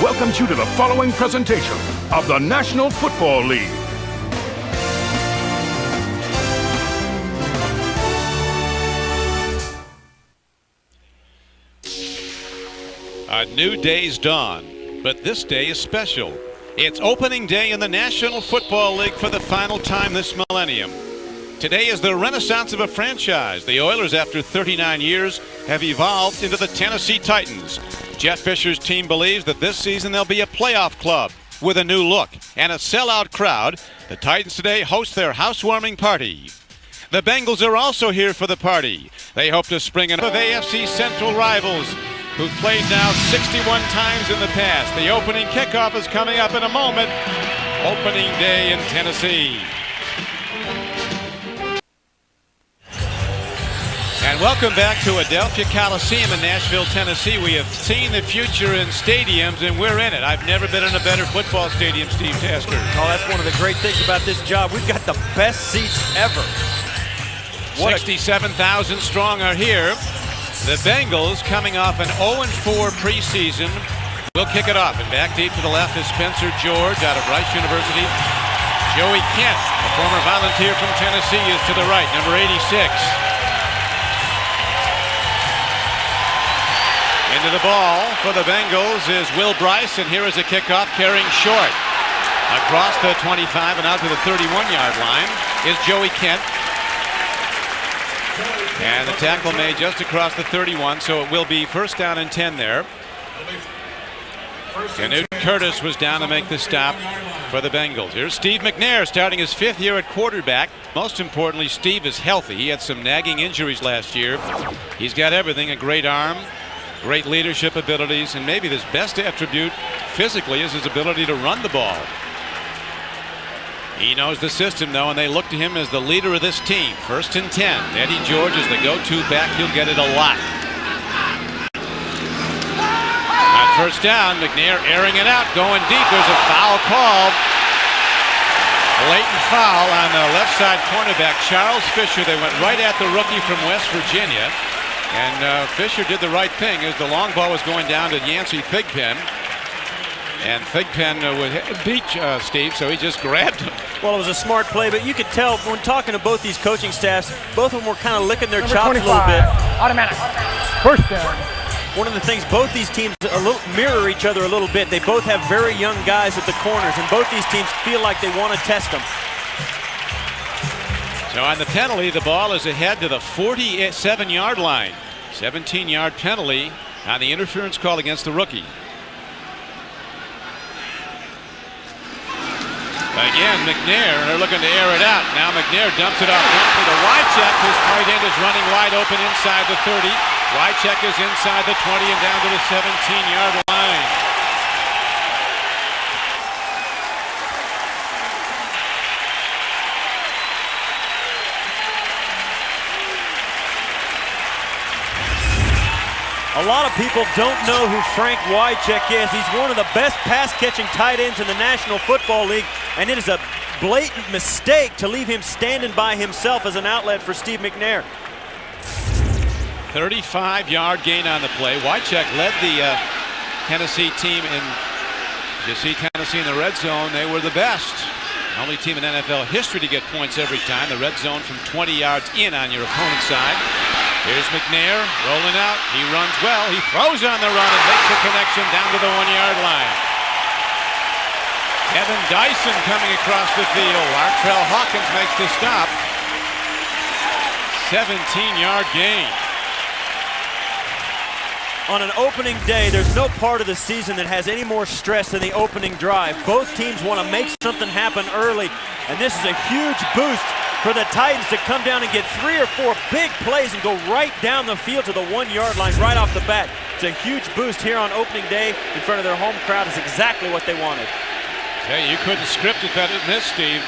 welcomes you to the following presentation of the National Football League. A new day's dawn, but this day is special. It's opening day in the National Football League for the final time this millennium. Today is the renaissance of a franchise. The Oilers, after 39 years, have evolved into the Tennessee Titans. Jeff Fisher's team believes that this season they'll be a playoff club with a new look and a sellout crowd. The Titans today host their housewarming party. The Bengals are also here for the party. They hope to spring an of AFC Central rivals who've played now 61 times in the past. The opening kickoff is coming up in a moment. Opening day in Tennessee. And welcome back to Adelphia Coliseum in Nashville, Tennessee. We have seen the future in stadiums, and we're in it. I've never been in a better football stadium, Steve Tasker. Oh, that's one of the great things about this job. We've got the best seats ever. 67,000 strong are here. The Bengals, coming off an 0-4 preseason, will kick it off. And back deep to the left is Spencer George out of Rice University. Joey Kent, a former Volunteer from Tennessee, is to the right, number 86. Into the ball for the Bengals is Will Bryce, and here is a kickoff carrying short. Across the 25 and out to the 31-yard line is Joey Kent. And the tackle made just across the 31, so it will be first down and 10 there. Canute Curtis was down to make the stop for the Bengals. Here's Steve McNair starting his 5th year at quarterback. Most importantly, Steve is healthy. He had some nagging injuries last year. He's got everything, a great arm, great leadership abilities, and maybe his best attribute physically is his ability to run the ball. He knows the system, though, and they look to him as the leader of this team. First and 10. Eddie George is the go-to back. He'll get it a lot. On first down, McNair airing it out, going deep. There's a foul call. Blatant foul on the left side cornerback, Charles Fisher. They went right at the rookie from West Virginia. And Fisher did the right thing as the long ball was going down to Yancey Thigpen. And Thigpen would beat Steve, so he just grabbed him. Well, it was a smart play, but you could tell when talking to both these coaching staffs, both of them were kind of licking their chops a little bit. Automatic. First down. One of the things, both these teams mirror each other a little bit. They both have very young guys at the corners, and both these teams feel like they want to test them. So on the penalty, the ball is ahead to the 47-yard line. 17-yard penalty on the interference call against the rookie. Again, McNair, they're looking to air it out. Now McNair dumps it off front for the Wycheck. His tight end is running wide open inside the 30. Wycheck is inside the 20 and down to the 17-yard line. A lot of people don't know who Frank Wycheck is. He's one of the best pass-catching tight ends in the National Football League, and it is a blatant mistake to leave him standing by himself as an outlet for Steve McNair. 35-yard gain on the play. Wycheck led the Tennessee team in. You see Tennessee in the red zone. They were the best. Only team in NFL history to get points every time. The red zone from 20 yards in on your opponent's side. Here's McNair rolling out. He runs well. He throws on the run and makes the connection down to the 1-yard line. Kevin Dyson coming across the field. Artrell Hawkins makes the stop. 17-yard gain. On an opening day, there's no part of the season that has any more stress than the opening drive. Both teams want to make something happen early, and this is a huge boost for the Titans to come down and get 3 or 4 big plays and go right down the field to the 1-yard line right off the bat. It's a huge boost here on opening day in front of their home crowd. It's exactly what they wanted. Hey, you couldn't script it better than this, Steve.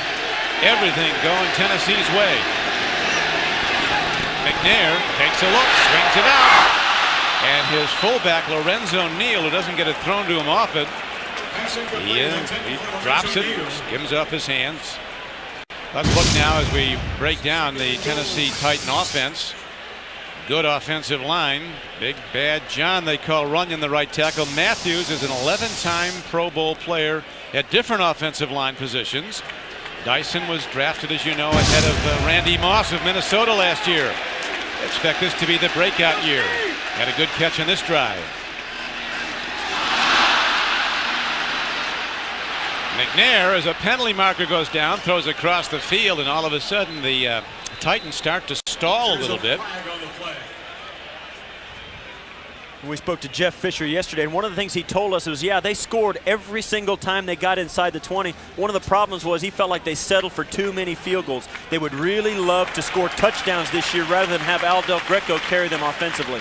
Everything going Tennessee's way. McNair takes a look, swings it out. And his fullback, Lorenzo Neal, who doesn't get it thrown to him off it, he drops it, skims off his hands. Let's look now as we break down the Tennessee Titan offense. good offensive line. Big Bad John, they call Runyon the right tackle. Matthews is an 11-time Pro Bowl player at different offensive line positions. Dyson was drafted, as you know, ahead of Randy Moss of Minnesota last year. Expect this to be the breakout year. Had a good catch on this drive. McNair, as a penalty marker goes down, throws across the field, and all of a sudden the Titans start to stall a little bit. We spoke to Jeff Fisher yesterday, and one of the things he told us was, yeah, they scored every single time they got inside the 20. One of the problems was he felt like they settled for too many field goals. They would really love to score touchdowns this year rather than have Al Del Greco carry them offensively.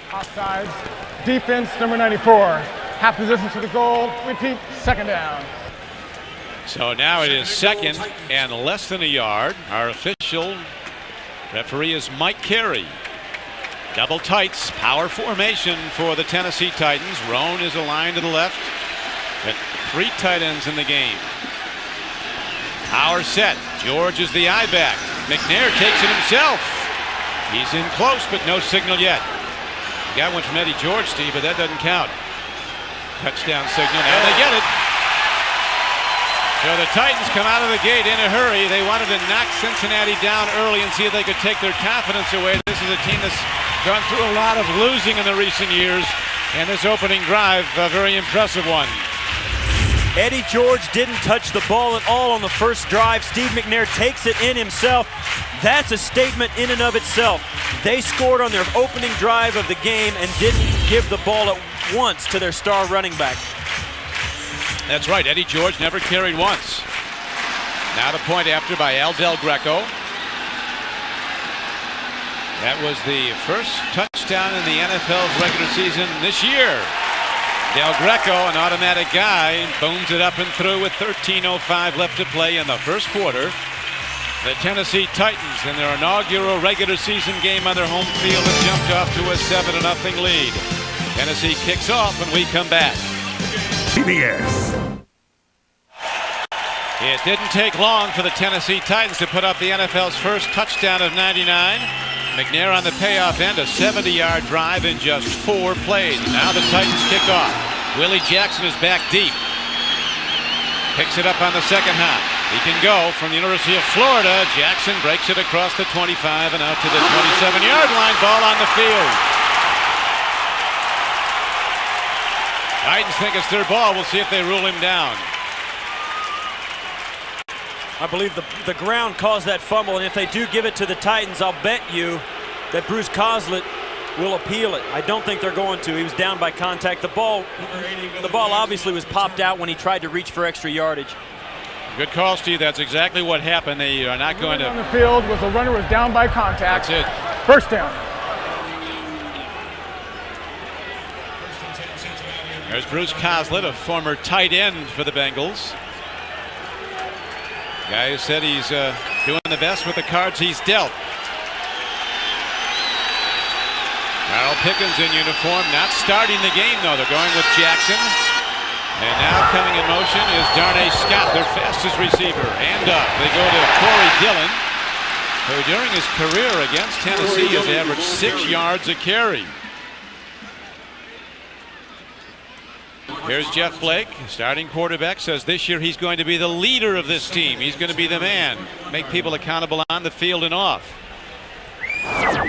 Offsides, defense, number 94. Half position to the goal, repeat, second down. So now it is second and less than a yard. Our official referee is Mike Carey. Double tights, power formation for the Tennessee Titans. Roan is aligned to the left. Got 3 tight ends in the game. Power set. George is the eye back. McNair takes it himself. He's in close, but no signal yet. Got one from Eddie George, Steve, but that doesn't count. Touchdown signal. Now they get it. So the Titans come out of the gate in a hurry. They wanted to knock Cincinnati down early and see if they could take their confidence away. This is a team that's gone through a lot of losing in the recent years, and this opening drive, a very impressive one. Eddie George didn't touch the ball at all on the first drive. Steve McNair takes it in himself. That's a statement in and of itself. They scored on their opening drive of the game and didn't give the ball at once to their star running back. That's right. Eddie George never carried once. Now the point after by Al Del Greco. That was the first touchdown in the NFL's regular season this year. Del Greco, an automatic guy, booms it up and through with 13:05 left to play in the first quarter. The Tennessee Titans, in their inaugural regular season game on their home field, have jumped off to a 7-0 lead. Tennessee kicks off when we come back. CBS. It didn't take long for the Tennessee Titans to put up the NFL's first touchdown of '99. McNair on the payoff end, a 70-yard drive in just 4 plays. Now the Titans kick off. Willie Jackson is back deep. Picks it up on the second half. He can go from the University of Florida. Jackson breaks it across the 25 and out to the 27-yard line. Ball on the field. Titans think it's their ball. We'll see if they rule him down. I believe the ground caused that fumble, and if they do give it to the Titans, I'll bet you that Bruce Coslett will appeal it. I don't think they're going to. He was down by contact. The ball obviously was popped out when he tried to reach for extra yardage. Good call, Steve. That's exactly what happened. They are not going to. On the field was the runner was down by contact. That's it. First down. There's Bruce Coslett, a former tight end for the Bengals. Guy who said he's doing the best with the cards he's dealt. Carl Pickens in uniform, not starting the game though. They're going with Jackson. And now coming in motion is Darnay Scott, their fastest receiver. And up. They go to Corey Dillon, who during his career against Tennessee has averaged 6 yards a carry. Here's Jeff Blake, starting quarterback, says this year he's going to be the leader of this team. He's going to be the man, make people accountable on the field and off.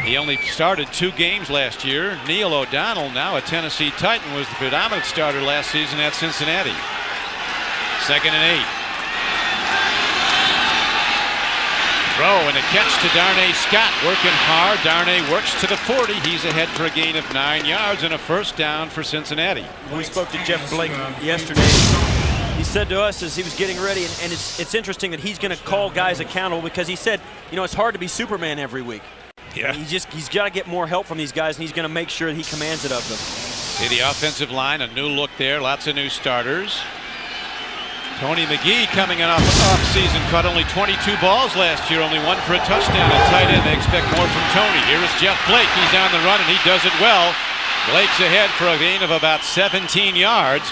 He only started 2 games last year. Neil O'Donnell, now a Tennessee Titan, was the predominant starter last season at Cincinnati. 2nd and 8. Throw and a catch to Darnay Scott, working hard. Darnay works to the 40. He's ahead for a gain of 9 yards and a first down for Cincinnati. We spoke to Jeff Blake yesterday. He said to us as he was getting ready, and it's interesting that he's going to call guys accountable, because he said, you know, it's hard to be Superman every week. Yeah. He's got to get more help from these guys, and he's going to make sure that he commands it of them. See the offensive line, a new look there, lots of new starters. Tony McGee coming in off season, caught only 22 balls last year, only 1 for a touchdown at tight end. They expect more from Tony. Here is Jeff Blake. He's on the run, and he does it well. Blake's ahead for a gain of about 17 yards.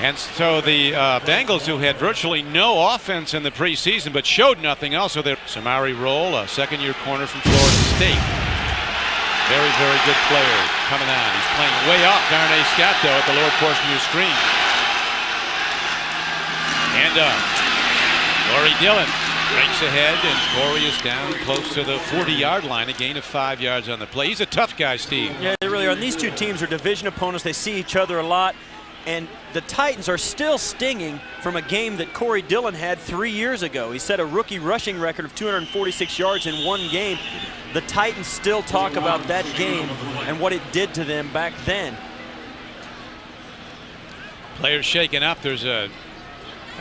And so the Bengals, who had virtually no offense in the preseason but showed nothing else, so they're Samari Roll, a second-year corner from Florida State. Very, very good player coming on. He's playing way off Darnay Scott, though, at the lower portion of your screen. And Corey Dillon breaks ahead, and Corey is down close to the 40-yard line, a gain of 5 yards on the play. He's a tough guy, Steve. Yeah, they really are. And these two teams are division opponents. They see each other a lot. And the Titans are still stinging from a game that Corey Dillon had 3 years ago. He set a rookie rushing record of 246 yards in one game. The Titans still talk about that game and what it did to them back then. Players shaken up. There's a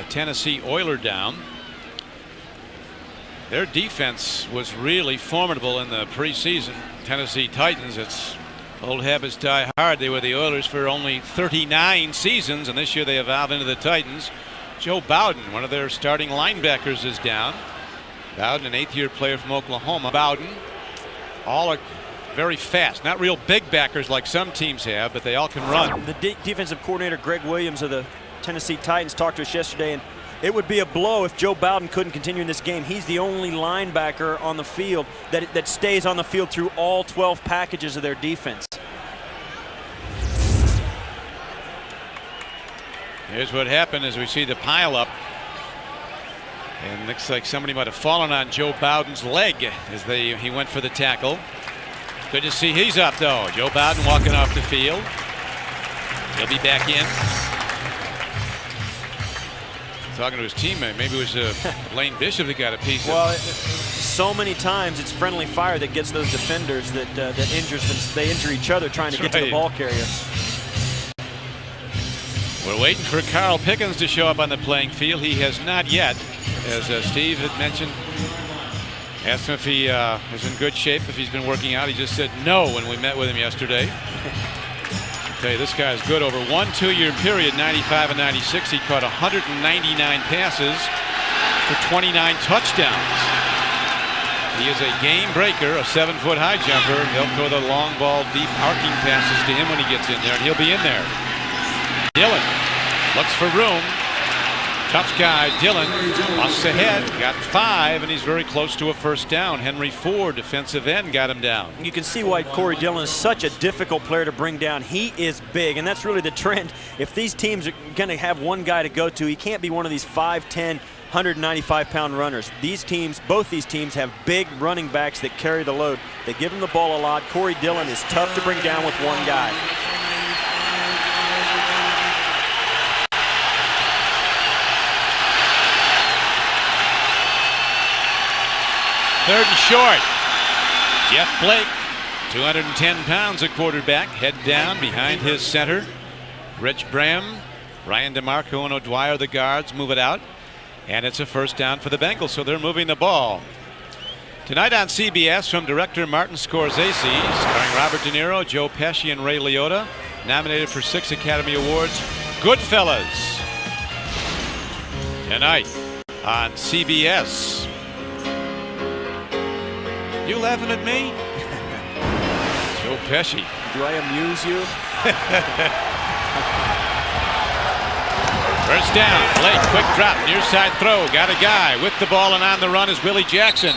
Tennessee Oiler down. Their defense was really formidable in the preseason. Tennessee Titans, it's old habits die hard. They were the Oilers for only 39 seasons, and this year they evolved into the Titans. Joe Bowden, one of their starting linebackers, is down. Bowden, an 8th-year player from Oklahoma. Bowden, all are very fast. Not real big backers like some teams have, but they all can run. The defensive coordinator, Greg Williams of the Tennessee Titans, talked to us yesterday, and it would be a blow if Joe Bowden couldn't continue in this game. He's the only linebacker on the field that stays on the field through all 12 packages of their defense. Here's what happened as we see the pileup. And looks like somebody might have fallen on Joe Bowden's leg as he went for the tackle. Good to see he's up, though. Joe Bowden walking off the field. He'll be back in. Talking to his teammate. Maybe it was Lane Bishop that got a piece of. Well, so many times it's friendly fire that gets those defenders that injures them. They injure each other trying to get to the ball carrier. We're waiting for Carl Pickens to show up on the playing field. He has not yet, as Steve had mentioned. Asked him if he is in good shape, if he's been working out. He just said no when we met with him yesterday. I'll tell you, this guy's good. Over 1-2 year period, 95 and 96, he caught 199 passes for 29 touchdowns. He is a game breaker, a 7-foot high jumper. They'll throw the long ball, deep arcing passes to him when he gets in there, and he'll be in there. Dillon looks for room. Tough guy, Dillon, busts ahead, got 5, and he's very close to a first down. Henry Ford, defensive end, got him down. You can see why Corey Dillon is such a difficult player to bring down. He is big, and that's really the trend. If these teams are going to have one guy to go to, he can't be one of these 5'10", 195-pound runners. These teams, both these teams, have big running backs that carry the load. They give him the ball a lot. Corey Dillon is tough to bring down with one guy. Third and short. Jeff Blake, 210 pounds at quarterback, head down behind his center. Rich Bram, Ryan DeMarco, and O'Dwyer, the guards, move it out. And it's a first down for the Bengals, so they're moving the ball. Tonight on CBS from director Martin Scorsese, starring Robert De Niro, Joe Pesci, and Ray Liotta. Nominated for 6 Academy Awards, Goodfellas. Tonight on CBS. You laughing at me? Joe Pesci. Do I amuse you? First down. Blake, quick drop, near side throw. Got a guy with the ball, and on the run is Willie Jackson.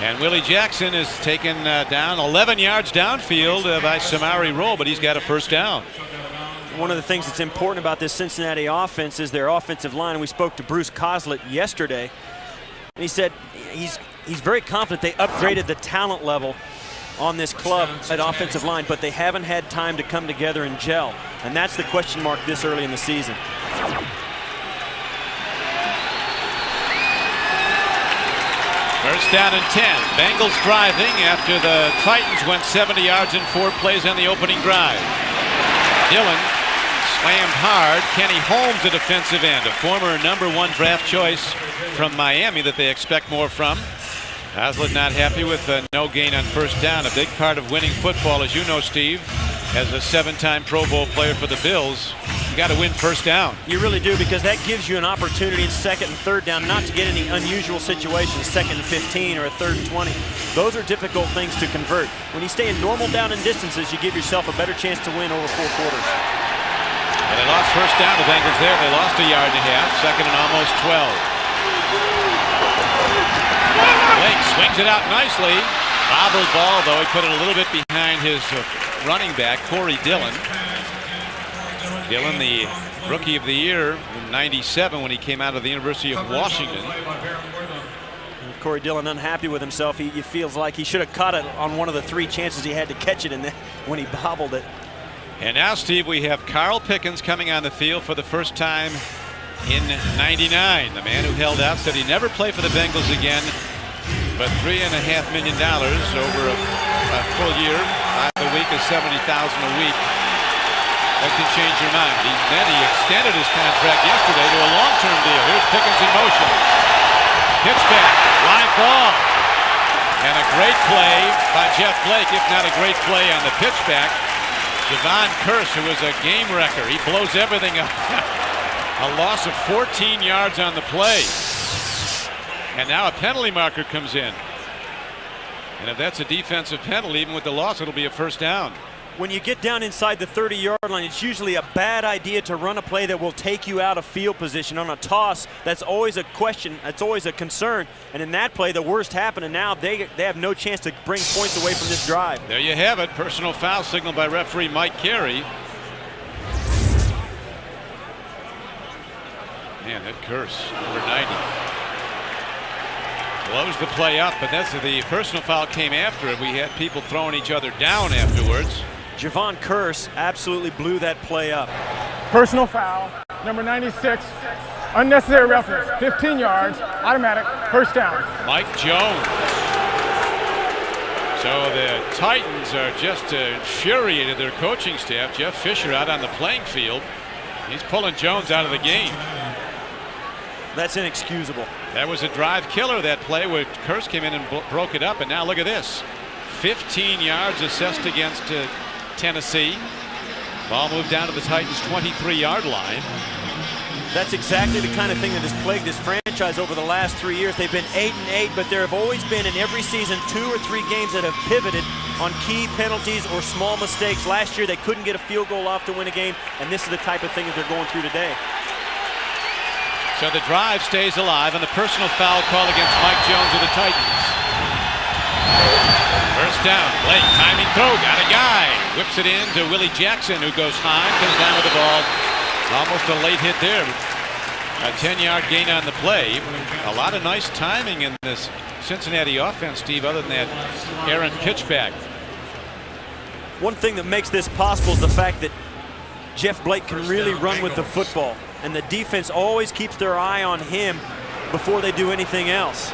And Willie Jackson is taken down 11 yards downfield by Samari Roll, but he's got a first down. One of the things that's important about this Cincinnati offense is their offensive line. We spoke to Bruce Coslett yesterday, and he said he's very confident they upgraded the talent level on this club at offensive line, but they haven't had time to come together and gel. And that's the question mark this early in the season. First down and 10. Bengals driving after the Titans went 70 yards in 4 plays on the opening drive. Dillon slammed hard. Kenny Holmes, the defensive end, a former #1 draft choice from Miami that they expect more from. Coslett not happy with no gain on first down. A big part of winning football, as you know, Steve, as a 7-time Pro Bowl player for the Bills, you got to win first down. You really do, because that gives you an opportunity in 2nd and 3rd down not to get any unusual situations, 2nd and 15 or a 3rd and 20. Those are difficult things to convert. When you stay in normal down and distances, you give yourself a better chance to win over 4 quarters. And they lost first down. The Bengals there. They lost a yard and a half. Second and almost 12. Blake swings it out nicely. Bobbled ball, though. He put it a little bit behind his running back, Corey Dillon. Dillon, the Rookie of the Year in '97 when he came out of the University of Washington. Corey Dillon unhappy with himself. He feels like he should have caught it on one of the 3 chances he had to catch it, and then when he bobbled it. And now, Steve, we have Carl Pickens coming on the field for the first time in '99. The man who held out said he'd never play for the Bengals again, but $3.5 million over a full year, a week is $70,000 a week. That can change your mind. Then he extended his contract yesterday to a long-term deal. Here's Pickens in motion. Pitch back, line ball. And a great play by Jeff Blake, if not a great play on the pitch back. Javon Curse, who was a game wrecker. He blows everything up. A loss of 14 yards on the play. And now a penalty marker comes in. And if that's a defensive penalty, even with the loss, it'll be a first down. When you get down inside the 30-yard line, it's usually a bad idea to run a play that will take you out of field position. On a toss, that's always a question. That's always a concern. And in that play, the worst happened, and now they have no chance to bring points away from this drive. There you have it. Personal foul signaled by referee Mike Carey. Man, that Curse, number 90. Blows the play up, but that's the personal foul came after it. We had people throwing each other down afterwards. Javon Curse absolutely blew that play up. Personal foul, number 96. Unnecessary roughness, 15 yards, automatic, first down. Mike Jones. So the Titans are just infuriated, their coaching staff. Jeff Fisher out on the playing field. He's pulling Jones out of the game. That's inexcusable. That was a drive killer, that play where Curse came in and broke it up. And now look at this. 15 yards assessed against Tennessee. Ball moved down to the Titans' 23-yard line. That's exactly the kind of thing that has plagued this franchise over the last 3 years. They've been 8-8, but there have always been in every season 2 or 3 games that have pivoted on key penalties or small mistakes. Last year they couldn't get a field goal off to win a game, and this is the type of thing that they're going through today. So the drive stays alive, and the personal foul call against Mike Jones of the Titans. First down, Blake, timing throw, got a guy. Whips it in to Willie Jackson, who goes high, comes down with the ball. Almost a late hit there. A 10-yard gain on the play. A lot of nice timing in this Cincinnati offense, Steve, other than that errant pitchback. One thing that makes this possible is the fact that Jeff Blake can really run with the football, and the defense always keeps their eye on him before they do anything else.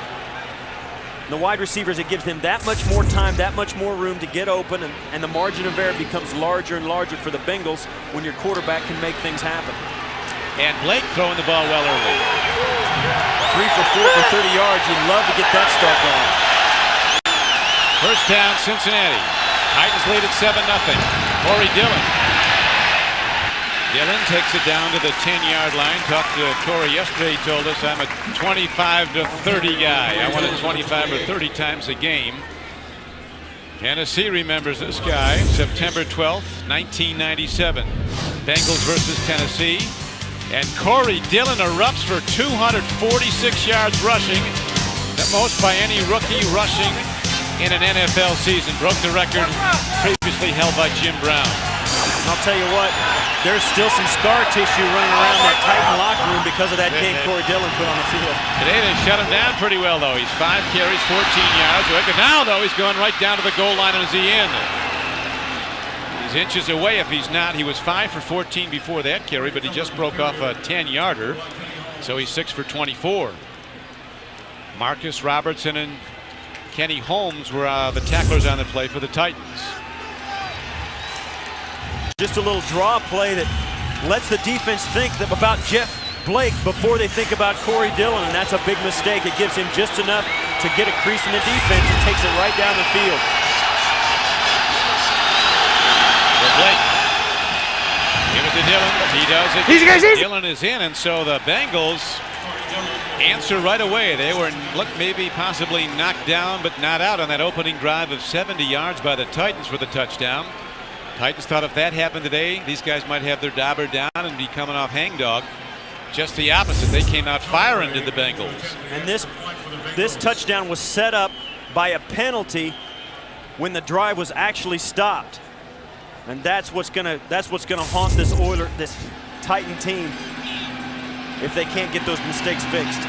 And the wide receivers, it gives them that much more time, that much more room to get open, and the margin of error becomes larger and larger for the Bengals when your quarterback can make things happen. And Blake throwing the ball well early. 3 for 4 for 30 yards. You'd love to get that start going. First down, Cincinnati. Titans lead at 7-0. Corey Dillon. Dillon takes it down to the 10-yard line. Talked to Corey yesterday. He told us, I'm a 25 to 30 guy. I want it 25 or 30 times a game. Tennessee remembers this guy. September 12th, 1997. Bengals versus Tennessee. And Corey Dillon erupts for 246 yards rushing. The most by any rookie rushing in an NFL season. Broke the record previously held by Jim Brown. I'll tell you what, there's still some scar tissue running around that Titan locker room because of that game Corey Dillon put on the field. Today they shut him down pretty well, though. He's 5 carries, 14 yards. Now, though, he's going right down to the goal line. And is he in? He's inches away if he's not. He was 5 for 14 before that carry, but he just broke off a 10-yarder. So he's 6 for 24. Marcus Robertson and Kenny Holmes were the tacklers on the play for the Titans. Just a little draw play that lets the defense think about Jeff Blake before they think about Corey Dillon, and that's a big mistake. It gives him just enough to get a crease in the defense and takes it right down the field. For Blake. Give it to Dillon. He does it. Easy. Dillon is in, and so the Bengals answer right away. They were maybe possibly knocked down, but not out on that opening drive of 70 yards by the Titans for the touchdown. Titans thought if that happened today, these guys might have their dauber down and be coming off hangdog. Just the opposite. They came out firing to the Bengals. And this touchdown was set up by a penalty when the drive was actually stopped. And that's what's gonna haunt this Titan team if they can't get those mistakes fixed.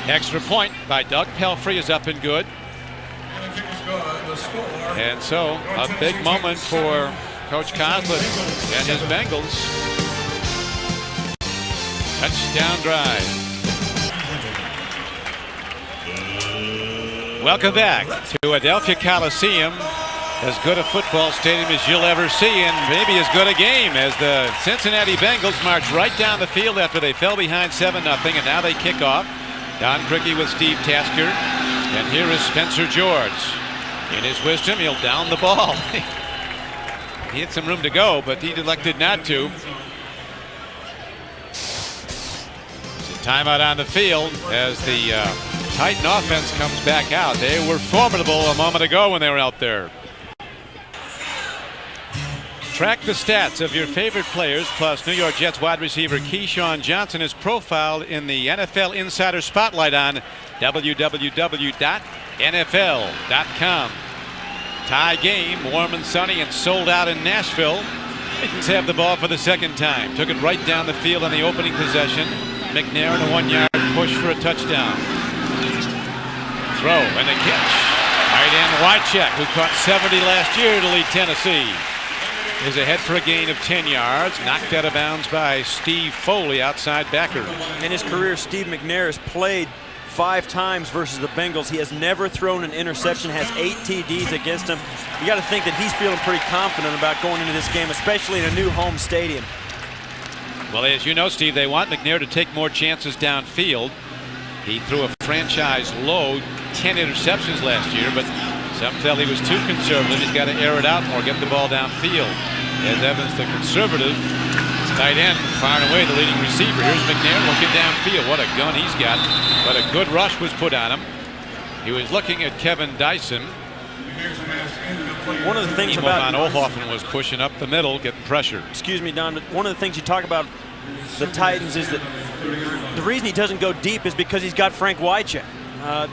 Extra point by Doug Pelfrey is up and good. And so a big moment for Coach Coslett and his Bengals. Touchdown drive. Welcome back to Adelphia Coliseum. As good a football stadium as you'll ever see, and maybe as good a game, as the Cincinnati Bengals march right down the field after they fell behind 7-0, and now they kick off. Don Criqui with Steve Tasker, and here is Spencer George. In his wisdom, he'll down the ball. He had some room to go, but he elected not to. It's a timeout on the field as the Titan offense comes back out. They were formidable a moment ago when they were out there. Track the stats of your favorite players, plus New York Jets wide receiver Keyshawn Johnson is profiled in the NFL Insider Spotlight on www.nfl.com. Tie game, warm and sunny and sold out in Nashville. Titans have the ball for the second time. Took it right down the field on the opening possession. McNair in a 1-yard push for a touchdown. Throw and a catch. Tight end Wycheck, who caught 70 last year to lead Tennessee, is ahead for a gain of 10 yards. Knocked out of bounds by Steve Foley, outside backer. In his career, Steve McNair has played 5 times versus the Bengals. He has never thrown an interception, has 8 TDs against him. You got to think that he's feeling pretty confident about going into this game, especially in a new home stadium. Well, as you know, Steve, they want McNair to take more chances downfield. He threw a franchise low 10 interceptions last year, but some felt he was too conservative. He's got to air it out more, get the ball downfield. As Evans, the conservative, tight end, firing away the leading receiver. Here's McNair looking downfield. What a gun he's got. But a good rush was put on him. He was looking at Kevin Dyson. One of the things about Olhoffen was pushing up the middle, getting pressure. Excuse me, Don. One of the things you talk about the Titans is that the reason he doesn't go deep is because he's got Frank Wycheck.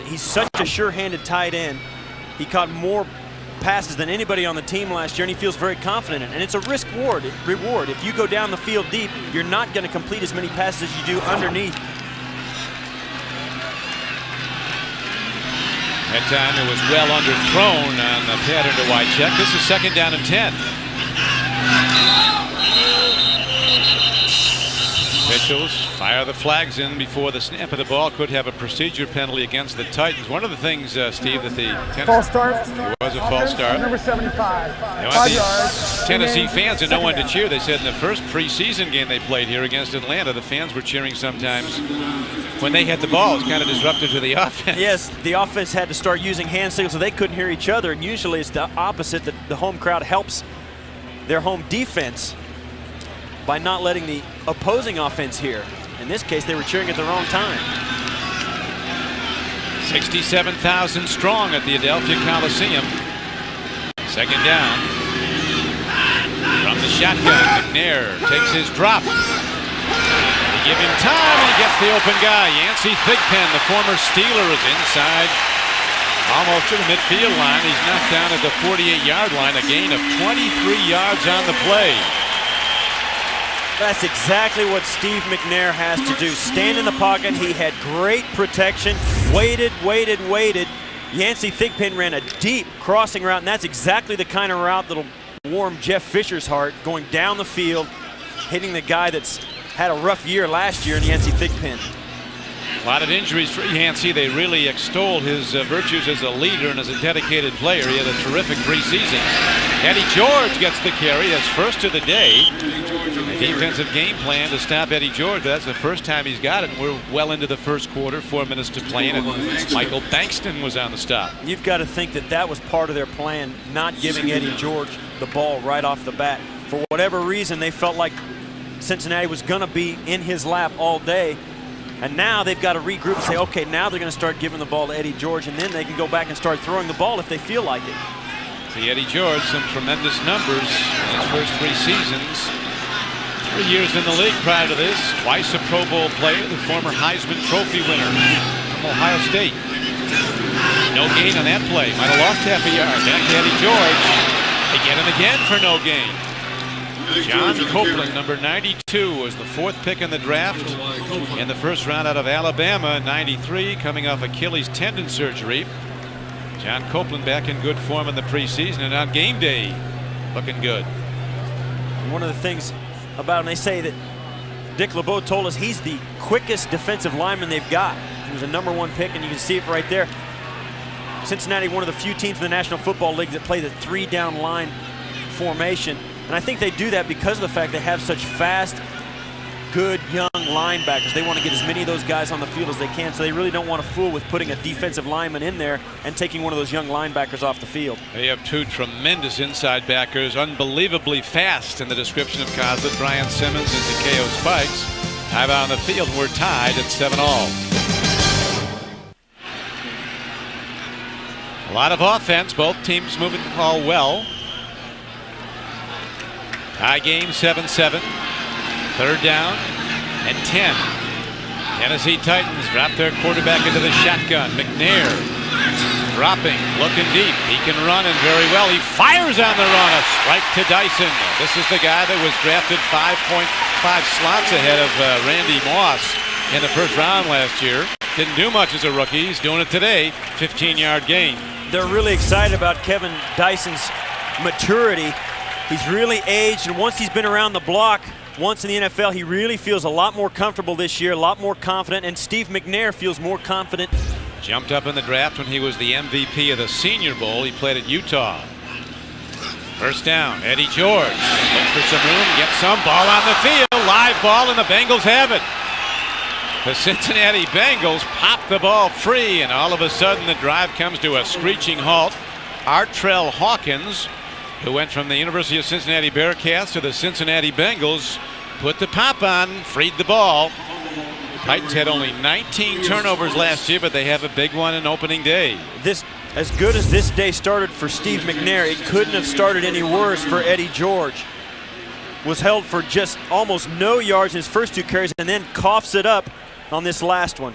He's such a sure-handed tight end. He caught more passes than anybody on the team last year, and he feels very confident in it. And it's a risk reward. If you go down the field deep, you're not going to complete as many passes as you do underneath. That time it was well underthrown on the pattern to Wycheck. This is second down and 10. Officials fire the flags in before the snap of the ball. Could have a procedure penalty against the Titans. One of the things, Steve, that the false start. It was a false start. Number 75. They want these Tennessee fans and no one to cheer. They said in the first preseason game they played here against Atlanta, the fans were cheering sometimes when they had the ball. It's kind of disruptive to the offense. Yes, the offense had to start using hand signals so they couldn't hear each other. And usually it's the opposite, that the home crowd helps their home defense by not letting the opposing offense hear. In this case, they were cheering at the wrong time. 67,000 strong at the Adelphia Coliseum. Second down. From the shotgun, McNair takes his drop. They give him time, and he gets the open guy. Yancey Thigpen, the former Steeler, is inside, almost to the midfield line. He's knocked down at the 48-yard line, a gain of 23 yards on the play. That's exactly what Steve McNair has to do. Stand in the pocket. He had great protection. Waited. Yancey Thigpen ran a deep crossing route, and that's exactly the kind of route that'll warm Jeff Fisher's heart, going down the field, hitting the guy that's had a rough year last year in Yancey Thigpen. A lot of injuries for Yancey. They really extolled his virtues as a leader and as a dedicated player. He had a terrific preseason. Eddie George gets the carry. That's first of the day. A defensive game plan to stop Eddie George. That's the first time he's got it. And we're well into the first quarter, 4 minutes to play, and Michael Bankston was on the stop. You've got to think that that was part of their plan, not giving Eddie George the ball right off the bat. For whatever reason, they felt like Cincinnati was going to be in his lap all day. And now they've got to regroup and say, okay, now they're going to start giving the ball to Eddie George, and then they can go back and start throwing the ball if they feel like it. See Eddie George, some tremendous numbers in his first 3 seasons. 3 years in the league prior to this. Twice a Pro Bowl player, the former Heisman Trophy winner from Ohio State. No gain on that play. Might have lost half a yard. Back to Eddie George. They get him again for no gain. John Copeland, number 92, was the 4th pick in the draft in the first round out of Alabama in '93, coming off Achilles tendon surgery. John Copeland back in good form in the preseason, and on game day, looking good. One of the things about him, they say that Dick LeBeau told us he's the quickest defensive lineman they've got. He was a #1 pick, and you can see it right there. Cincinnati, one of the few teams in the National Football League that play the 3-down line formation. And I think they do that because of the fact they have such fast, good young linebackers. They want to get as many of those guys on the field as they can, so they really don't want to fool with putting a defensive lineman in there and taking one of those young linebackers off the field. They have 2 tremendous inside backers, unbelievably fast in the description of Coslet, Brian Simmons and Takeo Spikes. 5 out on the field, and we're tied at 7-all. A lot of offense, both teams moving the ball well. Tie game, 7-7. 3rd down and 10. Tennessee Titans drop their quarterback into the shotgun. McNair dropping, looking deep. He can run and very well. He fires on the run. A strike to Dyson. This is the guy that was drafted 5.5 slots ahead of Randy Moss in the first round last year. Didn't do much as a rookie. He's doing it today. 15-yard gain. They're really excited about Kevin Dyson's maturity. He's really aged, and once he's been around the block, once in the NFL, he really feels a lot more comfortable this year, a lot more confident, and Steve McNair feels more confident. Jumped up in the draft when he was the MVP of the Senior Bowl. He played at Utah. First down, Eddie George. Look for some room, get some. Ball on the field, live ball, and the Bengals have it. The Cincinnati Bengals pop the ball free, and all of a sudden the drive comes to a screeching halt. Artrell Hawkins, who went from the University of Cincinnati Bearcats to the Cincinnati Bengals, put the pop on, freed the ball. Titans had only 19 turnovers last year, but they have a big one in opening day. As good as this day started for Steve McNair, it couldn't have started any worse for Eddie George. Was held for just almost no yards in his first 2 carries, and then coughs it up on this last one.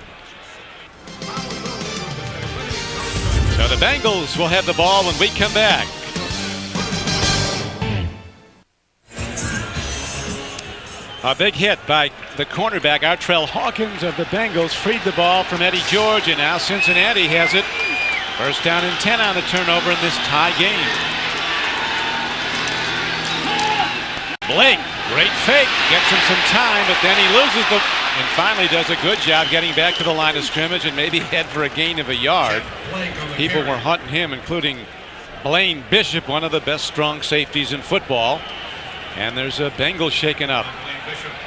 So the Bengals will have the ball when we come back. A big hit by the cornerback, Artrell Hawkins of the Bengals, freed the ball from Eddie George, and now Cincinnati has it. First down and 10 on the turnover in this tie game. Blake, great fake, gets him some time, but then he loses the, and finally does a good job getting back to the line of scrimmage and maybe head for a gain of a yard. People were hunting him, including Blaine Bishop, one of the best strong safeties in football. And there's a Bengals shaken up.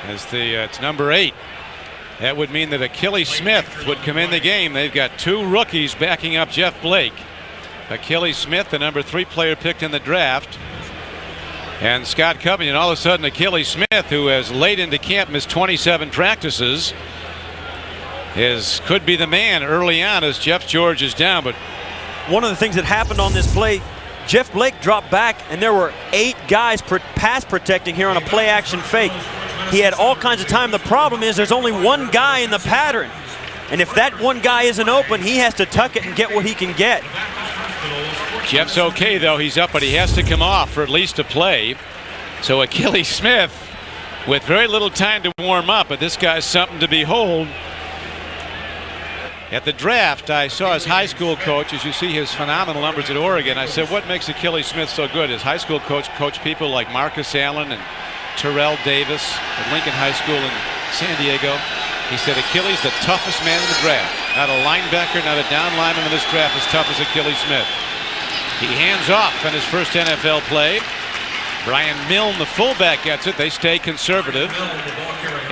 As it's number 8. That would mean that Achilles Smith would come in the game. They've got 2 rookies backing up Jeff Blake. Achilles Smith, the number 3 player picked in the draft, and Scott Covington. All of a sudden, Achilles Smith, who has late into camp, missed 27 practices, could be the man early on as Jeff George is down. But one of the things that happened on this play, Jeff Blake dropped back, and there were 8 guys pass protecting here on a play action fake. He had all kinds of time. The problem is there's only 1 guy in the pattern, and if that 1 guy isn't open, he has to tuck it and get what he can get. Jeff's okay though. He's up, but he has to come off for at least a play. So Achilles Smith with very little time to warm up, but this guy's something to behold. At the draft, I saw his high school coach, as you see his phenomenal numbers at Oregon. I said, what makes Achilles Smith so good? His high school coach coached people like Marcus Allen and Terrell Davis at Lincoln High School in San Diego. He said Achilles, the toughest man in the draft. Not a linebacker, not a down lineman in this draft as tough as Achilles Smith. He hands off on his first NFL play. Brian Milne, the fullback, gets it. They stay conservative.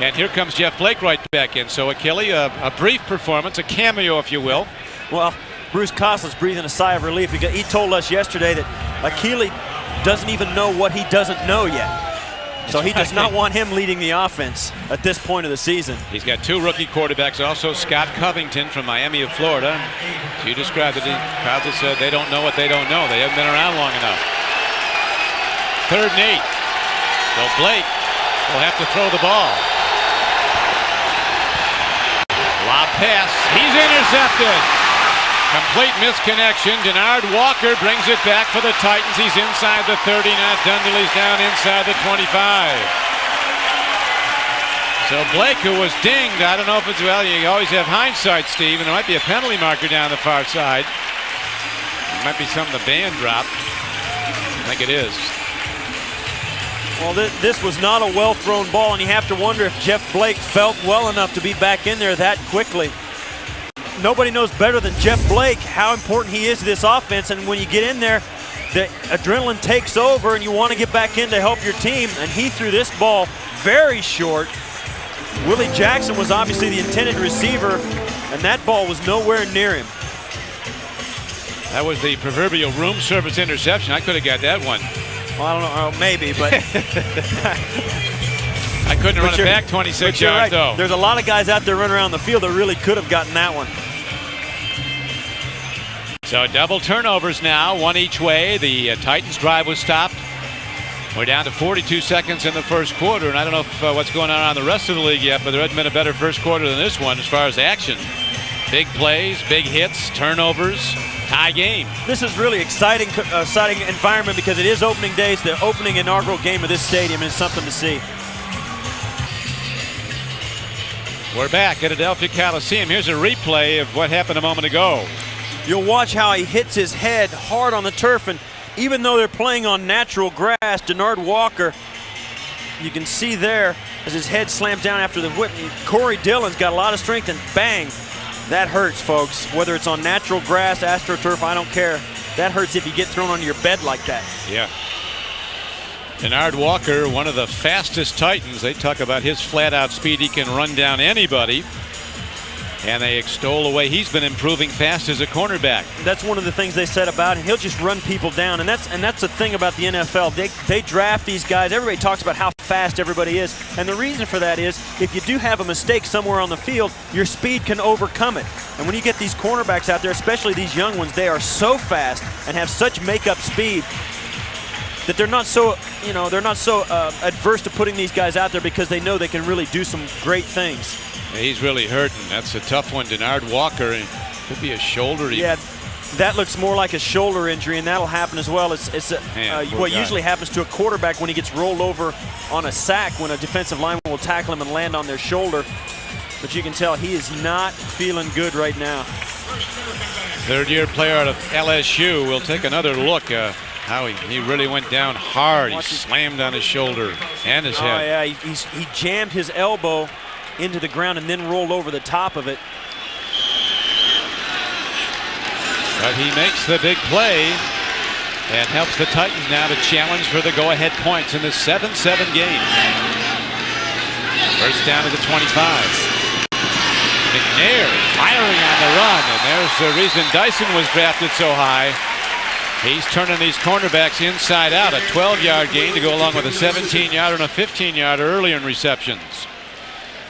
And here comes Jeff Blake right back in. So Achilles, a brief performance, a cameo, if you will. Well, Bruce Coslet's breathing a sigh of relief because he told us yesterday that Achilles doesn't even know what he doesn't know yet. So he does not want him leading the offense at this point of the season. He's got 2 rookie quarterbacks, also Scott Covington from Miami of Florida. So you described it. Crowds have said they don't know what they don't know. They haven't been around long enough. 3rd and 8. So Blake will have to throw the ball. Lob pass. He's intercepted. Complete misconnection. Denard Walker brings it back for the Titans. He's inside the 30. Not done till he's down inside the 25. So Blake, who was dinged, I don't know if it's, well, you always have hindsight, Steve, and there might be a penalty marker down the far side. It might be something the band dropped. I think it is. Well, this was not a well-thrown ball, and you have to wonder if Jeff Blake felt well enough to be back in there that quickly. Nobody knows better than Jeff Blake how important he is to this offense, and when you get in there, the adrenaline takes over and you want to get back in to help your team, and he threw this ball very short. Willie Jackson was obviously the intended receiver, and that ball was nowhere near him. That was the proverbial room service interception. I could have got that one. Well, I don't know, maybe, but I couldn't run it back 26 yards, right. though. There's a lot of guys out there running around the field that really could have gotten that one. So double turnovers now, 1 each way. The Titans drive was stopped. We're down to 42 seconds in the first quarter, and I don't know if, what's going on around the rest of the league yet, but there hasn't been a better first quarter than this one as far as action. Big plays, big hits, turnovers, tie game. This is really exciting environment because it is opening day. It's the opening inaugural game of this stadium, and it's something to see. We're back at Adelphia Coliseum. Here's a replay of what happened a moment ago. You'll watch how he hits his head hard on the turf, and even though they're playing on natural grass, Denard Walker, you can see there as his head slams down after the whip. Corey Dillon's got a lot of strength, and bang, that hurts, folks. Whether it's on natural grass, AstroTurf, I don't care. That hurts if you get thrown on your bed like that. Yeah. Denard Walker, one of the fastest Titans. They talk about his flat-out speed. He can run down anybody. And they extol the way he's been improving fast as a cornerback. That's one of the things they said about him. He'll just run people down, and that's the thing about the NFL. They draft these guys. Everybody talks about how fast everybody is, and the reason for that is if you do have a mistake somewhere on the field, your speed can overcome it. And when you get these cornerbacks out there, especially these young ones, they are so fast and have such make-up speed that they're not so adverse to putting these guys out there because they know they can really do some great things. He's really hurting. That's a tough one. Denard Walker, and could be a shoulder. Yeah, that looks more like a shoulder injury, and that'll happen as well. It's what usually happens to a quarterback when he gets rolled over on a sack, when a defensive lineman will tackle him and land on their shoulder. But you can tell he is not feeling good right now. Third-year player out of LSU. We'll take another look. How he really went down hard. He slammed on his shoulder and his head. Oh, yeah, he jammed his elbow into the ground and then rolled over the top of it. But he makes the big play and helps the Titans now to challenge for the go-ahead points in this 7-7 game. First down to the 25. McNair firing on the run, and there's the reason Dyson was drafted so high. He's turning these cornerbacks inside out. A 12-yard gain to go along with a 17-yarder and a 15-yarder earlier in receptions.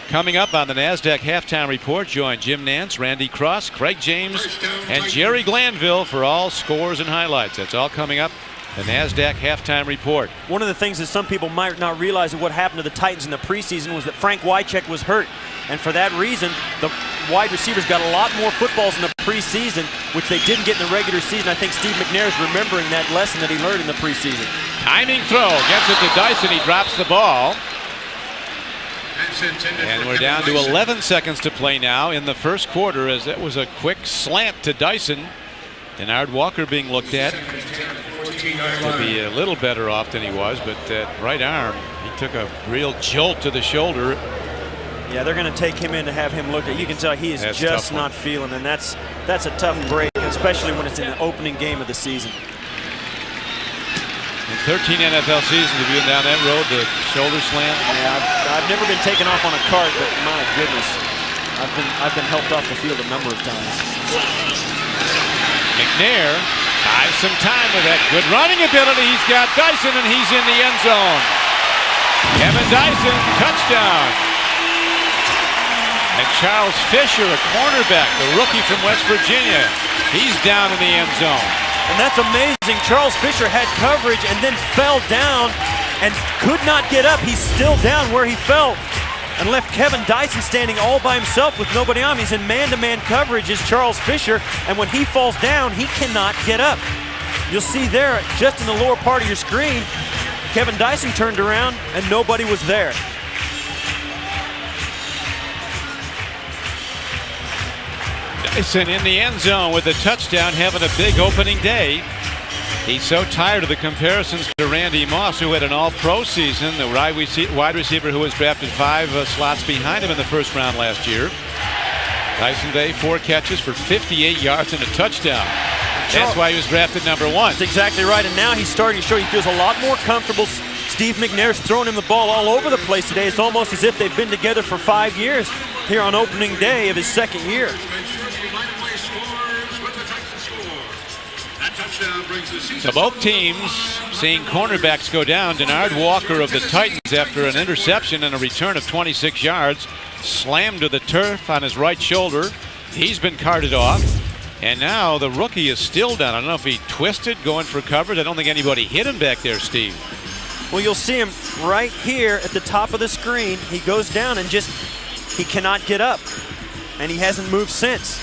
Coming up on the NASDAQ Halftime Report, join Jim Nance, Randy Cross, Craig James, and Jerry Glanville for all scores and highlights. That's all coming up. The NASDAQ Halftime Report. One of the things that some people might not realize of what happened to the Titans in the preseason was that Frank Wycheck was hurt. And for that reason, the wide receivers got a lot more footballs in the preseason, which they didn't get in the regular season. I think Steve McNair is remembering that lesson that he learned in the preseason. Timing throw, gets it to Dyson, he drops the ball. And we're down to 11 seconds to play now in the first quarter, as that was a quick slant to Dyson. Denard Walker being looked at to be a little better off than he was, but that right arm, he took a real jolt to the shoulder. Yeah, they're going to take him in to have him looked at. You can tell he is just not feeling, and that's a tough break, especially when it's in the opening game of the season. In 13 NFL seasons, have you been down that road, the shoulder slam? Yeah, I've never been taken off on a cart, but my goodness, I've been helped off the field a number of times. McNair buys some time with that good running ability. He's got Dyson, and he's in the end zone. Kevin Dyson, touchdown. And Charles Fisher, a cornerback, the rookie from West Virginia, he's down in the end zone. And that's amazing. Charles Fisher had coverage and then fell down and could not get up. He's still down where he fell and left Kevin Dyson standing all by himself with nobody on him. He's in man-to-man coverage is Charles Fisher, and when he falls down, he cannot get up. You'll see there, just in the lower part of your screen, Kevin Dyson turned around and nobody was there. Dyson in the end zone with a touchdown, having a big opening day. He's so tired of the comparisons to Randy Moss, who had an all-pro season, the wide receiver who was drafted 5 slots behind him in the first round last year. Dyson Day, 4 catches for 58 yards and a touchdown. That's why he was drafted #1. That's exactly right, and now he's starting to show he feels a lot more comfortable. Steve McNair's throwing him the ball all over the place today. It's almost as if they've been together for 5 years here on opening day of his second year. So both teams seeing cornerbacks go down. Denard Walker of the Titans, after an interception and a return of 26 yards, slammed to the turf on his right shoulder. He's been carted off. And now the rookie is still down. I don't know if he twisted going for coverage. I don't think anybody hit him back there, Steve. Well, you'll see him right here at the top of the screen. He goes down and he cannot get up. And he hasn't moved since.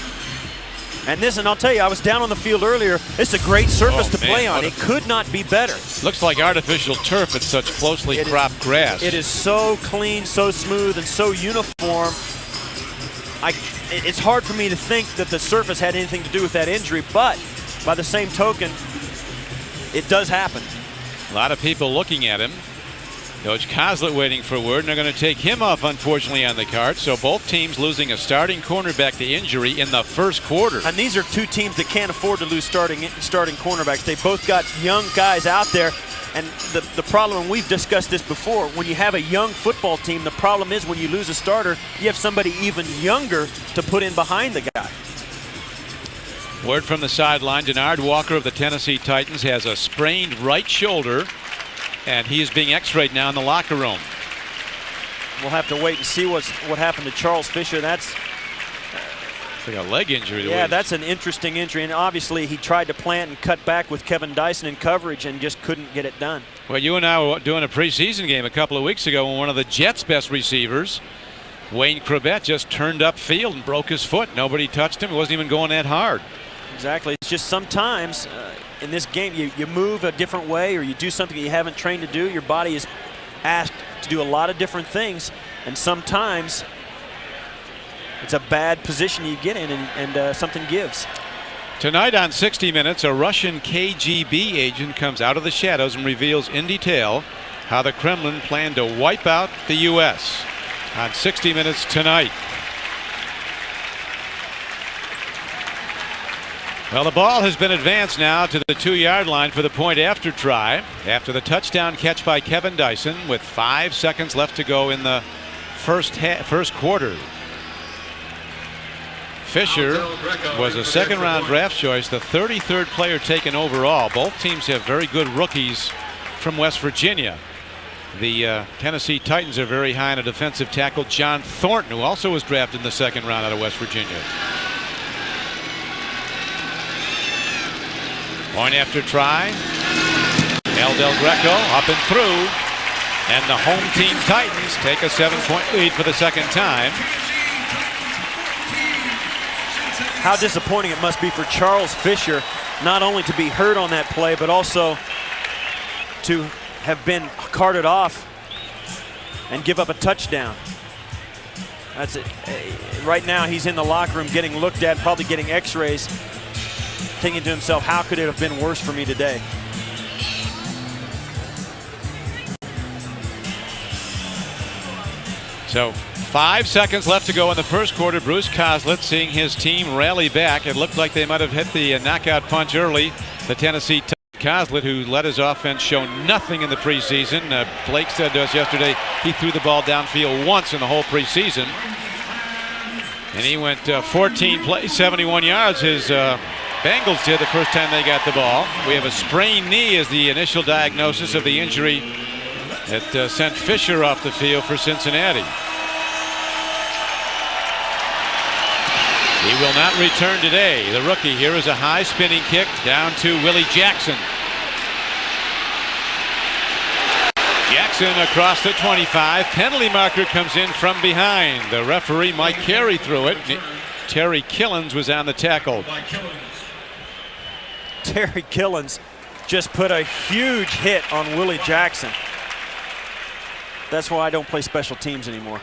And I'll tell you, I was down on the field earlier. It's a great surface to play on. It could not be better. Looks like artificial turf at such closely cropped grass. It is so clean, so smooth, and so uniform. It's hard for me to think that the surface had anything to do with that injury, but by the same token, it does happen. A lot of people looking at him. Coach Coslett waiting for word, and they're going to take him off, unfortunately, on the card. So both teams losing a starting cornerback to injury in the first quarter. And these are two teams that can't afford to lose starting cornerbacks. They both got young guys out there. And the problem, and we've discussed this before, when you have a young football team, the problem is when you lose a starter, you have somebody even younger to put in behind the guy. Word from the sideline, Denard Walker of the Tennessee Titans has a sprained right shoulder, and he is being x-rayed now in the locker room. We'll have to wait and see what happened to Charles Fisher. That's like a leg injury. Yeah, that's an interesting injury, and obviously he tried to plant and cut back with Kevin Dyson in coverage and just couldn't get it done. Well, you and I were doing a preseason game a couple of weeks ago when one of the Jets' best receivers, Wayne Crabette, just turned upfield and broke his foot. Nobody touched him. He wasn't even going that hard. Exactly. It's just sometimes in this game you move a different way or you do something you haven't trained to do. Your body is asked to do a lot of different things, and sometimes it's a bad position you get in and something gives. Tonight on 60 Minutes, a Russian KGB agent comes out of the shadows and reveals in detail how the Kremlin planned to wipe out the U.S. on 60 Minutes tonight. Well, the ball has been advanced now to the 2-yard line for the point after try after the touchdown catch by Kevin Dyson with 5 seconds left to go in the first quarter. Fisher was a second-round draft choice, the 33rd player taken overall. Both teams have very good rookies from West Virginia. The Tennessee Titans are very high on a defensive tackle, John Thornton, who also was drafted in the second round out of West Virginia. Point after try. El Del Greco up and through. And the home team Titans take a 7-point lead for the second time. How disappointing it must be for Charles Fisher, not only to be hurt on that play, but also to have been carted off and give up a touchdown. That's it. Right now he's in the locker room getting looked at, probably getting x-rays, thinking to himself, how could it have been worse for me today? So 5 seconds left to go in the first quarter. Bruce Coslett seeing his team rally back. It looked like they might have hit the knockout punch early. The Tennessee Coslett, who led his offense, show nothing in the preseason. Blake said to us yesterday he threw the ball downfield once in the whole preseason. And he went 14 plays, 71 yards. His Bengals did the first time they got the ball. We have a sprained knee as the initial diagnosis of the injury It sent Fisher off the field for Cincinnati. He will not return today. The rookie here is a high spinning kick down to Willie Jackson. Jackson across the 25. Penalty marker comes in from behind. The referee Mike Carey threw it. Terry Killens was on the tackle. Terry Killens just put a huge hit on Willie Jackson. That's why I don't play special teams anymore.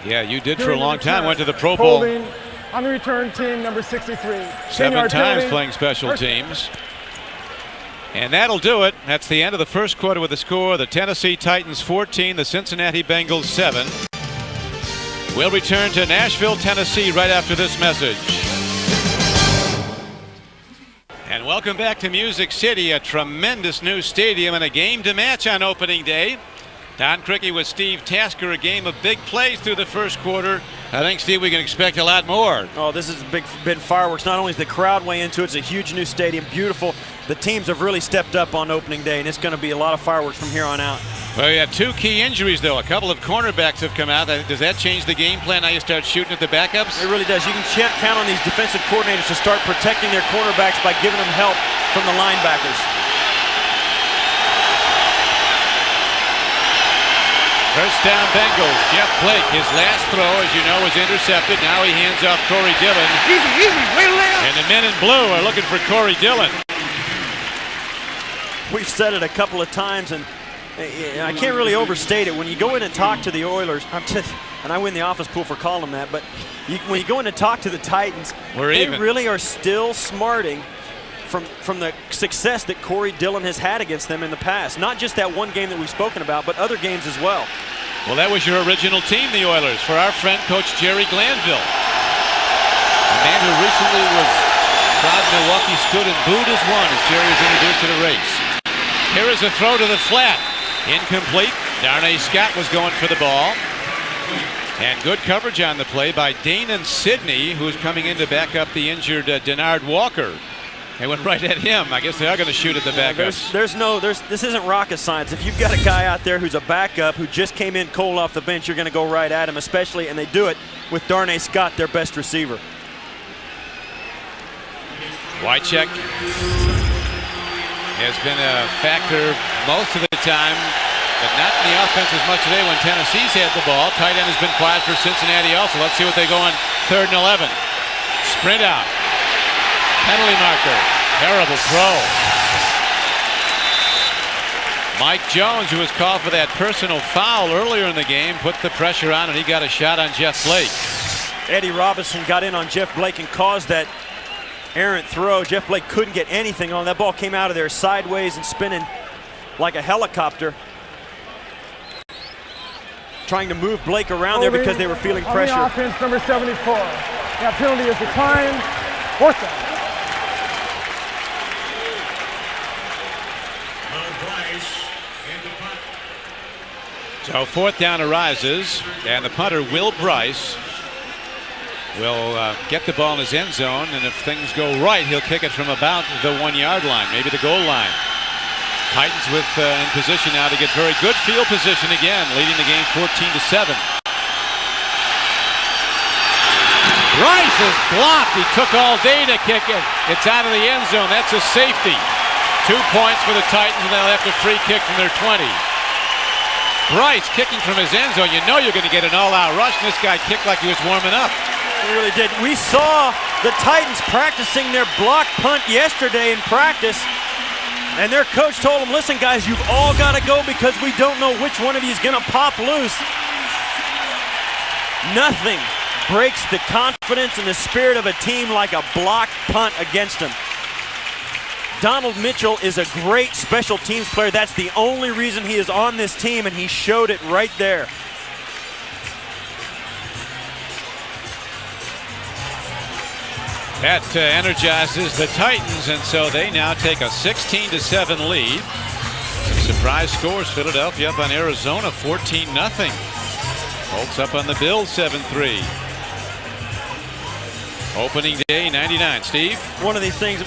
Yeah, you did for a long time. Went to the Pro Bowl. Holding on the return, team number 63. 7 times playing special teams. And that'll do it. That's the end of the first quarter with the score. The Tennessee Titans 14, the Cincinnati Bengals 7. We'll return to Nashville, Tennessee right after this message. And welcome back to Music City, a tremendous new stadium and a game to match on opening day. Don Criqui with Steve Tasker, a game of big plays through the first quarter. I think, Steve, we can expect a lot more. Oh, this has been fireworks. Not only is the crowd way into it, it's a huge new stadium, beautiful. The teams have really stepped up on opening day, and it's going to be a lot of fireworks from here on out. Well, you had 2 key injuries, though. A couple of cornerbacks have come out. Does that change the game plan? Now you start shooting at the backups? It really does. You can count on these defensive coordinators to start protecting their cornerbacks by giving them help from the linebackers. First down Bengals. Jeff Blake, his last throw, as you know, was intercepted. Now he hands off Corey Dillon. Easy, way left. And the men in blue are looking for Corey Dillon. We've said it a couple of times, and I can't really overstate it. When you go in and talk to the Oilers, and I win the office pool for calling them that, but when you go in and talk to the Titans, they really are still smarting from the success that Corey Dillon has had against them in the past. Not just that one game that we've spoken about, but other games as well. Well, that was your original team, the Oilers, for our friend Coach Jerry Glanville. A man who recently was proud Milwaukee stood and booed as one as Jerry was introduced to the race. Here is a throw to the flat. Incomplete. Darnay Scott was going for the ball. And good coverage on the play by Danon Sidney, who's coming in to back up the injured Denard Walker. They went right at him. I guess they are going to shoot at the backups. This isn't rocket science. If you've got a guy out there who's a backup who just came in cold off the bench, you're going to go right at him, especially, and they do it with Darnay Scott, their best receiver. Wycheck has been a factor most of the time, but not in the offense as much today when Tennessee's had the ball. Tight end has been quiet for Cincinnati also. Let's see what they go on 3rd and 11. Sprint out. Penalty marker. Terrible throw. Mike Jones, who was called for that personal foul earlier in the game, put the pressure on, and he got a shot on Jeff Blake. Eddie Robinson got in on Jeff Blake and caused that errant throw. Jeff Blake couldn't get anything on. That ball came out of there sideways and spinning like a helicopter. Trying to move Blake around there because they were feeling pressure. On the offense, number 74. That penalty is declined. 4th down. So 4th down arises, and the punter, Will Bryce, will get the ball in his end zone, and if things go right, he'll kick it from about the 1-yard line, maybe the goal line. Titans in position now to get very good field position again, leading the game 14-7. Bryce is blocked. He took all day to kick it. It's out of the end zone. That's a safety. 2 points for the Titans, and they'll have to free kick from their 20. Bryce kicking from his end zone. You know you're going to get an all-out rush, and this guy kicked like he was warming up. He really did. We saw the Titans practicing their block punt yesterday in practice, and their coach told them, listen, guys, you've all got to go because we don't know which one of you is going to pop loose. Nothing breaks the confidence and the spirit of a team like a block punt against them. Donald Mitchell is a great special teams player. That's the only reason he is on this team, and he showed it right there. That energizes the Titans, and so they now take a 16-7 lead. Surprise scores: Philadelphia up on Arizona 14-0. Colts up on the Bills 7-3. Opening day 99. Steve? One of these things,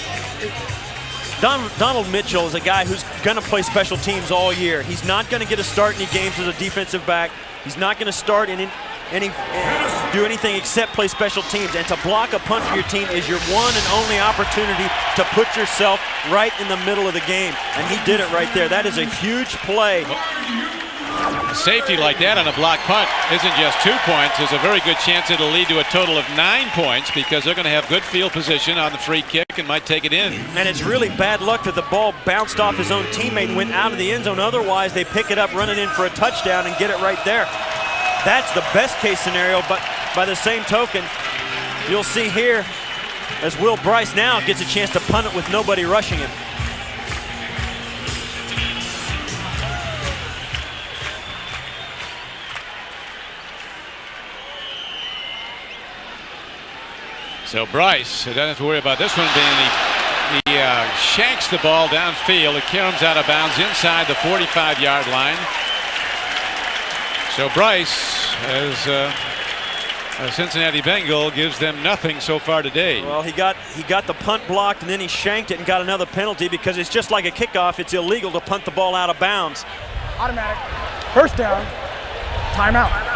Donald Mitchell is a guy who's going to play special teams all year. He's not going to get a start in any games as a defensive back. He's not going to start do anything except play special teams. And to block a punt for your team is your one and only opportunity to put yourself right in the middle of the game. And he did it right there. That is a huge play. A safety like that on a block punt isn't just 2 points. There's a very good chance it'll lead to a total of 9 points because they're going to have good field position on the free kick and might take it in. And it's really bad luck that the ball bounced off his own teammate and went out of the end zone. Otherwise, they pick it up, run it in for a touchdown, and get it right there. That's the best case scenario, but by the same token, you'll see here as Will Bryce now gets a chance to punt it with nobody rushing him. So Bryce doesn't have to worry about this one being he shanks the ball downfield. It comes out of bounds inside the 45-yard line. So Bryce, as a Cincinnati Bengal, gives them nothing so far today. Well, he got the punt blocked, and then he shanked it and got another penalty because it's just like a kickoff. It's illegal to punt the ball out of bounds. Automatic. First down. Timeout.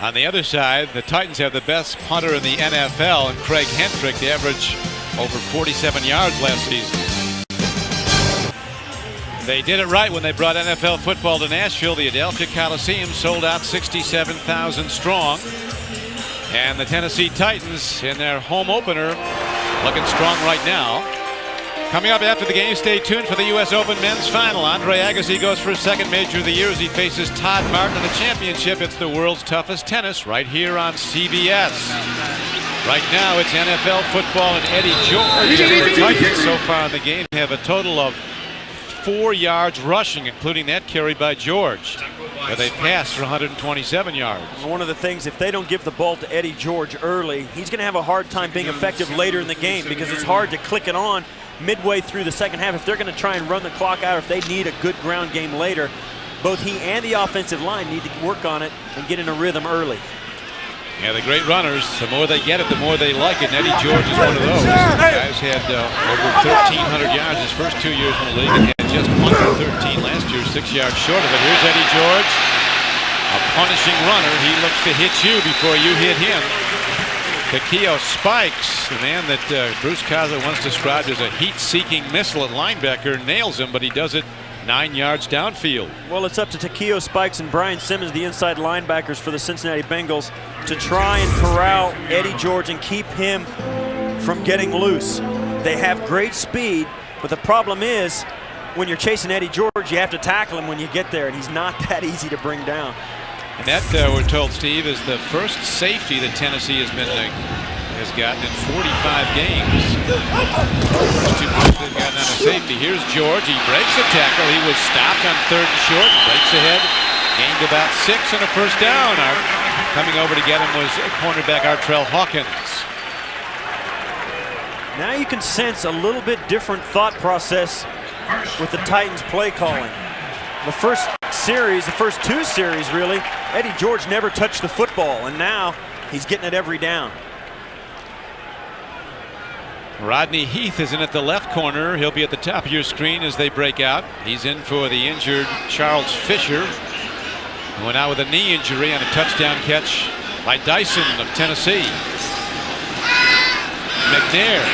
On the other side, the Titans have the best punter in the NFL, and Craig Hendrick averaged over 47 yards last season. They did it right when they brought NFL football to Nashville. The Adelphia Coliseum sold out 67,000 strong. And the Tennessee Titans in their home opener looking strong right now. Coming up after the game, stay tuned for the U.S. Open men's final. Andre Agassi goes for his second major of the year as he faces Todd Martin in the championship. It's the world's toughest tennis right here on CBS. Right now it's NFL football and Eddie George. And the Titans so far in the game have a total of 4 yards rushing, including that carry by George, where they passed for 127 yards. One of the things, if they don't give the ball to Eddie George early, he's going to have a hard time being effective later in the game because it's hard to click it on midway through the second half. If they're going to try and run the clock out, if they need a good ground game later, both he and the offensive line need to work on it and get in a rhythm early. Yeah, the great runners, the more they get it, the more they like it. And Eddie George is one of those. The guy's had over 1,300 yards his first 2 years in the league and had just 113 last year, 6 yards short of it. Here's Eddie George, a punishing runner. He looks to hit you before you hit him. Takeo Spikes, the man that Bruce Cosler once described as a heat-seeking missile at linebacker, nails him, but he does it 9 yards downfield. Well, it's up to Takeo Spikes and Brian Simmons, the inside linebackers for the Cincinnati Bengals, to try and corral Eddie George and keep him from getting loose. They have great speed, but the problem is when you're chasing Eddie George, you have to tackle him when you get there, and he's not that easy to bring down. And that, we're told, Steve, is the first safety that Tennessee has gotten in 45 games. First 2 points they've gotten on a safety. Here's George. He breaks a tackle. He was stopped on 3rd and short. Breaks ahead. Gained about 6 and a first down. Coming over to get him was cornerback Artrell Hawkins. Now you can sense a little bit different thought process with the Titans play calling. The first series, the first 2 series really, Eddie George never touched the football, and now he's getting it every down. Rodney Heath is in at the left corner. He'll be at the top of your screen as they break out. He's in for the injured Charles Fisher, who went out with a knee injury on a touchdown catch by Dyson of Tennessee. McNair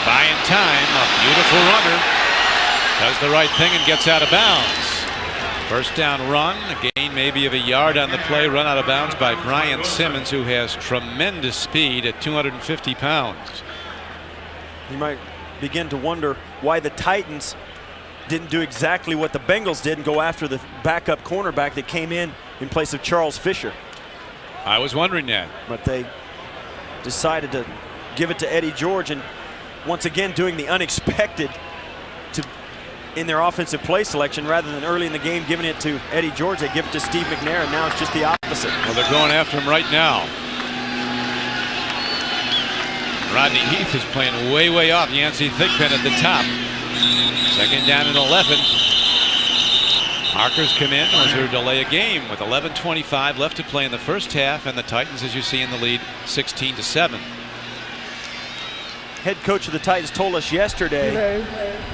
buying time, a beautiful runner, does the right thing and gets out of bounds. First down run, a gain maybe of a yard on the play, run out of bounds by Brian Simmons, who has tremendous speed at 250 pounds. You might begin to wonder why the Titans didn't do exactly what the Bengals did and go after the backup cornerback that came in place of Charles Fisher. I was wondering that. But they decided to give it to Eddie George, and once again doing the unexpected in their offensive play selection. Rather than early in the game giving it to Eddie George, they give it to Steve McNair, and now it's just the opposite. Well, they're going after him right now. Rodney Heath is playing way off Yancey Thigpen at the top. Second down and 11. Markers come in as they delay a game with 11:25 left to play in the first half, and the Titans, as you see, in the lead 16-7. head coach of the Titans told us yesterday. Today,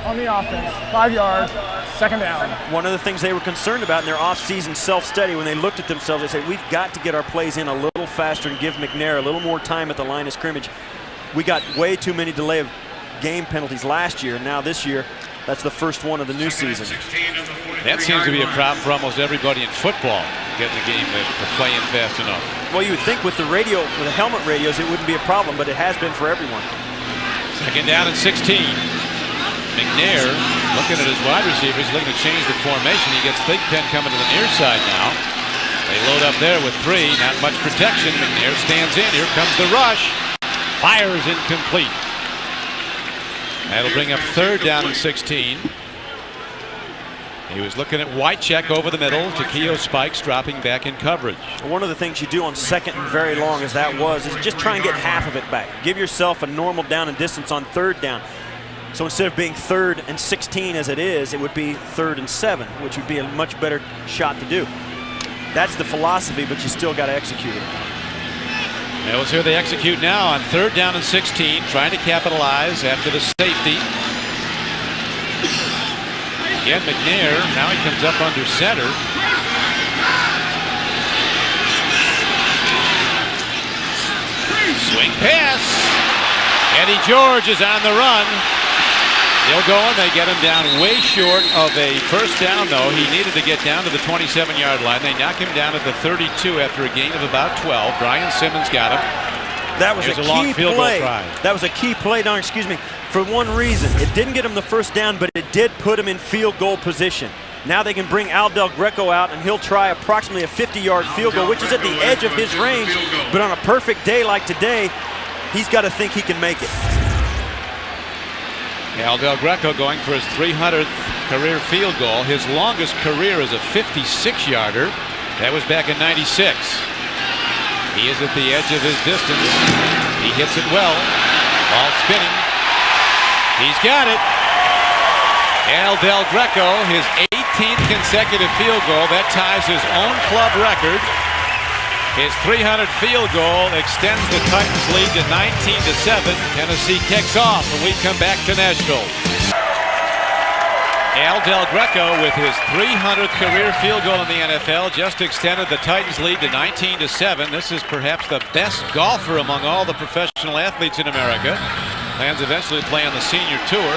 on the offense, 5 yards, second down. One of the things they were concerned about in their off-season self-study, when they looked at themselves, they said, we've got to get our plays in a little faster and give McNair a little more time at the line of scrimmage. We got way too many delay of game penalties last year, and now this year, that's the first one of the new season. That seems to be a problem for almost everybody in football, getting the game to play in fast enough. Well, you would think with the radio, with the helmet radios, it wouldn't be a problem, but it has been for everyone. Second down and 16. McNair looking at his wide receivers, looking to change the formation. He gets Big Pen coming to the near side now. They load up there with 3, not much protection. McNair stands in. Here comes the rush. Fires incomplete. That'll bring up third down and 16. He was looking at Wycheck over the middle. Takeo Spikes dropping back in coverage. One of the things you do on second and very long, as that was, is just try and get half of it back. Give yourself a normal down and distance on third down. So instead of being 3rd and 16 as it is, it would be 3rd and 7, which would be a much better shot to do. That's the philosophy, but you still got to execute it. That was here they execute now on third down and 16, trying to capitalize after the safety. Again, McNair, now he comes up under center. Swing pass. Eddie George is on the run. Still going, they get him down way short of a first down, though. He needed to get down to the 27-yard line. They knock him down at the 32 after a gain of about 12. Brian Simmons got him. That was a long key field play. goal try. That was a key play, for one reason. It didn't get him the first down, but it did put him in field goal position. Now they can bring Al Del Greco out, and he'll try approximately a 50-yard field goal, which is at the edge of his range. But on a perfect day like today, he's got to think he can make it. Al Del Greco going for his 300th career field goal. His longest career is a 56-yarder. That was back in '96. He is at the edge of his distance. He hits it well. Ball spinning. He's got it. Al Del Greco, his 18th consecutive field goal. That ties his own club record. His 300th field goal extends the Titans' lead to 19-7. Tennessee kicks off when we come back to Nashville. Al Del Greco, with his 300th career field goal in the NFL, just extended the Titans' lead to 19-7. This is perhaps the best golfer among all the professional athletes in America. Plans eventually to play on the senior tour.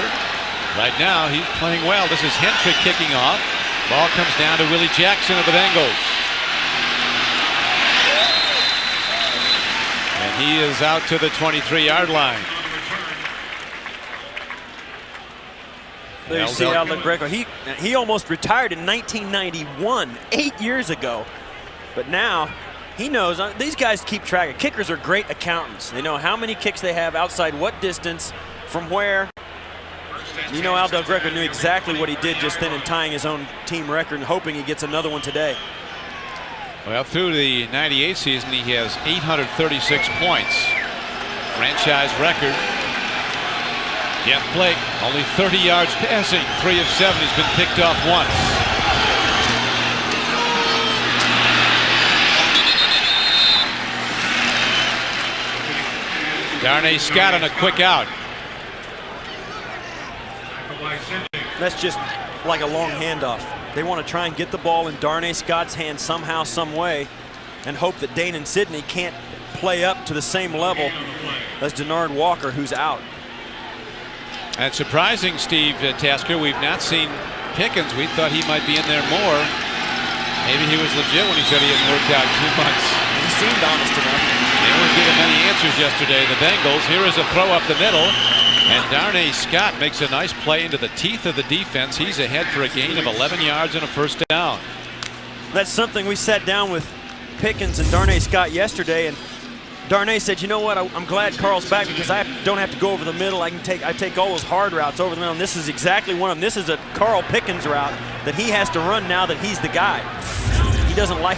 Right now, he's playing well. This is Hendrick kicking off. Ball comes down to Willie Jackson of the Bengals. And he is out to the 23-yard line. There you see Al Del Greco. He almost retired in 1991, 8 years ago. But now he knows these guys keep track. Kickers are great accountants. They know how many kicks they have outside what distance, from where. You know, Al Del Greco knew exactly what he did just then in tying his own team record and hoping he gets another one today. Well, through the '98 season, he has 836 points. Franchise record. Jeff Blake, only 30 yards passing, 3 of 7. He's been picked off once. Darnay Scott on a quick out. That's just like a long handoff. They want to try and get the ball in Darnay Scott's hand somehow, some way, and hope that Dane and Sidney can't play up to the same level as Denard Walker, who's out. And surprising, Steve Tasker, we've not seen Pickens. We thought he might be in there more. Maybe he was legit when he said he hadn't worked out 2 months. He seemed honest enough. They weren't given many answers yesterday, the Bengals. Here is a throw up the middle. And Darnay Scott makes a nice play into the teeth of the defense. He's ahead for a gain of 11 yards and a first down. That's something we sat down with Pickens and Darnay Scott yesterday, and Darnay said, you know what, I'm glad Carl's back because I don't have to go over the middle. I take all those hard routes over the middle, and this is exactly one of them. This is a Carl Pickens route that he has to run now that he's the guy. He doesn't like,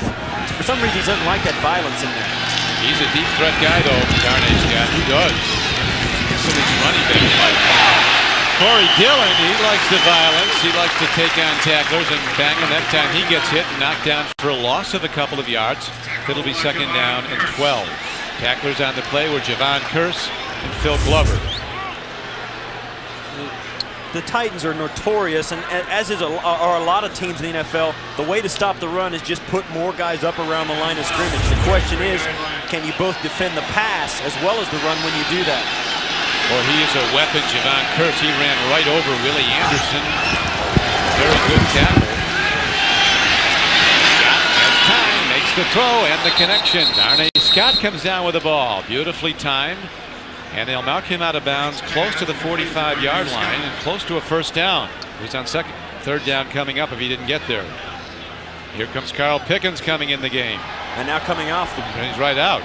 for some reason, he doesn't like that violence in there. He's a deep threat guy, though, Darnay Scott. He does. Somebody's running back. Corey Dillon, he likes the violence. He likes to take on tacklers and bang him. That time he gets hit and knocked down for a loss of a couple of yards. It'll be second down and 12. Tacklers on the play were Javon Curse and Phil Glover. the Titans are notorious, and as are a lot of teams in the NFL, the way to stop the run is just put more guys up around the line of scrimmage. The question is, can you both defend the pass as well as the run when you do that? Well, he is a weapon, Javon Curse. He ran right over Willie Anderson. Very good tackle. Scott has time, makes the throw and the connection. Darnay Scott comes down with the ball. Beautifully timed. And they'll knock him out of bounds close to the 45-yard line and close to a first down. He's on third down coming up if he didn't get there. Here comes Carl Pickens coming in the game. And now coming off. He's right out.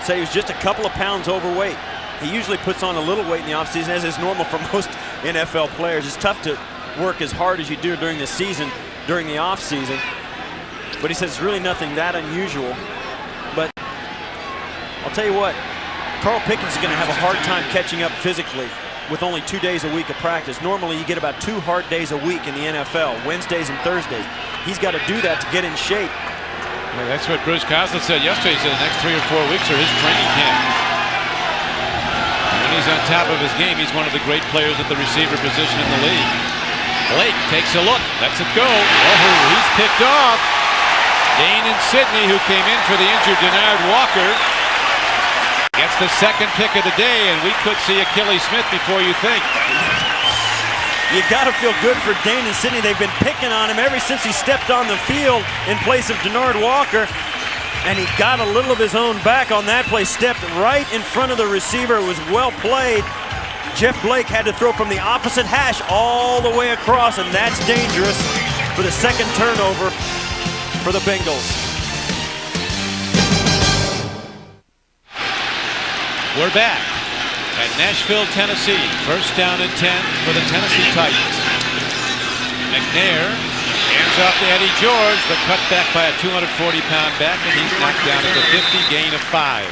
So he was just a couple of pounds overweight. He usually puts on a little weight in the offseason, as is normal for most NFL players. It's tough to work as hard as you do during the season, during the offseason. But he says it's really nothing that unusual. But I'll tell you what, Carl Pickens is going to have a hard time catching up physically with only 2 days a week of practice. Normally you get about 2 hard days a week in the NFL, Wednesdays and Thursdays. He's got to do that to get in shape. Yeah, that's what Bruce Coslet said yesterday. He said the next 3 or 4 weeks are his training camp. When he's on top of his game, he's one of the great players at the receiver position in the league. Blake takes a look, lets it go. Oh, he's picked off. Dane and Sidney, who came in for the injured Denard Walker, gets the second pick of the day, and we could see Achilles Smith before you think. You got to feel good for Dane and Sidney. They've been picking on him ever since he stepped on the field in place of Denard Walker, and he got a little of his own back on that play, stepped right in front of the receiver. It was well played. Jeff Blake had to throw from the opposite hash all the way across, and that's dangerous for the second turnover for the Bengals. We're back at Nashville, Tennessee. First down and 10 for the Tennessee Titans. McNair hands off to Eddie George, but cut back by a 240-pound back, and he's knocked down at the 50, gain of 5.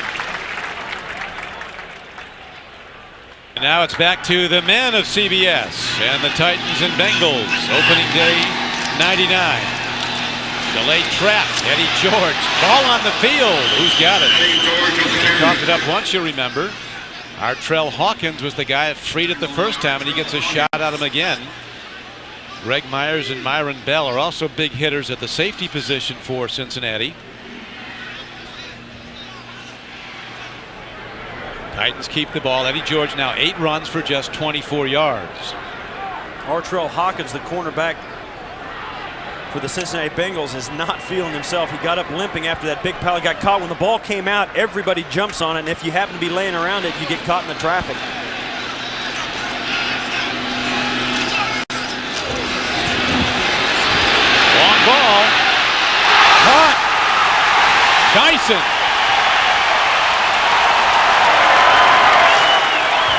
And now it's back to the men of CBS and the Titans and Bengals. Opening day 99. Delayed trap, Eddie George. Ball on the field. Who's got it? He coughed it up once, you remember. Artrell Hawkins was the guy that freed it the first time, and he gets a shot at him again. Greg Myers and Myron Bell are also big hitters at the safety position for Cincinnati. Titans keep the ball. Eddie George now 8 runs for just 24 yards. Artrell Hawkins, the cornerback for the Cincinnati Bengals, is not feeling himself. He got up limping after that big pile. He got caught. When the ball came out, everybody jumps on it, and if you happen to be laying around it, you get caught in the traffic. Long ball. Caught. Dyson.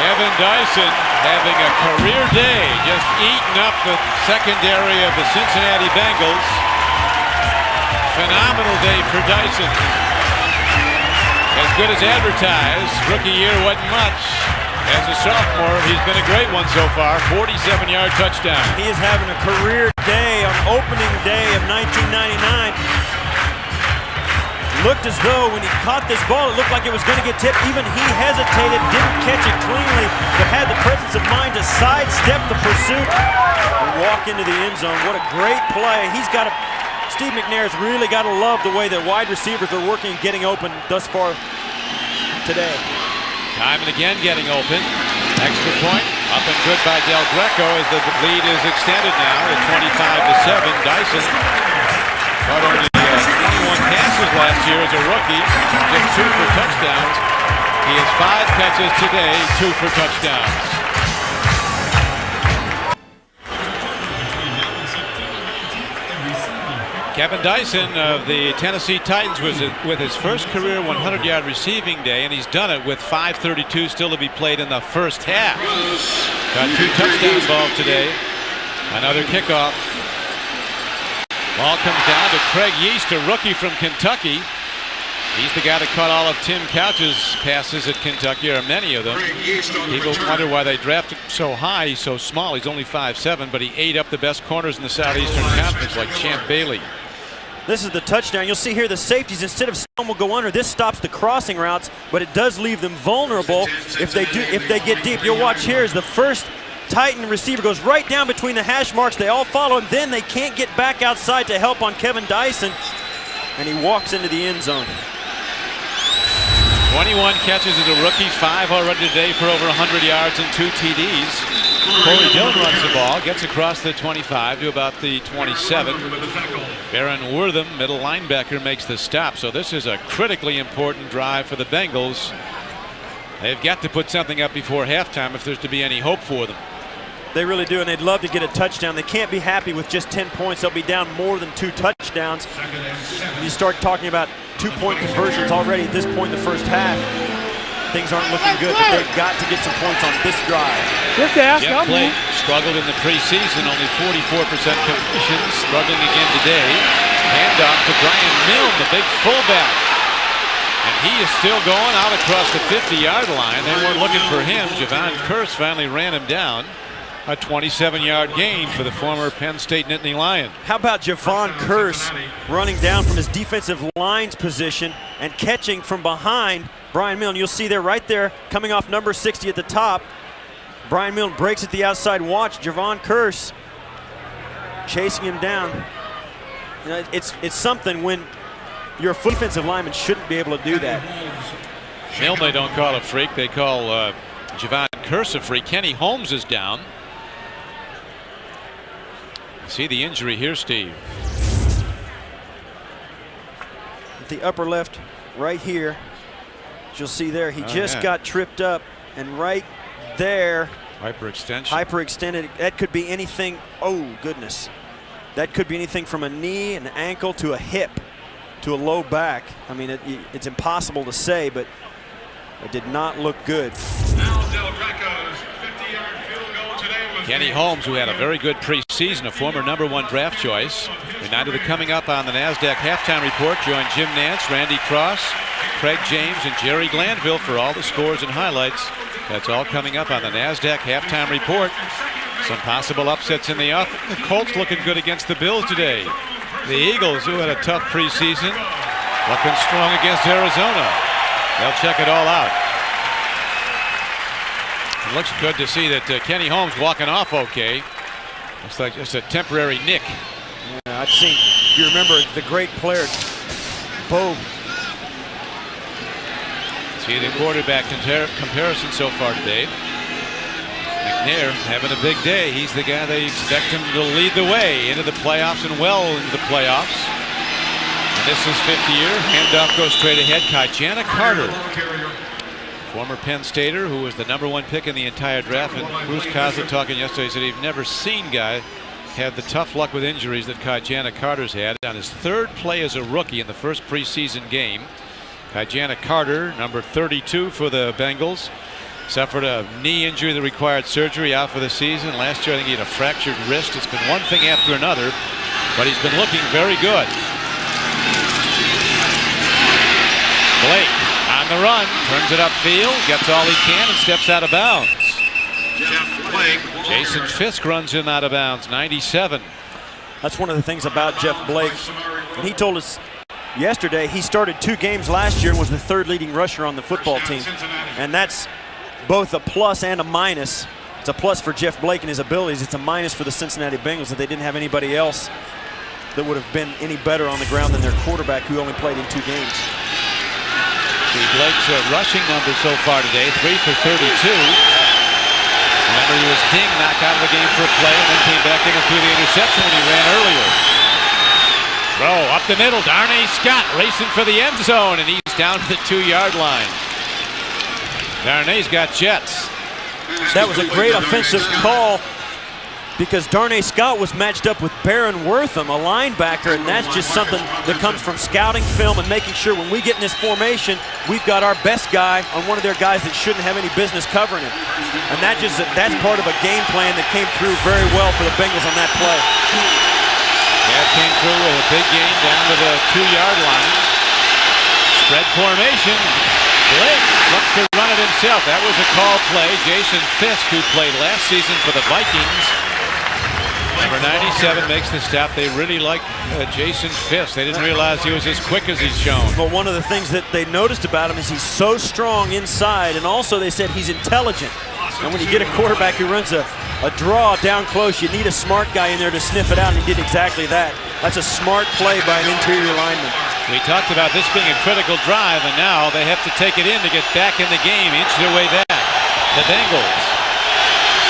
Kevin Dyson having a career day, just eating up the secondary of the Cincinnati Bengals. Phenomenal day for Dyson. As good as advertised. Rookie year wasn't much. As a sophomore, he's been a great one so far. 47-yard touchdown. He is having a career day on opening day of 1999. Looked as though when he caught this ball, it looked like it was going to get tipped. Even he hesitated, didn't catch it cleanly, but had the presence of mind to sidestep the pursuit and walk into the end zone. What a great play. Steve McNair's really got to love the way that wide receivers are working and getting open thus far today. Time and again getting open. Extra point, up and good by Del Greco as the lead is extended now at 25-7. Dyson caught only 21 passes last year as a rookie, just 2 for touchdowns. He has 5 catches today, 2 for touchdowns. Kevin Dyson of the Tennessee Titans was with his first career 100-yard receiving day, and he's done it with 5:32 still to be played in the first half. Got 2 touchdown balls today. Another kickoff. Ball comes down to Craig Yeast, a rookie from Kentucky. He's the guy that caught all of Tim Couch's passes at Kentucky. There are many of them. People wonder why they drafted so high. He's so small. He's only 5'7", but he ate up the best corners in the Southeastern Conference like Champ Bailey. This is the touchdown. You'll see here the safeties, instead of some will go under, this stops the crossing routes, but it does leave them vulnerable if they get deep. You'll watch here as the first Titan receiver goes right down between the hash marks. They all follow him. Then they can't get back outside to help on Kevin Dyson, and he walks into the end zone. 21 catches as a rookie, 5 already today for over 100 yards and 2 TDs. Corey Dillon runs the ball, gets across the 25 to about the 27. Baron Wortham, middle linebacker, makes the stop. So this is a critically important drive for the Bengals. They've got to put something up before halftime if there's to be any hope for them. They really do, and they'd love to get a touchdown. They can't be happy with just 10 points. They'll be down more than 2 touchdowns. You start talking about 2-point conversions already at this point in the first half. Things aren't looking good, but they've got to get some points on this drive. Jeff Blake struggled in the preseason, only 44% completion, struggling again today. Handoff to Brian Milne, the big fullback. And he is still going out across the 50-yard line. They weren't looking for him. Javon Curse finally ran him down. A 27-yard gain for the former Penn State Nittany Lion. How about Javon Curse running down from his defensive line's position and catching from behind Brian Milne? You'll see there, right there, coming off number 60 at the top. Brian Milne breaks at the outside. Watch Javon Curse chasing him down. You know, it's something when your defensive lineman shouldn't be able to do that. Milne they don't call a freak. They call Javon Curse a freak. Kenny Holmes is down. See the injury here, Steve. At the upper left, right here, as you'll see there, he just got tripped up, and right there, hyperextended. That could be anything. Oh goodness, that could be anything from a knee, an ankle, to a hip, to a low back. I mean, it's impossible to say, but it did not look good. Kenny Holmes, who had a very good preseason, a former #1 draft choice. United coming up on the NASDAQ halftime report. Join Jim Nantz, Randy Cross, Craig James, and Jerry Glanville for all the scores and highlights. That's all coming up on the NASDAQ halftime report. Some possible upsets in the offense. The Colts looking good against the Bills today. The Eagles, who had a tough preseason, looking strong against Arizona. They'll check it all out. It looks good to see that Kenny Holmes walking off okay. Looks like just a temporary nick. Yeah, I've seen, if you remember, the great player, Bo. See the quarterback comparison so far today. McNair having a big day. He's the guy they expect him to lead the way into the playoffs and well into the playoffs. And this is 5th year. Handoff goes straight ahead. Kajana Carter, former Penn Stater, who was the #1 pick in the entire draft. And Bruce Kozlik talking yesterday said he'd never seen guy have the tough luck with injuries that Kajana Carter's had. On his 3rd play as a rookie in the first preseason game, Kajana Carter, number 32 for the Bengals, suffered a knee injury that required surgery, out for the season. Last year I think he had a fractured wrist. It's been one thing after another, but he's been looking very good. Blake on the run, turns it upfield, gets all he can, and steps out of bounds. Jason Fisk runs him out of bounds, 97. That's one of the things about Jeff Blake. And he told us yesterday he started 2 games last year and was the 3rd leading rusher on the football team. And that's both a plus and a minus. It's a plus for Jeff Blake and his abilities. It's a minus for the Cincinnati Bengals that they didn't have anybody else that would have been any better on the ground than their quarterback, who only played in 2 games. See Blake's rushing numbers so far today, 3 for 32. Remember, he was dinged, knocked out of the game for a play, and then came back in and threw the interception when he ran earlier. Throw up the middle, Darnay Scott racing for the end zone, and he's down to the 2-yard line. Darnay's got jets. That was a great offensive call, because Darnay Scott was matched up with Baron Wortham, a linebacker, and that's just something that comes from scouting film and making sure when we get in this formation, we've got our best guy on one of their guys that shouldn't have any business covering him. And that's part of a game plan that came through very well for the Bengals on that play. Yeah, it came through with a big gain down to the 2-yard line. Spread formation. Blake looks to run it himself. That was a call play. Jason Fisk, who played last season for the Vikings, Number 97 makes the stop. They really like Jason Fisk. They didn't realize he was as quick as he's shown. Well, one of the things that they noticed about him is he's so strong inside, and also they said he's intelligent. And when you get a quarterback who runs a draw down close, you need a smart guy in there to sniff it out, and he did exactly that. That's a smart play by an interior lineman. We talked about this being a critical drive, and now they have to take it in to get back in the game, inch their way back. The Bengals.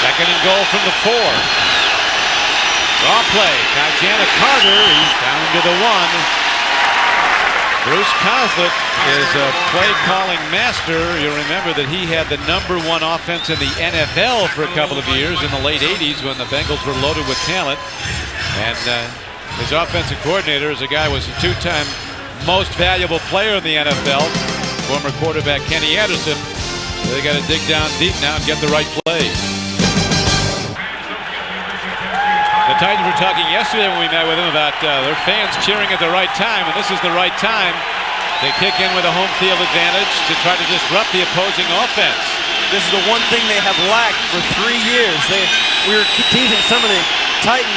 Second and goal from the 4. Draw play. Kajana Carter, he's down to the 1. Bruce Kozlik is a play-calling master. You'll remember that he had the #1 offense in the NFL for a couple of years in the late 80s when the Bengals were loaded with talent. And his offensive coordinator is a guy who was a 2-time most valuable player in the NFL, former quarterback Kenny Anderson. So they got to dig down deep now and get the right play. The Titans were talking yesterday when we met with them about their fans cheering at the right time, and this is the right time. They kick in with a home field advantage to try to disrupt the opposing offense. This is the one thing they have lacked for 3 years. We were teasing some of the Titan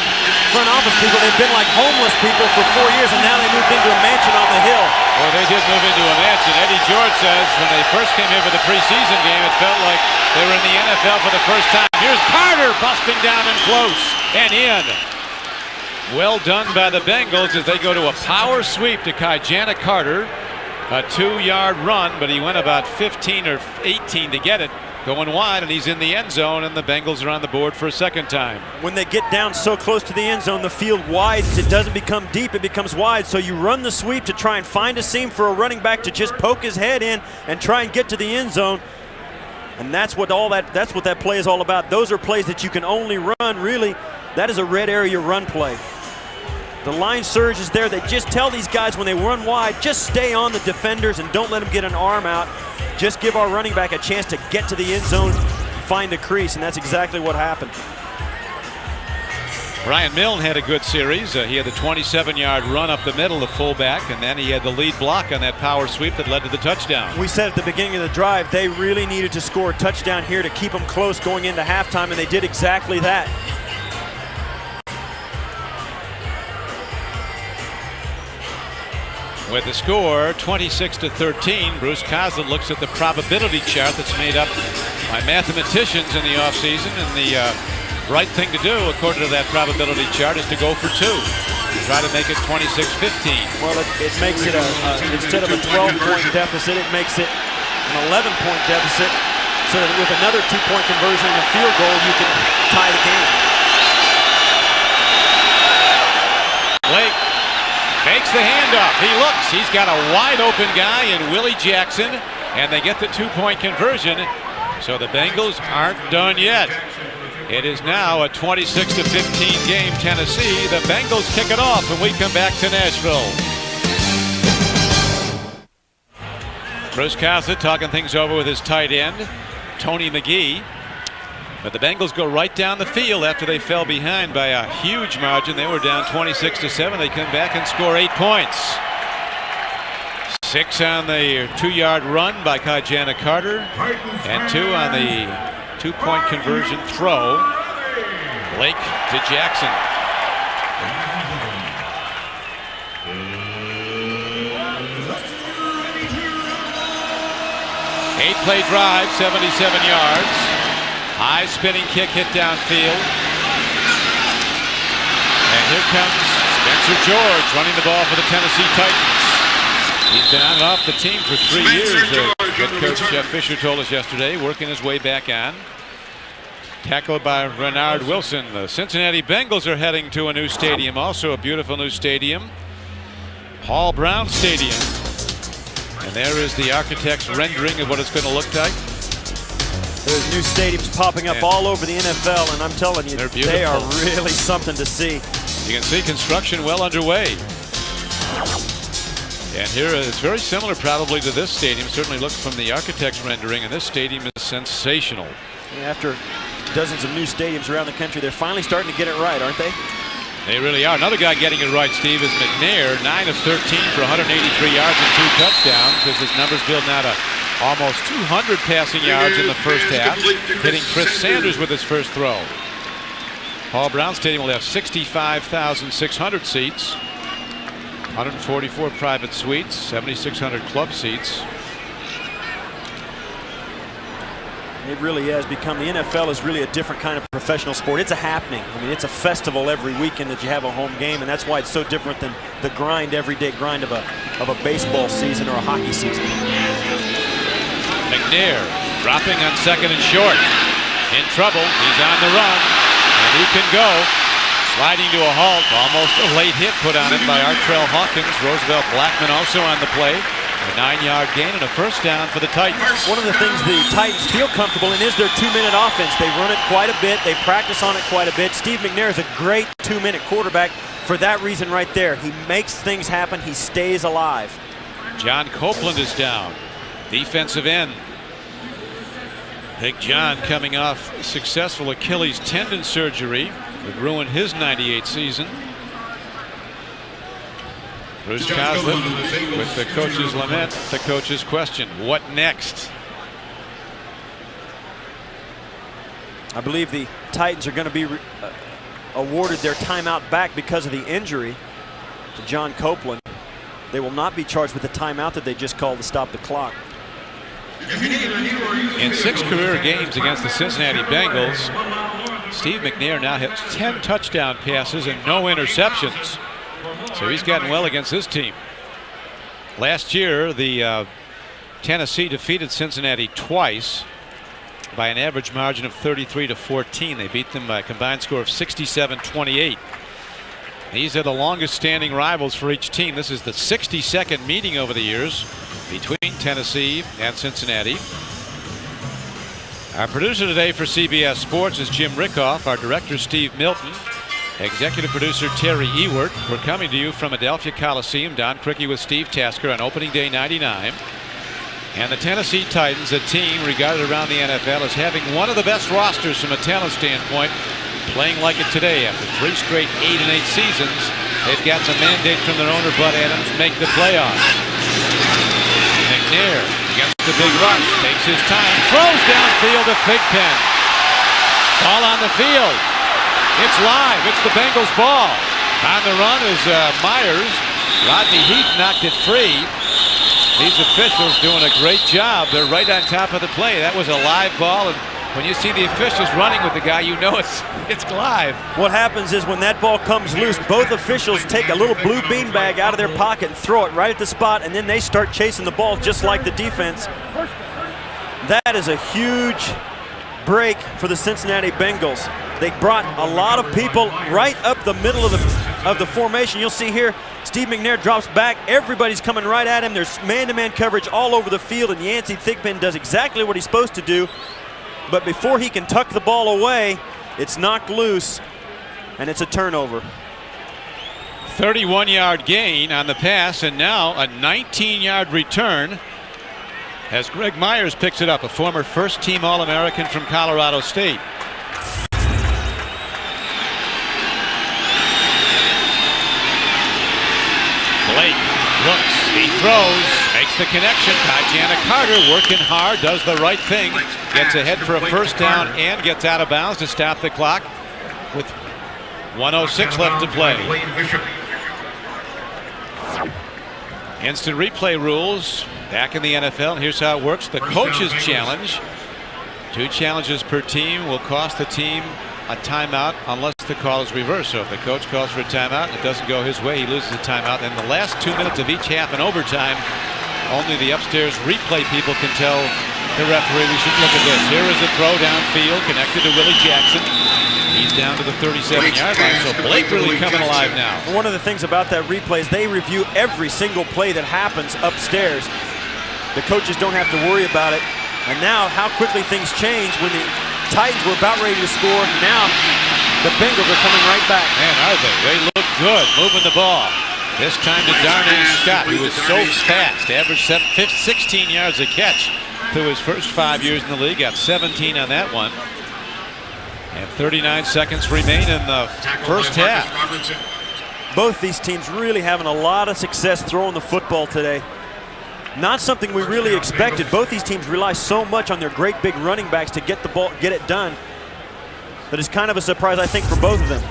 front office people. They've been like homeless people for 4 years, and now they moved into a mansion on the hill. Well, they did move into a mansion. Eddie George says when they first came here for the preseason game, it felt like they were in the NFL for the first time. Here's Carter busting down and close and in. Well done by the Bengals as they go to a power sweep to Kajana Carter. A 2-yard run, but he went about 15 or 18 to get it. Going wide, and he's in the end zone, and the Bengals are on the board for a second time. When they get down so close to the end zone, the field widens. It doesn't become deep, it becomes wide. So you run the sweep to try and find a seam for a running back to just poke his head in and try and get to the end zone. And that's what that play is all about. Those are plays that you can only run, really. That is a red area run play. The line surge is there. They just tell these guys when they run wide, just stay on the defenders and don't let them get an arm out. Just give our running back a chance to get to the end zone, find a crease, and that's exactly what happened. Brian Milne had a good series. He had the 27-yard run up the middle, the fullback, and then he had the lead block on that power sweep that led to the touchdown. We said at the beginning of the drive they really needed to score a touchdown here to keep them close going into halftime, and they did exactly that. With the score 26-13, Bruce Kozlik looks at the probability chart that's made up by mathematicians in the offseason, and the right thing to do, according to that probability chart, is to go for 2. Try to make it 26-15. Well, it makes it instead of a 12-point deficit, it makes it an 11-point deficit, so that with another 2-point conversion and a field goal, you can tie the game. Blake fakes the handoff. He looks. He's got a wide open guy in Willie Jackson, and they get the 2-point conversion. So the Bengals aren't done yet. It is now a 26-15 game, Tennessee. The Bengals kick it off when we come back to Nashville. Bruce Kozlik talking things over with his tight end, Tony McGee. But the Bengals go right down the field after they fell behind by a huge margin. They were down 26-7. They come back and score 8 points. 6 on the 2-yard run by Kajana Carter, and 2 on the 2-point conversion throw. Blake to Jackson. Eight-play drive, 77 yards. High spinning kick hit downfield. And here comes Spencer George running the ball for the Tennessee Titans. He's been on and off the team for 3 years. Head coach Jeff Fisher told us yesterday, working his way back on. Tackled by Renard Wilson. The Cincinnati Bengals are heading to a new stadium, also a beautiful new stadium, Paul Brown Stadium. And there is the architect's rendering of what it's going to look like. There's new stadiums popping up all over the NFL, and I'm telling you, they are really something to see. You can see construction well underway. And here it's very similar probably to this stadium. Certainly look from the architect's rendering, and this stadium is sensational. After dozens of new stadiums around the country, they're finally starting to get it right, aren't they? They really are. Another guy getting it right, Steve, is McNair. 9 of 13 for 183 yards and 2 touchdowns. As his numbers build now to almost 200 passing yards in the first half, hitting Chris Sanders with his first throw. Paul Brown Stadium will have 65,600 seats, 144 private suites, 7,600 club seats. It really has become, the NFL is really a different kind of professional sport. It's a happening. I mean, it's a festival every weekend that you have a home game, and that's why it's so different than the grind, everyday grind of a baseball season or a hockey season. McNair dropping on second and short. In trouble. He's on the run, and he can go. Sliding to a halt. Almost a late hit put on him by Artrell Hawkins. Roosevelt Blackman also on the play. A 9-yard gain and a first down for the Titans. One of the things the Titans feel comfortable in is their 2-minute offense. They run it quite a bit. They practice on it quite a bit. Steve McNair is a great 2-minute quarterback for that reason right there. He makes things happen. He stays alive. John Copeland is down. Defensive end. Big John coming off successful Achilles tendon surgery that ruined his '98 season. Bruce Coslin with the coach's lament, the coach's question. What next? I believe the Titans are going to be awarded their timeout back because of the injury to John Copeland. They will not be charged with the timeout that they just called to stop the clock. In 6 career games against the Cincinnati Bengals, Steve McNair now has 10 touchdown passes and no interceptions. So he's gotten well against his team. Last year, the Tennessee defeated Cincinnati twice by an average margin of 33-14. They beat them by a combined score of 67-28. These are the longest standing rivals for each team. This is the 62nd meeting over the years between Tennessee and Cincinnati. Our producer today for CBS Sports is Jim Rickoff. Our director, Steve Milton. Executive producer Terry Ewert. We're coming to you from Adelphia Coliseum. Don Criqui with Steve Tasker on opening day '99. And the Tennessee Titans, a team regarded around the NFL as having one of the best rosters from a talent standpoint, playing like it today after 3 straight 8-8 seasons. They've got some mandate from their owner, Bud Adams, make the playoffs. McNair against the big rush, takes his time, throws downfield to Thigpen. Ball on the field. It's live. It's the Bengals ball. On the run is Myers. Rodney Heath knocked it free. These officials doing a great job. They're right on top of the play. That was a live ball, and when you see the officials running with the guy, you know it's live. What happens is when that ball comes loose, both officials take a little blue beanbag out of their pocket and throw it right at the spot, and then they start chasing the ball just like the defense. That is a huge break for the Cincinnati Bengals. They brought a lot of people right up the middle of the formation. You'll see here, Steve McNair drops back. Everybody's coming right at him. There's man-to-man coverage all over the field, and Yancey Thigpen does exactly what he's supposed to do. But before he can tuck the ball away, it's knocked loose, and it's a turnover. 31-yard gain on the pass, and now a 19-yard return as Greg Myers picks it up, a former first-team All-American from Colorado State. Blake looks, he throws, makes the connection. Tajana Carter working hard, does the right thing, gets ahead for a first down and gets out of bounds to stop the clock with 1:06 left to play. Instant replay rules back in the NFL, and here's how it works. The coach's challenge, 2 challenges per team, will cost the team a timeout unless the call is reversed. So if the coach calls for a timeout and it doesn't go his way, he loses the timeout. In the last 2 minutes of each half in overtime, only the upstairs replay people can tell the referee, we should look at this. Here is a throw downfield connected to Willie Jackson. He's down to the 37-yard line, so Blake really coming alive now. One of the things about that replay is they review every single play that happens upstairs. The coaches don't have to worry about it. And now how quickly things change when the Titans were about ready to score. Now the Bengals are coming right back. Man, are they? They look good moving the ball. This time to Darnay Scott, who was so fast, averaged 16 yards a catch through his first 5 years in the league. Got 17 on that one. And 39 seconds remain in the first half. Both these teams really having a lot of success throwing the football today. Not something we really expected. Both these teams rely so much on their great big running backs to get the ball, get it done. but it's kind of a surprise, I think, for both of them.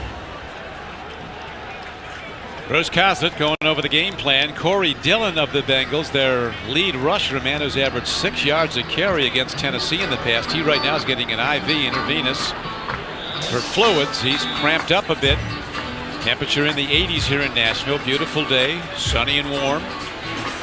Bruce Coslett going over the game plan. Corey Dillon of the Bengals, their lead rusher, a man who's averaged 6 yards a carry against Tennessee in the past. He right now is getting an IV, intravenous, for fluids. He's cramped up a bit. Temperature in the 80s here in Nashville. Beautiful day, sunny and warm.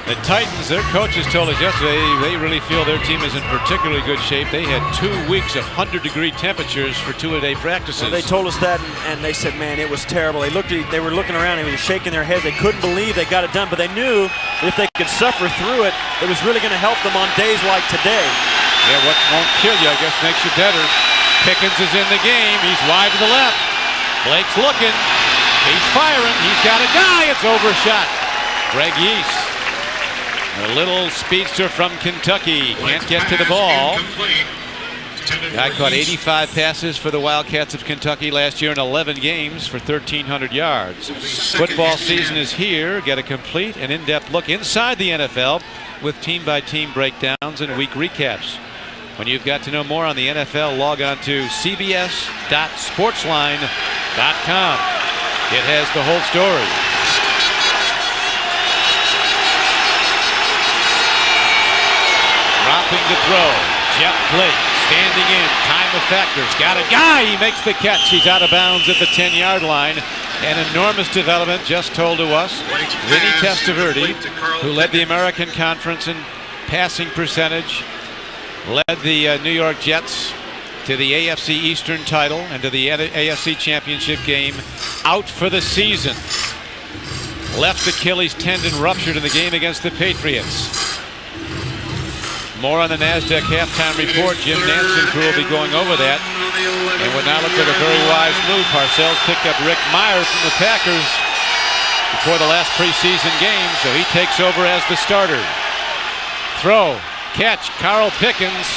The Titans, their coaches told us yesterday they really feel their team is in particularly good shape. They had 2 weeks of 100-degree temperatures for 2-a-day practices. Well, they told us that, and they said, man, it was terrible. They were looking around and they were shaking their heads. They couldn't believe they got it done, but they knew if they could suffer through it, it was really going to help them on days like today. Yeah, what won't kill you, I guess, makes you better. Pickens is in the game. He's wide to the left. Blake's looking. He's firing. He's got a guy. It's overshot. Greg Yeast. A little speedster from Kentucky, can't get to the ball. Guy caught 85 passes for the Wildcats of Kentucky last year in 11 games for 1,300 yards. Football season is here. Get a complete and in-depth look inside the NFL with team-by-team breakdowns and week recaps. When you've got to know more on the NFL, log on to cbs.sportsline.com. It has the whole story. Dropping to throw. Jeff Blake standing in. Time of factors. Got a guy. He makes the catch. He's out of bounds at the 10-yard line. An enormous development just told to us. Vinny Testaverde, who led the American Conference in passing percentage, led the New York Jets to the AFC Eastern title and to the AFC Championship game, out for the season. Left Achilles tendon ruptured in the game against the Patriots. More on the NASDAQ halftime report. Jim Nance and crew will be going over that. And what now looks like a very wise move. Parcells picked up Rick Myers from the Packers before the last preseason game, so he takes over as the starter. Throw, catch, Carl Pickens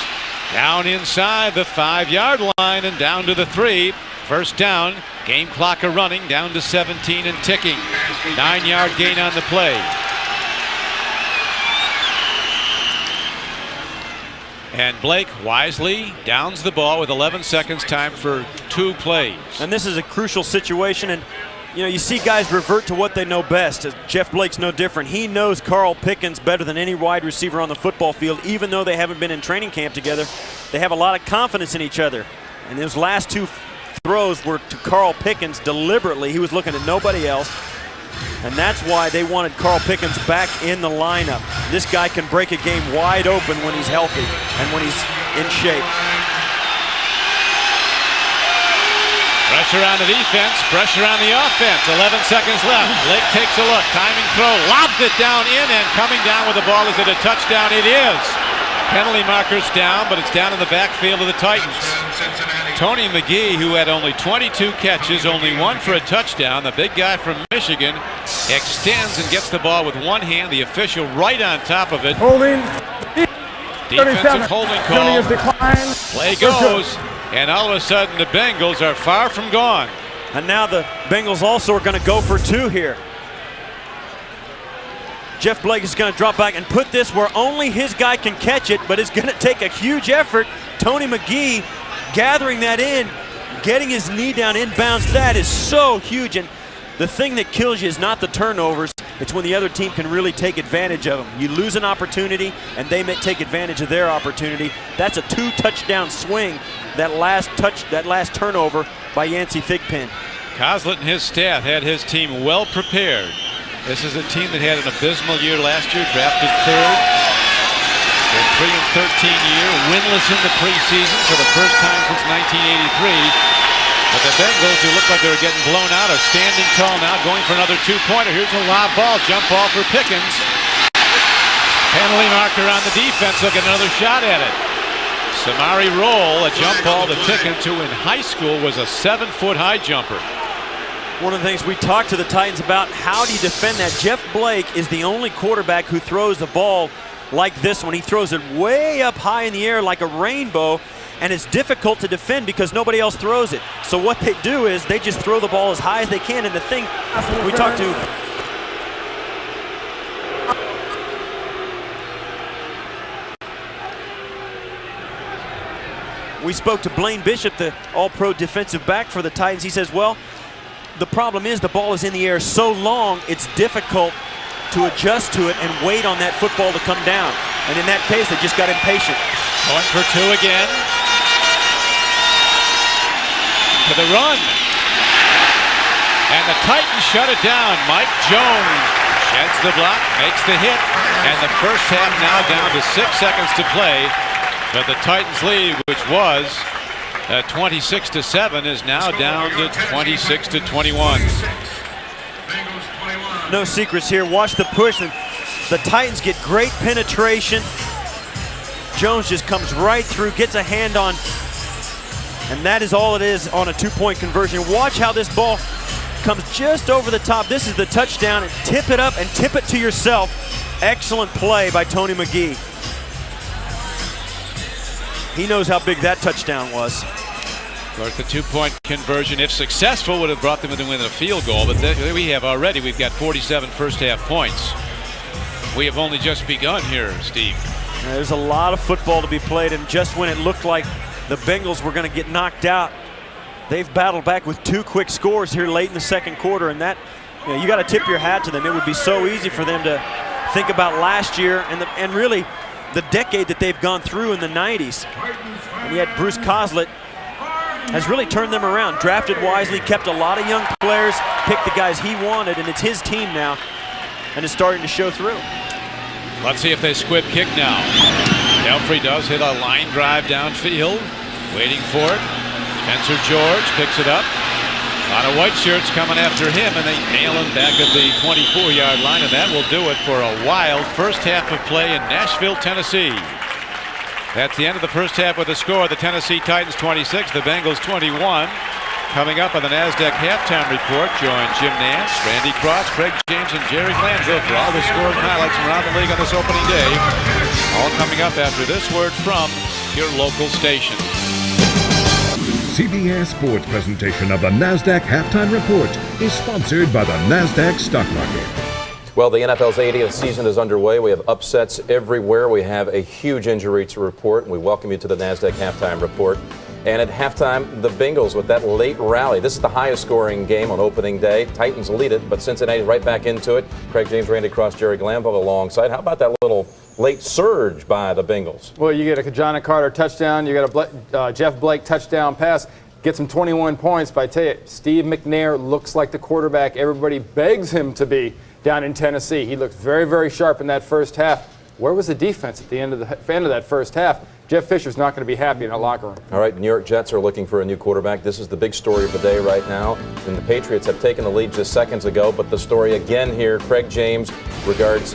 down inside the 5-yard line and down to the 3. First down, game clock running, down to 17 and ticking. 9-yard gain on the play. And Blake wisely downs the ball with 11 seconds, time for 2 plays. And this is a crucial situation, and you see guys revert to what they know best. Jeff Blake's no different. He knows Carl Pickens better than any wide receiver on the football field. Even though they haven't been in training camp together, they have a lot of confidence in each other. And those last 2 throws were to Carl Pickens deliberately. He was looking at nobody else. And that's why they wanted Carl Pickens back in the lineup. This guy can break a game wide open when he's healthy and when he's in shape. Pressure on the defense, pressure on the offense. 11 seconds left. Blake takes a look. Timing throw, lobs it down in, and coming down with the ball. Is it a touchdown? It is. Penalty marker's down, but it's down in the backfield of the Titans. Tony McGee, who had only 22 catches, only 1 for a touchdown, the big guy from Michigan, extends and gets the ball with one hand. The official right on top of it. Holding. Defensive holding call. Play goes, and all of a sudden the Bengals are far from gone. And now the Bengals also are going to go for 2 here. Jeff Blake is going to drop back and put this where only his guy can catch it, but it's going to take a huge effort. Tony McGee gathering that in, getting his knee down inbounds. That is so huge. And the thing that kills you is not the turnovers. It's when the other team can really take advantage of them. You lose an opportunity, and they may take advantage of their opportunity. That's a 2-touchdown swing, that last turnover by Yancey Thigpen. Coslett and his staff had his team well prepared. This is a team that had an abysmal year last year, drafted 3rd. Their 3-13 year, winless in the preseason for the first time since 1983. But the Bengals, who look like they were getting blown out, are standing tall now, going for another 2-pointer. Here's a lob ball, jump ball for Pickens. Penalty marker on the defense, they'll get another shot at it. Samari Roll, a jump ball to Pickens, who in high school was a 7-foot high jumper. One of the things we talked to the Titans about, how do you defend that? Jeff Blake is the only quarterback who throws the ball like this one. He throws it way up high in the air like a rainbow, and it's difficult to defend because nobody else throws it. So what they do is they just throw the ball as high as they can. And the thing we talked to we spoke to Blaine Bishop, the all-pro defensive back for the Titans. He says, well, the problem is the ball is in the air so long, it's difficult to adjust to it and wait on that football to come down. And in that case, they just got impatient. Going for two again. To the run. And the Titans shut it down. Mike Jones sheds the block, makes the hit, and the first half now down to 6 seconds to play. But the Titans lead, which was 26-7, is now down to 26-21. No secrets here. Watch the push. And the Titans get great penetration. Jones just comes right through, gets a hand on, and that is all it is on a two-point conversion. Watch how this ball comes just over the top. This is the touchdown. And tip it up and tip it to yourself. Excellent play by Tony McGee. He knows how big that touchdown was. Of course, the two-point conversion, if successful, would have brought them within a field goal. But we've got 47 first-half points. We have only just begun here, Steve. There's a lot of football to be played, and just when it looked like the Bengals were going to get knocked out, they've battled back with two quick scores here late in the second quarter, and that, you got to tip your hat to them. It would be so easy for them to think about last year and really the decade that they've gone through in the 90s. And yet Bruce Coslett has really turned them around. Drafted wisely, kept a lot of young players, picked the guys he wanted, and it's his team now, and it's starting to show through. Let's see if they squib kick now. Elfrey does hit a line drive downfield, waiting for it. Spencer George picks it up. A lot of white shirts coming after him, and they nail him back at the 24-yard line, and that will do it for a wild first half of play in Nashville, Tennessee. That's the end of the first half with the score. The Tennessee Titans 26, the Bengals 21. Coming up on the NASDAQ halftime report, join Jim Nance, Randy Cross, Craig James, and Jerry Glanville for all the scores and highlights from around the league on this opening day. All coming up after this word from your local station. CBS Sports presentation of the NASDAQ Halftime Report is sponsored by the NASDAQ Stock Market. Well, the NFL's 80th season is underway. We have upsets everywhere. We have a huge injury to report, and we welcome you to the NASDAQ Halftime Report. And at halftime, the Bengals with that late rally. This is the highest scoring game on opening day. Titans lead it, but Cincinnati right back into it. Craig James, Randy Cross, Jerry Glanville alongside. How about that little late surge by the Bengals? Well, you get a Kajana Carter touchdown. You got a Jeff Blake touchdown pass. Gets him 21 points. But I tell you, Steve McNair looks like the quarterback everybody begs him to be down in Tennessee. He looked very, very sharp in that first half. Where was the defense at the end of that first half? Jeff Fisher's not going to be happy in the locker room. All right, New York Jets are looking for a new quarterback. This is the big story of the day right now. And the Patriots have taken the lead just seconds ago, but the story again here, Craig James regards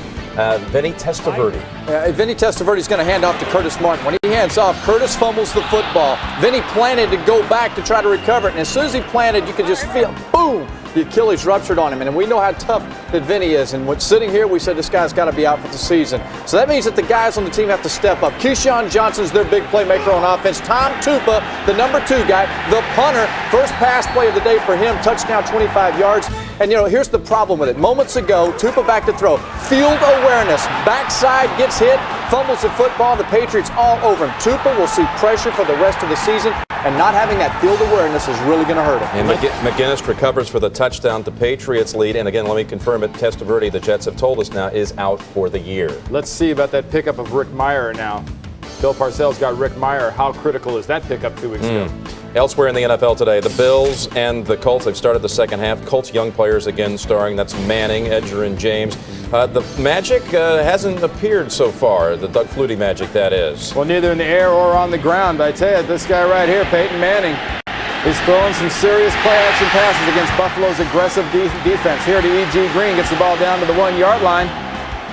Vinny Testaverde. Vinny Testaverde is going to hand off to Curtis Martin. When he hands off, Curtis fumbles the football. Vinny planted to go back to try to recover it, and as soon as he planted, you could just feel, boom, the Achilles ruptured on him. And we know how tough that Vinny is. And when sitting here, we said this guy's got to be out for the season. So that means that the guys on the team have to step up. Keyshawn Johnson's their big playmaker on offense. Tom Tupa, the number 2 guy, the punter, first pass play of the day for him, touchdown, 25 yards. And, here's the problem with it. Moments ago, Tupa back to throw. Field awareness. Backside gets hit, fumbles the football. The Patriots all over him. Tupa will see pressure for the rest of the season, and not having that field awareness is really going to hurt him. And McGinnis recovers for the touchdown. The Patriots lead. And again, let me confirm it. Testaverde, the Jets have told us now, is out for the year. Let's see about that pickup of Rick Meyer now. Bill Parcells got Rick Meyer. How critical is that pickup 2 weeks ago? Elsewhere in the NFL today, the Bills and the Colts have started the second half. Colts young players again starring. That's Manning, Edger, and James. The Magic hasn't appeared so far, the Doug Flutie Magic, that is. Well, neither in the air or on the ground. But I tell you, this guy right here, Peyton Manning, is throwing some serious play-action passes against Buffalo's aggressive defense. Here to E.G. Green, gets the ball down to the 1-yard line.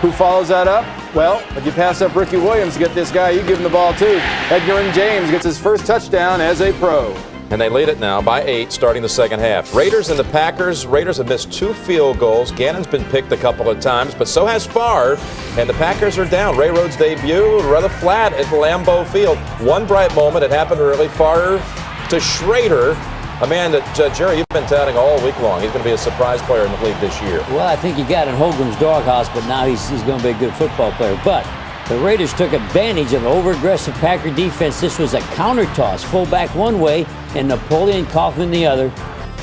Who follows that up? Well, if you pass up Ricky Williams to get this guy, you give him the ball too. Edgar and James gets his first touchdown as a pro. And they lead it now by 8 starting the second half. Raiders and the Packers. Raiders have missed 2 field goals. Gannon's been picked a couple of times, but so has Favre. And the Packers are down. Ray Rhodes' debut rather flat at Lambeau Field. One bright moment. It happened early. Favre to Schrader. A man that, Jerry, you've been touting all week long. He's going to be a surprise player in the league this year. Well, I think he got in Hogan's doghouse, but now he's going to be a good football player. But The Raiders took advantage of an over-aggressive Packer defense. This was a counter toss. Fullback one way and Napoleon Kaufman the other.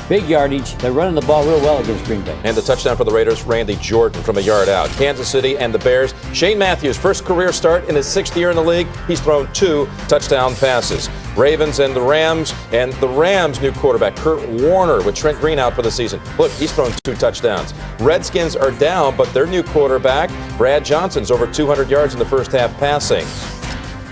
Big yardage. They're running the ball real well against Green Bay. And the touchdown for the Raiders, Randy Jordan from a yard out. Kansas City and the Bears. Shane Matthews, first career start in his 6th year in the league. He's thrown 2 touchdown passes. Ravens and the Rams new quarterback, Kurt Warner, with Trent Green out for the season. Look, he's thrown 2 touchdowns. Redskins are down, but their new quarterback, Brad Johnson's over 200 yards in the first half passing.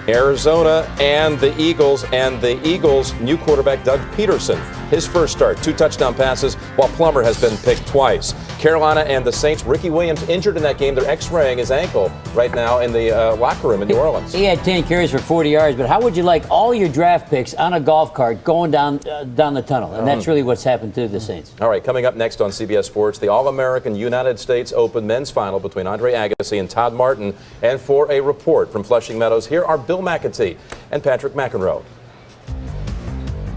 Arizona and the Eagles new quarterback Doug Peterson, his first start, 2 touchdown passes, while Plummer has been picked twice. Carolina and the Saints, Ricky Williams injured in that game. They're x-raying his ankle right now in the locker room in New Orleans. He had 10 carries for 40 yards, but how would you like all your draft picks on a golf cart going down the tunnel? And that's really what's happened to the Saints. All right, coming up next on CBS Sports, the All-American United States Open men's final between Andre Agassi and Todd Martin. And for a report from Flushing Meadows, here are Bill McAtee and Patrick McEnroe.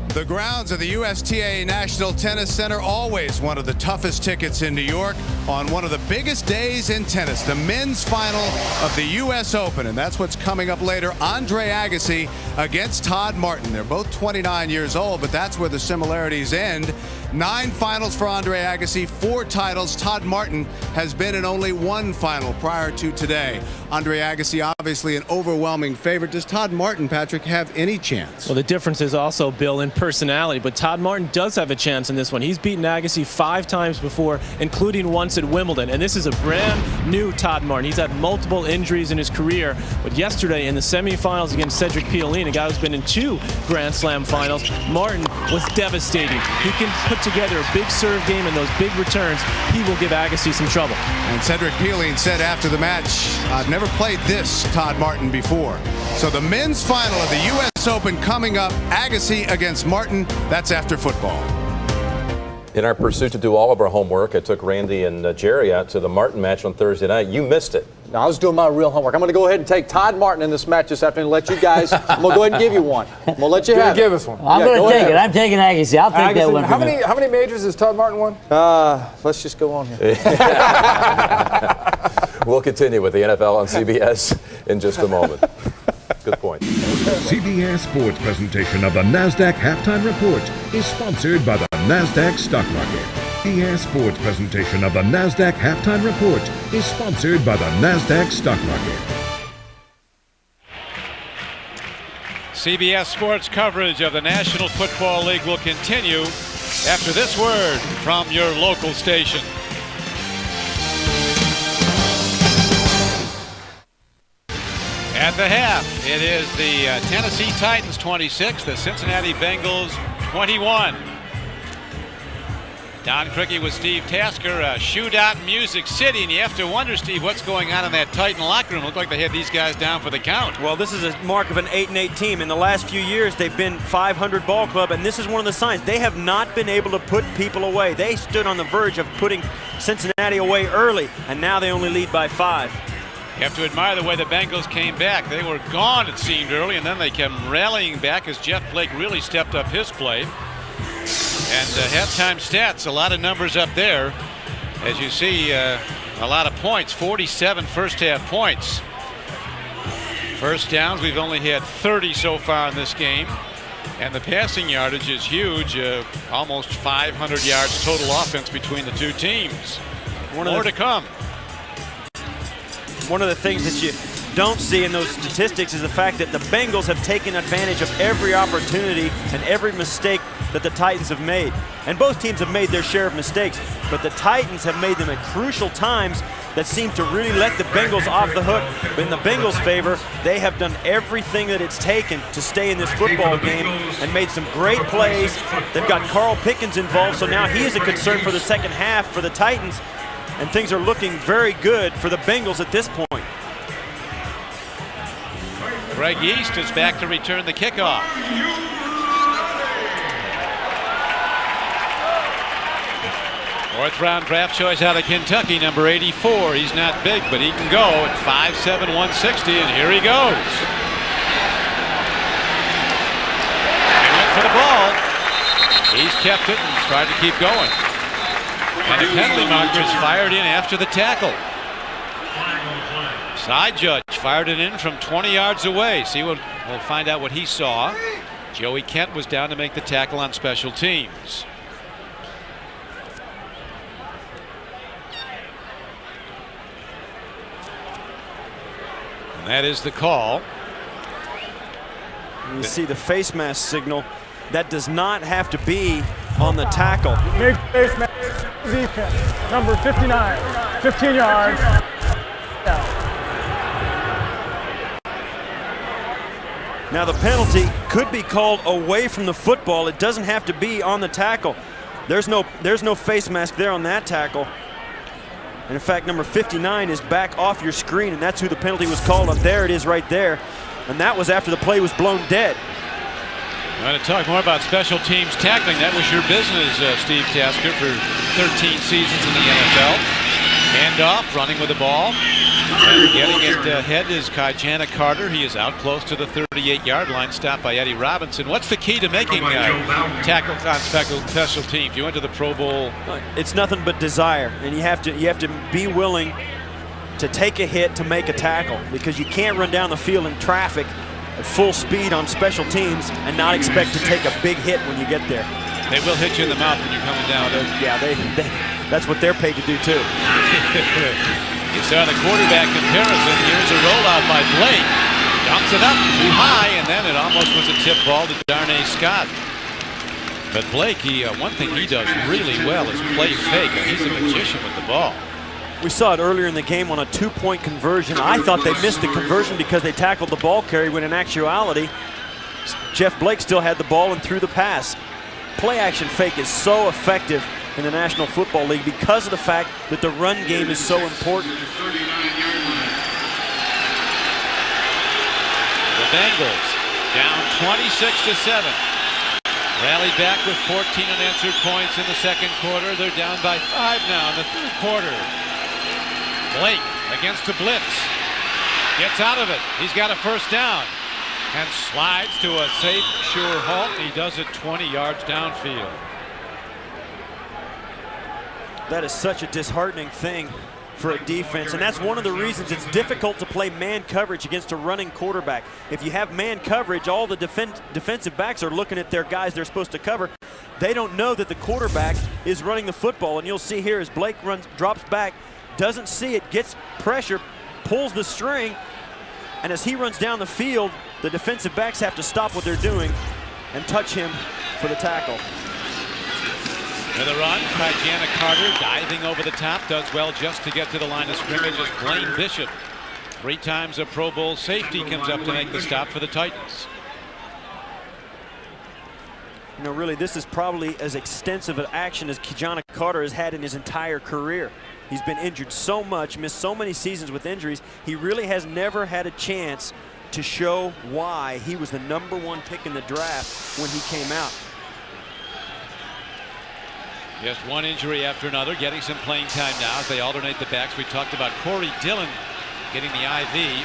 The grounds of the USTA National Tennis Center, always one of the toughest tickets in New York on one of the biggest days in tennis, the men's final of the U.S. Open. And that's what's coming up later. Andre Agassi against Todd Martin. They're both 29 years old, but that's where the similarities end. 9 finals for Andre Agassi, 4 titles. Todd Martin has been in only 1 final prior to today. Andre Agassi, obviously an overwhelming favorite. Does Todd Martin, Patrick, have any chance? Well, the difference is also, Bill, in personality, but Todd Martin does have a chance in this one. He's beaten Agassi 5 times before, including once at Wimbledon, and this is a brand new Todd Martin. He's had multiple injuries in his career, but yesterday in the semifinals against Cedric Pioline, a guy who's been in 2 Grand Slam finals, Martin was devastating. He can put together a big serve game and those big returns. He will give Agassi some trouble. And Cedric Pioline said after the match, I've never played this Todd Martin before. So the men's final of the U.S. Open coming up, Agassi against Martin. That's after football. In our pursuit to do all of our homework, I took Randy and Jerry out to the Martin match on Thursday night. You missed it. No, I was doing my real homework. I'm going to go ahead and take Todd Martin in this match this afternoon and let you guys, I'm going to go ahead and give you one. I'm going to let you have it. Give us one. I'm going to take it. I'm taking Agassi. I'll take that one. How many majors has Todd Martin won? Let's just go on here. We'll continue with the NFL on CBS in just a moment. Good point. CBS Sports presentation of the NASDAQ Halftime Report is sponsored by the NASDAQ Stock Market. CBS Sports presentation of the NASDAQ Halftime Report is sponsored by the NASDAQ Stock Market. CBS Sports coverage of the National Football League will continue after this word from your local station. At the half, it is the Tennessee Titans 26, the Cincinnati Bengals 21. Don Criqui with Steve Tasker, shootout in Music City, and you have to wonder, Steve, what's going on in that Titan locker room. Looked like they had these guys down for the count. Well, this is a mark of an 8-8 team. In the last few years, they've been 500 ball club, and this is one of the signs. They have not been able to put people away. They stood on the verge of putting Cincinnati away early, and now they only lead by 5. You have to admire the way the Bengals came back. They were gone, it seemed, early, and then they kept rallying back as Jeff Blake really stepped up his play. And halftime stats, a lot of numbers up there. As you see, a lot of points, 47 first half points. First downs, we've only had 30 so far in this game. And the passing yardage is huge, almost 500 yards total offense between the two teams. More to come. One of the things that you don't see in those statistics is the fact that the Bengals have taken advantage of every opportunity and every mistake that the Titans have made. And both teams have made their share of mistakes, but the Titans have made them at crucial times that seem to really let the Bengals off the hook. But in the Bengals' favor, they have done everything that it's taken to stay in this football game and made some great plays. They've got Carl Pickens involved, so now he is a concern for the second half for the Titans. And things are looking very good for the Bengals at this point. Greg East is back to return the kickoff. Fourth round draft choice out of Kentucky, number 84. He's not big, but he can go at 5'7", 160, and here he goes. He went for the ball. He's kept it and tried to keep going. And a penalty marker is fired in after the tackle. Side judge fired it in from 20 yards away. We'll find out what he saw. Joey Kent was down to make the tackle on special teams. And that is the call. You see the face mask signal. That does not have to be on the tackle. Big face mask defense, number 59, 15 yards. Now the penalty could be called away from the football. It doesn't have to be on the tackle. There's no face mask there on that tackle. And in fact, number 59 is back off your screen, and that's who the penalty was called on. There it is right there. And that was after the play was blown dead. I'm going to talk more about special teams tackling. That was your business, Steve Tasker, for 13 seasons in the NFL. Handoff, running with the ball. And getting it ahead is Kajana Carter. He is out close to the 38-yard line, stopped by Eddie Robinson. What's the key to making tackles on special teams? You went to the Pro Bowl. It's nothing but desire, and you have to be willing to take a hit to make a tackle, because you can't run down the field in traffic at full speed on special teams and not expect to take a big hit when you get there. They will hit you in the mouth when you're coming down. Yeah, that's what they're paid to do too. You saw the quarterback comparison. Here's a rollout by Blake. Dumps it up too high, and then it almost was a tip ball to Darnay Scott. But Blake, one thing he does really well is play fake. He's a magician with the ball. We saw it earlier in the game on a two-point conversion. I thought they missed the conversion because they tackled the ball carrier, when in actuality, Jeff Blake still had the ball and threw the pass. Play action fake is so effective in the National Football League because of the fact that the run game is so important. The Bengals down 26-7. Rallied back with 14 unanswered points in the second quarter. They're down by 5 now in the third quarter. Blake against the blitz. Gets out of it. He's got a first down and slides to a safe, sure halt. He does it 20 yards downfield. That is such a disheartening thing for a defense, and that's one of the reasons it's difficult to play man coverage against a running quarterback. If you have man coverage, all the defensive backs are looking at their guys they're supposed to cover. They don't know that the quarterback is running the football, and you'll see here as Blake drops back, doesn't see it, gets pressure, pulls the string, and as he runs down the field, the defensive backs have to stop what they're doing and touch him for the tackle. With a run, Kajana Carter diving over the top, does well just to get to the line of scrimmage as Blaine Bishop, 3 times a Pro Bowl safety, comes up to make the stop for the Titans. You know, really, this is probably as extensive an action as Kajana Carter has had in his entire career. He's been injured so much, missed so many seasons with injuries. He really has never had a chance to show why he was the #1 pick in the draft when he came out. Just one injury after another, getting some playing time now as they alternate the backs. We talked about Corey Dillon getting the IV,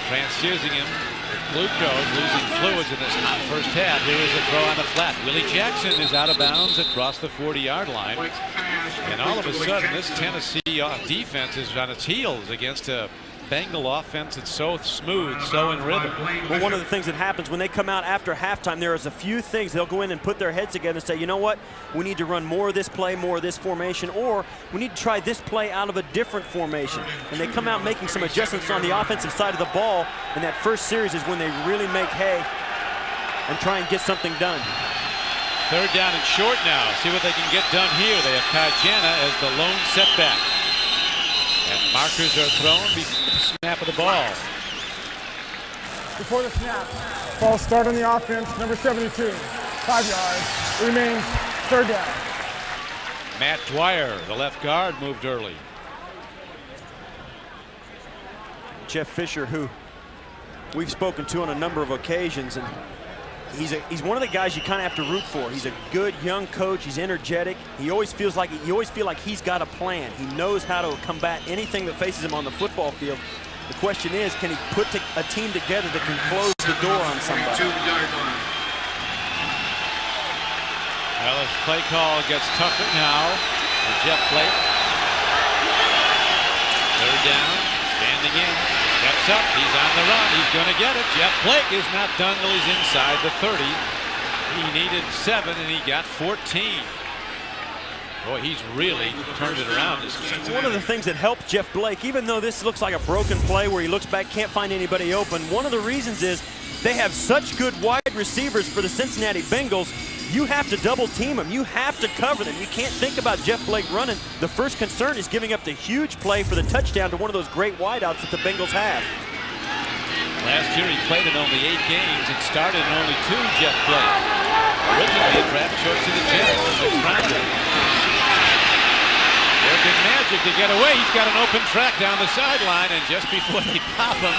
transfusing him with glucose, losing fluids in this hot first half. Here is a throw on the flat. Willie Jackson is out of bounds across the 40-yard line. And all of a sudden, this Tennessee defense is on its heels against a Bengal offense that's so smooth, so in rhythm. Well, one of the things that happens when they come out after halftime, there is a few things they'll go in and put their heads together and say, you know what, we need to run more of this play, more of this formation, or we need to try this play out of a different formation. And they come out making some adjustments on the offensive side of the ball, and that first series is when they really make hay and try and get something done. 3rd down and short now. See what they can get done here. They have Kajana as the lone setback. And markers are thrown before the snap of the ball. Before the snap, ball start on the offense, number 72, 5 yards, remains 3rd down. Matt Dwyer, the left guard, moved early. Jeff Fisher, who we've spoken to on a number of occasions, and he's one of the guys you kind of have to root for. He's a good young coach. He's energetic. You always feel like he's got a plan. He knows how to combat anything that faces him on the football field. The question is, can he put a team together that can close the door on somebody? Well, this play call gets tougher now for Jeff Blake. 3rd down, standing in. Steps up. He's on the run. He's going to get it. Jeff Blake is not done till he's inside the 30. He needed 7, and he got 14. Boy, he's really turned it around this game. One of the things that helped Jeff Blake, even though this looks like a broken play where he looks back, can't find anybody open, one of the reasons is they have such good wide receivers for the Cincinnati Bengals. You have to double team them. You have to cover them. You can't think about Jeff Blake running. The first concern is giving up the huge play for the touchdown to one of those great wideouts that the Bengals have. Last year he played in only 8 games and started in only 2, Jeff Blake. Originally a draft choice to the Jets, 6th rounder. Working magic to get away. He's got an open track down the sideline, and just before they pop him,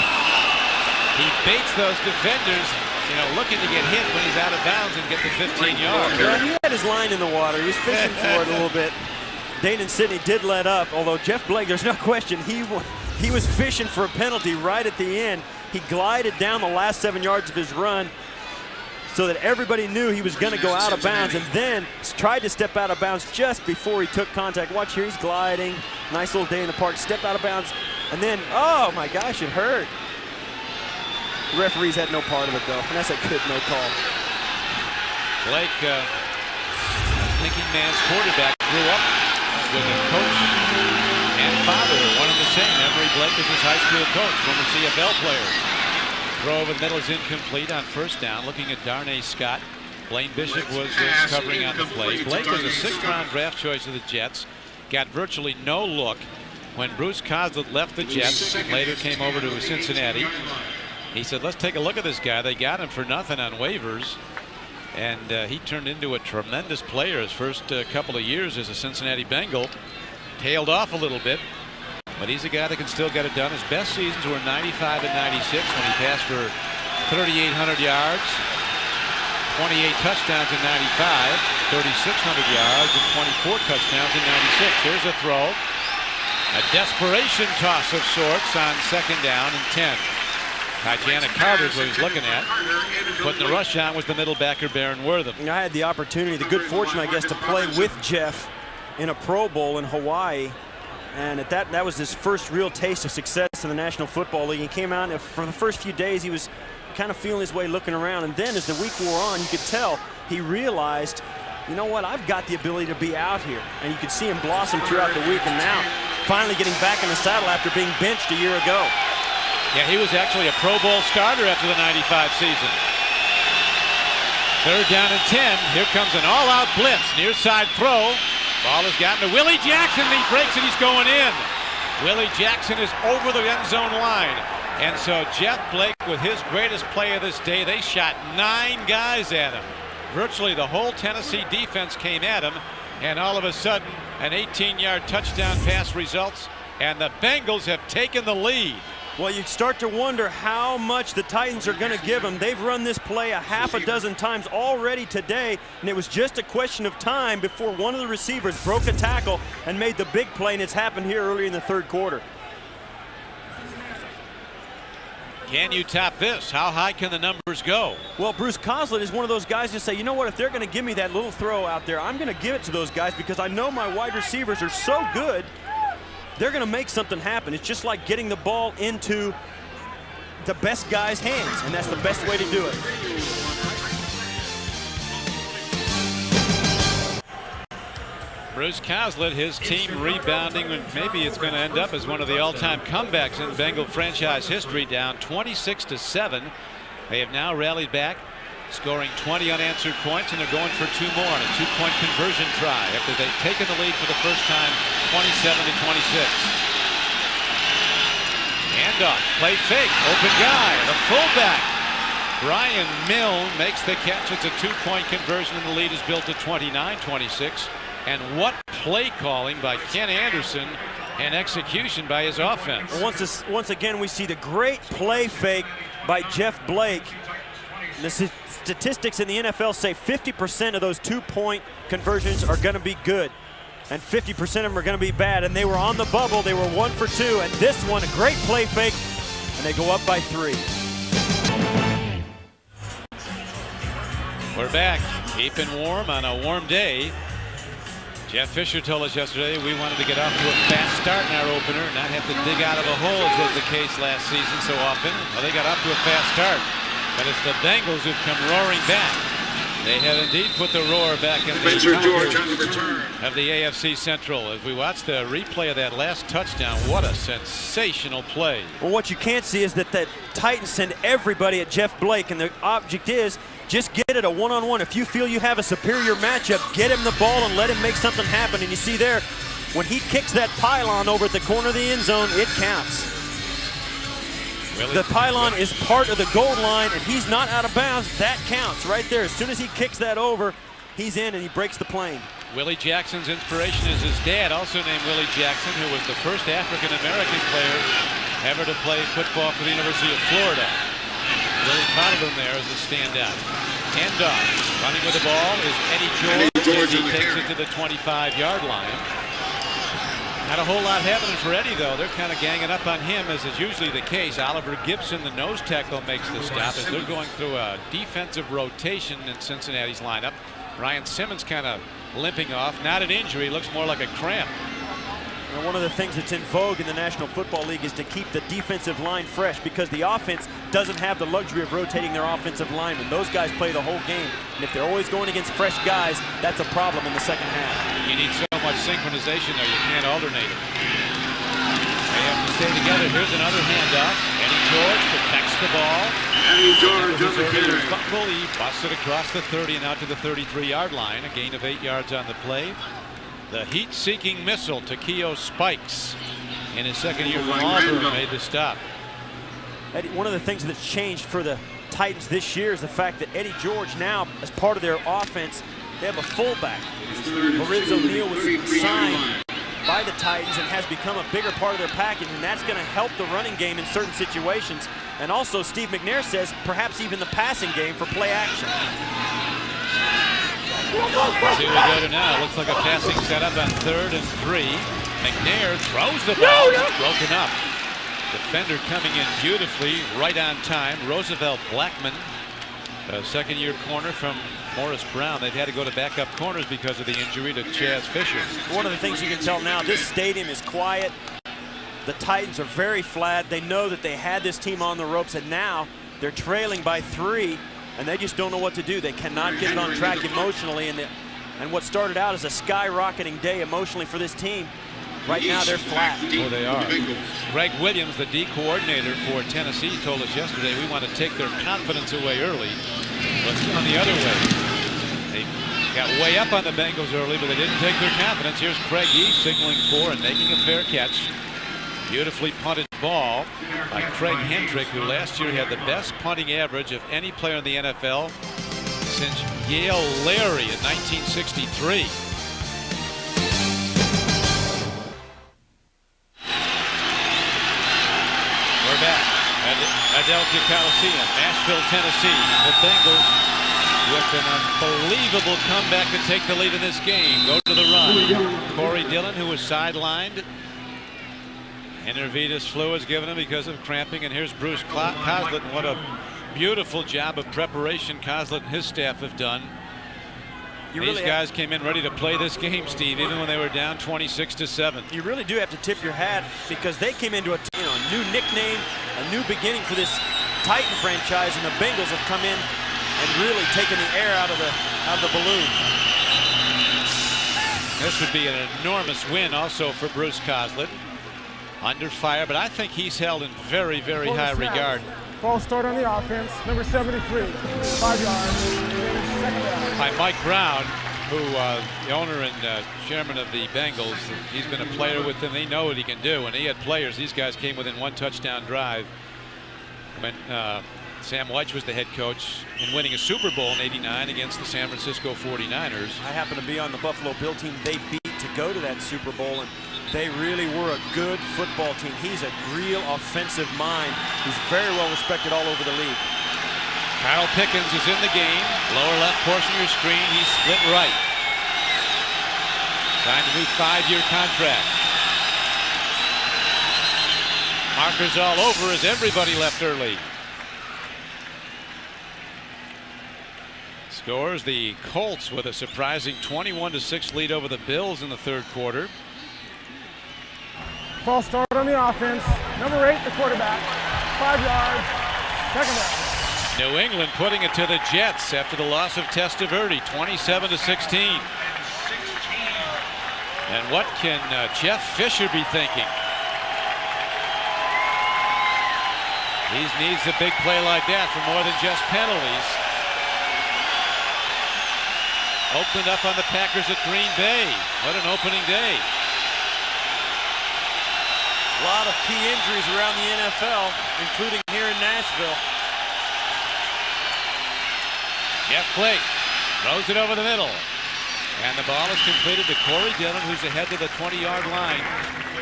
he baits those defenders, you know, looking to get hit when he's out of bounds and get the 15 yards. Yeah, he had his line in the water. He was fishing for it a little bit. Dane and Sidney did let up, although Jeff Blake, there's no question, he was fishing for a penalty right at the end. He glided down the last 7 yards of his run so that everybody knew he was going to go out of bounds, and then tried to step out of bounds just before he took contact. Watch here, he's gliding. Nice little day in the park. Stepped out of bounds, and then, oh my gosh, it hurt. The referees had no part of it, though, and that's a good no call. Blake, thinking man's quarterback, grew up with a coach and father, one and the same. Emery Blake is his high school coach, former CFL player. Throw over the middle is incomplete on first down. Looking at Darnay Scott. Blaine Bishop was covering on the play. Blake was a 6th-round draft choice of the Jets. Got virtually no look when Bruce Coslett left the Jets and later came over to Cincinnati. He said, let's take a look at this guy. They got him for nothing on waivers. And he turned into a tremendous player his first couple of years as a Cincinnati Bengal. Tailed off a little bit, but he's a guy that can still get it done. His best seasons were 95 and 96 when he passed for 3,800 yards, 28 touchdowns in 95, 3,600 yards, and 24 touchdowns in 96. Here's a throw. A desperation toss of sorts on 2nd down and 10. Tatiana Carter's what he's looking at. Putting the rush on was the middle backer, Baron Wortham. I had the opportunity, the good fortune, I guess, to play with Jeff in a Pro Bowl in Hawaii. And at that was his first real taste of success in the National Football League. He came out, and for the first few days, he was kind of feeling his way, looking around. And then as the week wore on, you could tell he realized, you know what, I've got the ability to be out here. And you could see him blossom throughout the week, and now finally getting back in the saddle after being benched a year ago. Yeah, he was actually a Pro Bowl starter after the 95 season. 3rd down and 10. Here comes an all-out blitz. Near side throw. Ball has gotten to Willie Jackson. He breaks it. He's going in. Willie Jackson is over the end zone line. And so Jeff Blake, with his greatest play of this day, they shot 9 guys at him. Virtually the whole Tennessee defense came at him. And all of a sudden, an 18-yard touchdown pass results. And the Bengals have taken the lead. Well, you start to wonder how much the Titans are going to give them. They've run this play a half a dozen times already today, and it was just a question of time before one of the receivers broke a tackle and made the big play, and it's happened here early in the 3rd quarter. Can you top this? How high can the numbers go? Well, Bruce Coslett is one of those guys to say, you know what, if they're going to give me that little throw out there, I'm going to give it to those guys because I know my wide receivers are so good. They're going to make something happen. It's just like getting the ball into the best guy's hands, and that's the best way to do it. Bruce Coslett, his team rebounding, and maybe it's going to end up as one of the all-time comebacks in Bengal franchise history, down 26-7. They have now rallied back, scoring 20 unanswered points, and they're going for 2 more on a 2-point conversion try after they've taken the lead for the first time, 27-26. Handoff, play fake, open guy, the fullback. Brian Milne makes the catch. It's a 2-point conversion, and the lead is built to 29-26. And what play calling by Ken Anderson and execution by his offense. Once again, we see the great play fake by Jeff Blake. The statistics in the NFL say 50% of those 2-point conversions are going to be good, and 50% of them are going to be bad. And they were on the bubble. They were 1 for 2. And this one, a great play fake, and they go up by 3. We're back, keeping warm on a warm day. Jeff Fisher told us yesterday we wanted to get off to a fast start in our opener, not have to dig out of a hole as was the case last season so often. Well, they got off to a fast start, but it's the Bengals who've come roaring back. They have indeed put the roar back in the of the AFC Central. As we watch the replay of that last touchdown, what a sensational play. Well, what you can't see is that the Titans send everybody at Jeff Blake, and the object is just get it a one-on-one. If you feel you have a superior matchup, get him the ball and let him make something happen. And you see there, when he kicks that pylon over at the corner of the end zone, it counts. The pylon is part of the goal line, and he's not out of bounds. That counts right there. As soon as he kicks that over, he's in and he breaks the plane. Willie Jackson's inspiration is his dad, also named Willie Jackson, who was the first African-American player ever to play football for the University of Florida. Really proud of him there as a standout. Handoff. Running with the ball is Eddie George. He takes it to the 25-yard line. Not a whole lot happening for Eddie, though. They're kind of ganging up on him, as is usually the case. Oliver Gibson, the nose tackle, makes the stop as they're going through a defensive rotation in Cincinnati's lineup. Ryan Simmons kind of limping off. Not an injury, looks more like a cramp. And one of the things that's in vogue in the National Football League is to keep the defensive line fresh, because the offense doesn't have the luxury of rotating their offensive linemen. Those guys play the whole game, and if they're always going against fresh guys, that's a problem in the second half. You need so much synchronization there, you can't alternate them. They have to stay together. Here's another handoff. Eddie George protects the ball. Eddie George on the carry. He busts it across the 30 and out to the 33-yard line. A gain of 8 yards on the play. The heat-seeking missile to Keo Spikes in his second year from Auburn made the stop. Eddie, one of the things that's changed for the Titans this year is the fact that Eddie George now, as part of their offense, they have a fullback. Lorenzo Neal was signed by the Titans and has become a bigger part of their package, and that's going to help the running game in certain situations. And also, Steve McNair says perhaps even the passing game for play action. See what we go to now. Looks like a passing setup on 3rd and 3. McNair throws the ball. It's broken up. Defender coming in beautifully, right on time. Roosevelt Blackman, a second-year corner from Morris Brown. They've had to go to backup corners because of the injury to Chaz Fisher. One of the things you can tell now, this stadium is quiet. The Titans are very flat. They know that they had this team on the ropes, and now they're trailing by 3. And they just don't know what to do. They cannot get it on track emotionally. And what started out as a skyrocketing day emotionally for this team, right now they're flat. Oh, they are. Greg Williams, the D coordinator for Tennessee, told us yesterday we want to take their confidence away early. Let's go the other way. They got way up on the Bengals early, but they didn't take their confidence. Here's Craig Yee signaling for and making a fair catch. Beautifully punted ball by Craig Hendrick, who last year had the best punting average of any player in the NFL since Yale Larry in 1963. We're back at Adelphia Coliseum, Nashville, Tennessee. The Bengals with an unbelievable comeback to take the lead in this game. Go to the run. Corey Dillon, who was sidelined. Intervenous fluids given him because of cramping, and here's Bruce Coslett. What a beautiful job of preparation Coslett and his staff have done. These guys came in ready to play this game, Steve, even when they were down 26-7. You really do have to tip your hat, because they came into a new nickname, a new beginning for this Titan franchise, and the Bengals have come in and really taken the air out of the balloon. This would be an enormous win also for Bruce Coslett. Under fire, but I think he's held in very, very high regard. False start on the offense, number 73, 5 yards. Second down. By Mike Brown, who the owner and chairman of the Bengals. He's been a player with them. They know what he can do, and he had players. These guys came within 1 touchdown drive when Sam Weich was the head coach in winning a Super Bowl in '89 against the San Francisco 49ers. I happen to be on the Buffalo Bill team they beat to go to that Super Bowl, and they really were a good football team. He's a real offensive mind. He's very well respected all over the league. Kyle Pickens is in the game. Lower left portion of your screen. He's split right. Signed a new 5-year contract. Markers all over as everybody left early. Scores the Colts with a surprising 21-6 lead over the Bills in the third quarter. False start on the offense. Number 8, the quarterback. 5 yards. Second down. New England putting it to the Jets after the loss of Testaverde, 27-16. And what can Jeff Fisher be thinking? He needs a big play like that for more than just penalties. Oakland up on the Packers at Green Bay. What an opening day. A lot of key injuries around the NFL, including here in Nashville. Jeff Blake throws it over the middle. And the ball is completed to Corey Dillon, who's ahead to the 20-yard line.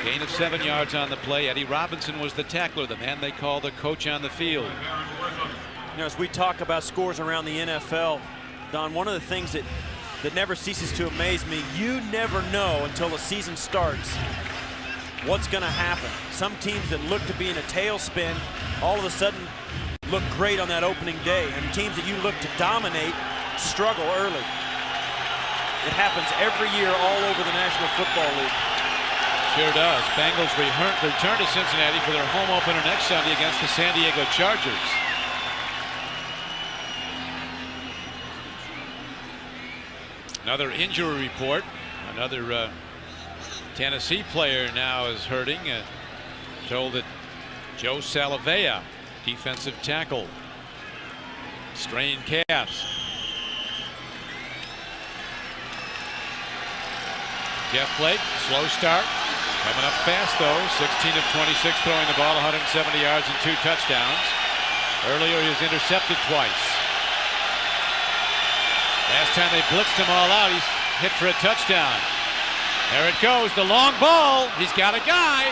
Gain of 7 yards on the play. Eddie Robinson was the tackler, the man they call the coach on the field. You know, as we talk about scores around the NFL, Don, one of the things that never ceases to amaze me, you never know until the season starts what's going to happen. Some teams that look to be in a tailspin all of a sudden look great on that opening day, and teams that you look to dominate struggle early. It happens every year all over the National Football League. Sure does. Bengals return to Cincinnati for their home opener next Sunday against the San Diego Chargers. Another injury report. Another Tennessee player now is hurting. Told that Joe Salavea, defensive tackle, strained calves. Jeff Blake, slow start. Coming up fast though. 16 of 26, throwing the ball 170 yards and 2 touchdowns. Earlier he was intercepted twice. Last time they blitzed him all out, he's hit for a touchdown. There it goes, the long ball. He's got a guy.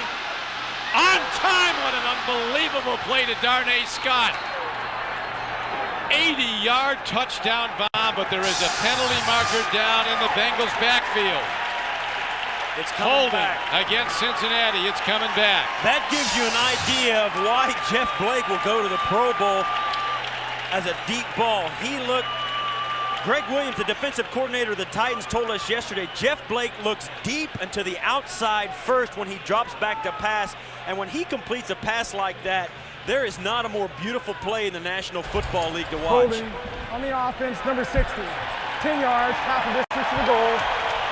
On time, what an unbelievable play to Darnay Scott. 80-yard touchdown bomb, but there is a penalty marker down in the Bengals backfield. It's coming Holding back against Cincinnati. It's coming back. That gives you an idea of why Jeff Blake will go to the Pro Bowl as a deep ball. He looked. Greg Williams, the defensive coordinator of the Titans, told us yesterday, Jeff Blake looks deep and to the outside first when he drops back to pass. And when he completes a pass like that, there is not a more beautiful play in the National Football League to watch. Holding on the offense, number 60. 10 yards, half a distance to the goal.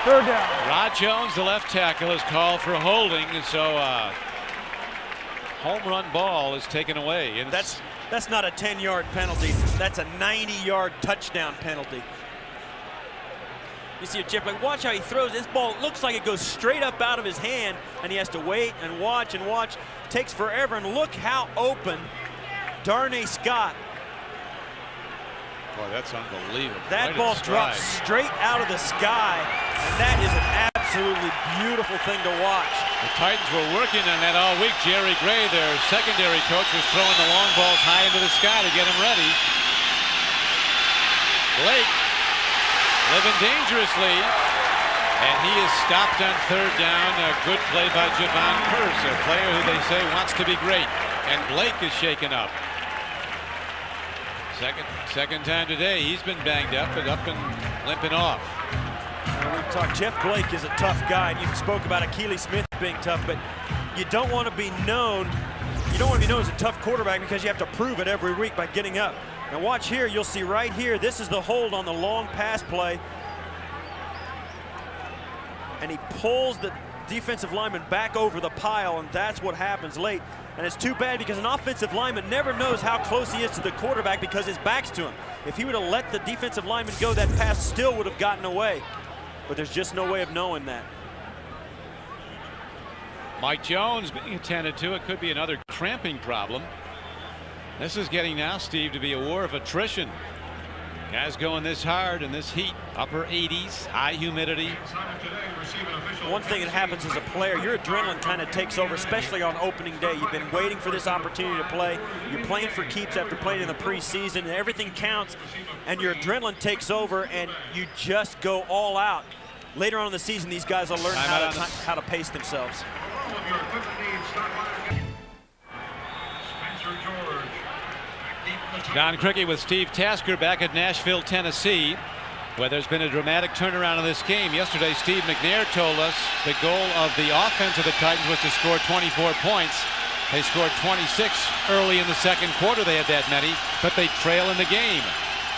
Third down. Rod Jones, the left tackle, is called for holding, and so home run ball is taken away. And that's not a 10-yard penalty. That's a 90-yard touchdown penalty. You see a Jeff Blake, watch how he throws. This ball looks like it goes straight up out of his hand, and he has to wait and watch and watch. Takes forever, and look how open Darnay Scott. Boy, that's unbelievable. That ball drops straight out of the sky, and that is an absolutely beautiful thing to watch. The Titans were working on that all week. Jerry Gray, their secondary coach, was throwing the long balls high into the sky to get them ready. Blake living dangerously, and he is stopped on third down. A good play by Javon Curse, a player who they say wants to be great, and Blake is shaken up. Second time today, he's been banged up and limping off. We talked, Jeff Blake is a tough guy, and you spoke about Akili Smith being tough, but you don't want to be known. You don't want to be known as a tough quarterback because you have to prove it every week by getting up. Now watch here, you'll see right here, this is the hold on the long pass play. And he pulls the defensive lineman back over the pile, and that's what happens late. And it's too bad because an offensive lineman never knows how close he is to the quarterback because his back's to him. If he would have let the defensive lineman go, that pass still would have gotten away. But there's just no way of knowing that. Mike Jones being attended to. It could be another cramping problem. This is getting now, Steve, to be a war of attrition. Guys going this hard in this heat, upper 80s, high humidity. One thing that happens as a player, your adrenaline kind of takes over, especially on opening day. You've been waiting for this opportunity to play. You're playing for keeps after playing in the preseason, and everything counts, and your adrenaline takes over, and you just go all out. Later on in the season, these guys will learn how to pace themselves. Don Criqui with Steve Tasker back at Nashville, Tennessee, where there's been a dramatic turnaround in this game. Yesterday, Steve McNair told us the goal of the offense of the Titans was to score 24 points. They scored 26 early in the second quarter. They had that many, but they trail in the game.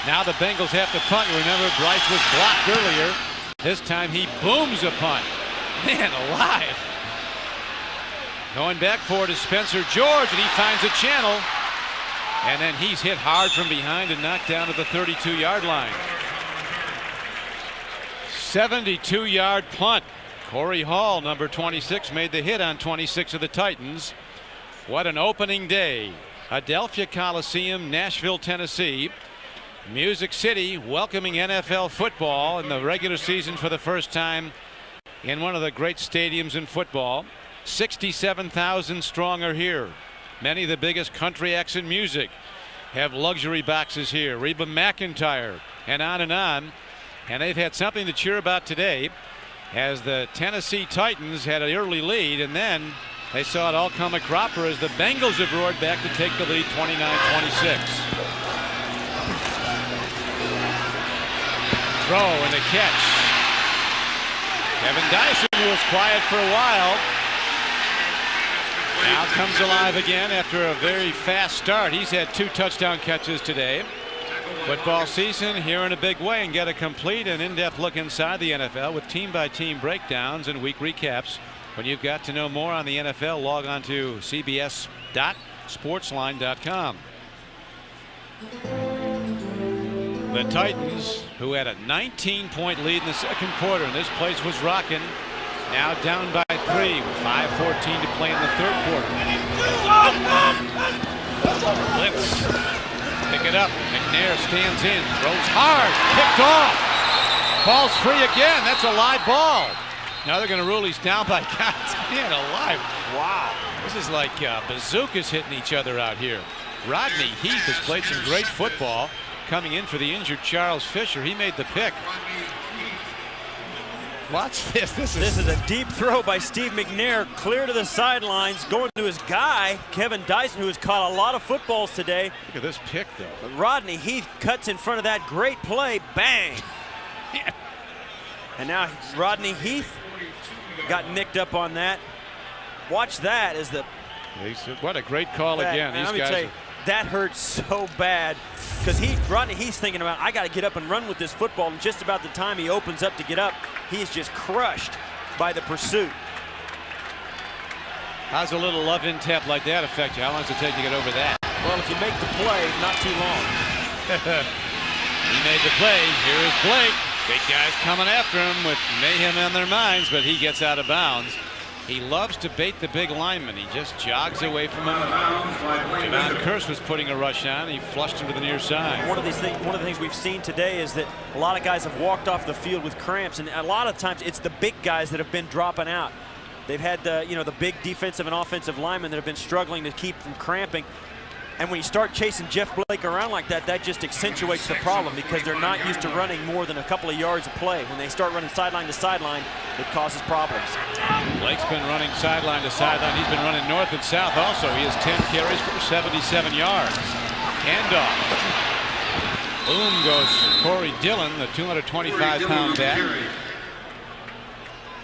Now the Bengals have to punt. Remember, Bryce was blocked earlier. This time he booms a punt. Man alive. Going back for it is Spencer George, and he finds a channel. And then he's hit hard from behind and knocked down to the 32-yard line. 72-yard punt. Corey Hall, number 26, made the hit on 26 of the Titans. What an opening day. Adelphia Coliseum, Nashville, Tennessee. Music City welcoming NFL football in the regular season for the first time in one of the great stadiums in football. 67,000 strong are here. Many of the biggest country acts in music have luxury boxes here. Reba McEntire and on. And they've had something to cheer about today as the Tennessee Titans had an early lead, and then they saw it all come a cropper as the Bengals have roared back to take the lead 29-26. Throw and a catch. Kevin Dyson, who was quiet for a while, now comes alive again after a very fast start. He's had 2 touchdown catches today. Football season here in a big way, and get a complete and in-depth look inside the NFL with team-by-team breakdowns and week recaps. When you've got to know more on the NFL, log on to cbs.sportsline.com. The Titans, who had a 19-point lead in the second quarter, and this place was rocking, now down by 3 with 5:14 to play in the third quarter. Blitz. Pick it up. McNair stands in, throws hard, picked off. Ball's free again. That's a live ball. Now they're going to rule he's down by counts. Man alive. Wow. This is like bazookas hitting each other out here. Rodney Heath has played some great football coming in for the injured Charles Fisher. He made the pick. Watch this. This is a deep throw by Steve McNair, clear to the sidelines, going to his guy, Kevin Dyson, who has caught a lot of footballs today. Look at this pick, though. But Rodney Heath cuts in front of that great play. Bang. And now Rodney Heath got nicked up on that. Watch that as the... What a great call again. These guys that hurts so bad because Rodney Heath's thinking about, I got to get up and run with this football, and just about the time he opens up to get up, he is just crushed by the pursuit. How's a little love in tap like that affect you? How long does it take to get over that? Well, if you make the play, not too long. He made the play. Here is Blake. Big guys coming after him with mayhem on their minds, but he gets out of bounds. He loves to bait the big lineman. He just jogs away from him. Javon Kearse was putting a rush on. He flushed him to the near side. One of the things we've seen today is that a lot of guys have walked off the field with cramps, and a lot of times it's the big guys that have been dropping out. They've had the big defensive and offensive linemen that have been struggling to keep from cramping. And when you start chasing Jeff Blake around like that, that just accentuates the problem because they're not used to running more than a couple of yards of play. When they start running sideline to sideline, it causes problems. Blake's been running sideline to sideline. He's been running north and south also. He has 10 carries for 77 yards. Handoff. Boom goes Corey Dillon, the 225-pound back.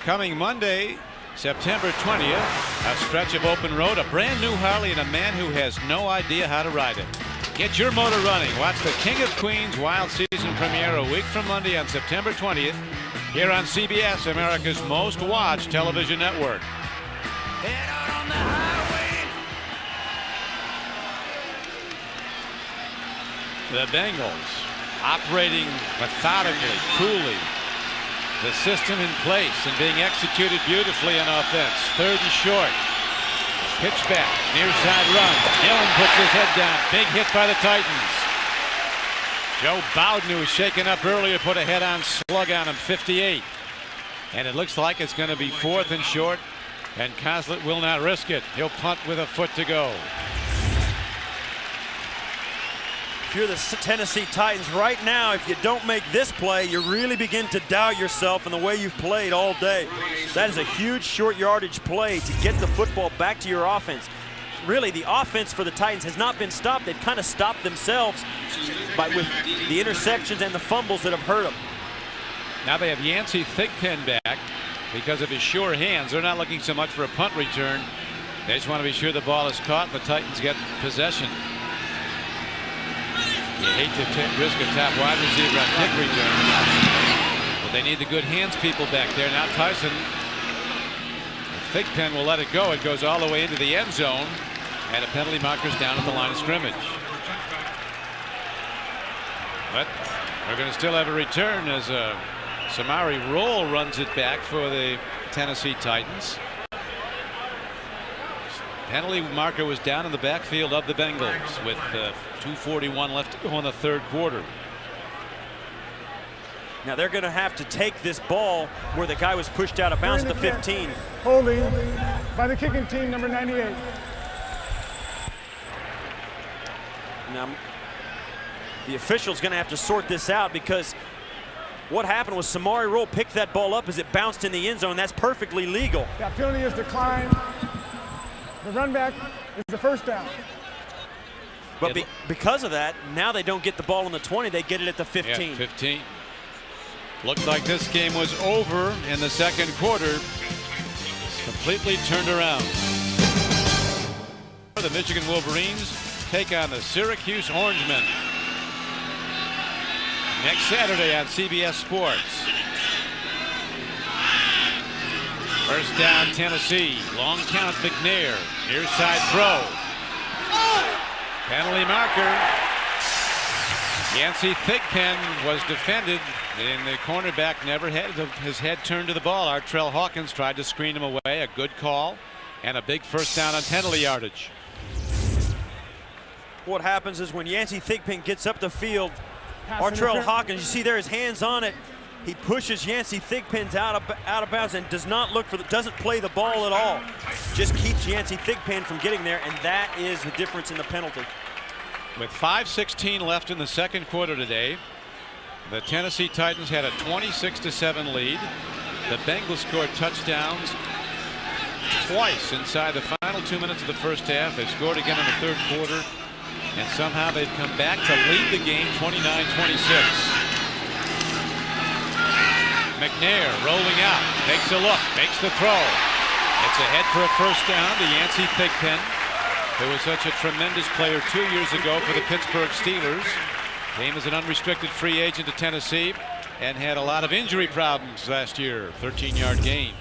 Coming Monday, September 20th, a stretch of open road, a brand new Harley, and a man who has no idea how to ride it. Get your motor running. Watch the King of Queens Wild Season premiere a week from Monday on September 20th here on CBS, America's most watched television network. Head out on the highway. The Bengals operating methodically, coolly. The system in place and being executed beautifully on offense. 3rd and short. Pitch back, near side run. Dillon puts his head down. Big hit by the Titans. Joe Bowden, who was shaken up earlier, put a head-on slug on him, 58. And it looks like it's going to be 4th and short, and Coslett will not risk it. He'll punt with a foot to go. If you're the Tennessee Titans right now, if you don't make this play, you really begin to doubt yourself in the way you've played all day. That is a huge short yardage play to get the football back to your offense. really the offense for the Titans has not been stopped. They've kind of stopped themselves with the interceptions and the fumbles that have hurt them. Now they have Yancey Thigpen back because of his sure hands. They're not looking so much for a punt return. They just want to be sure the ball is caught and the Titans get possession. You hate to risk a top wide receiver on kick return, but they need the good hands people back there. Now Tyson, Thigpen will let it go. It goes all the way into the end zone, and a penalty marker's down at the line of scrimmage. But we're going to still have a return as Samari Roll runs it back for the Tennessee Titans. Penalty marker was down in the backfield of the Bengals with 2:41 left to go in the third quarter. Now they're going to have to take this ball where the guy was pushed out of bounds at the 15. Holding by the kicking team, number 98. Now the official's going to have to sort this out, because what happened was Samari Roll picked that ball up as it bounced in the end zone. That's perfectly legal. That penalty is declined. The run back is the first down. But because of that, now they don't get the ball on the 20, they get it at the 15. Yeah, 15. Looked like this game was over in the second quarter. It's completely turned around. The Michigan Wolverines take on the Syracuse Orangemen next Saturday on CBS Sports. First down, Tennessee. Long count, McNair. Near side throw. Penalty marker. Yancey Thigpen was defended, and the cornerback never had his head turned to the ball. Artrell Hawkins tried to screen him away. A good call and a big first down on penalty yardage. What happens is when Yancey Thigpen gets up the field, Artrell Hawkins, you see there his hands on it. He pushes Yancey Thigpen out of bounds and doesn't play the ball at all. Just keeps Yancey Thigpen from getting there, and that is the difference in the penalty. With 5:16 left in the second quarter today, the Tennessee Titans had a 26-7 lead. The Bengals scored touchdowns twice inside the final 2 minutes of the first half. They scored again in the third quarter, and somehow they've come back to lead the game 29-26. McNair rolling out, takes a look, makes the throw. It's ahead for a first down to Yancey Thigpen, who was such a tremendous player 2 years ago for the Pittsburgh Steelers. Came as an unrestricted free agent to Tennessee and had a lot of injury problems last year. 13-yard gain.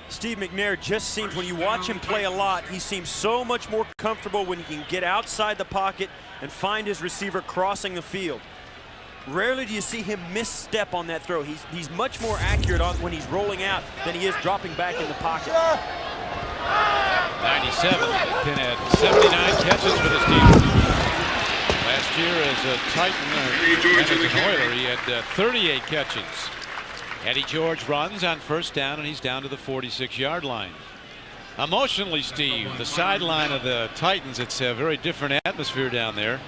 Steve McNair just seems, when you watch him play a lot, he seems so much more comfortable when he can get outside the pocket and find his receiver crossing the field. Rarely do you see him misstep on that throw. He's much more accurate when he's rolling out than he is dropping back in the pocket. 97. Thigpen had 79 catches for the Steelers. Last year as a Titan, and as an Oiler, he had 38 catches. Eddie George runs on first down, and he's down to the 46-yard line. Emotionally, Steve, the sideline of the Titans, it's a very different atmosphere down there.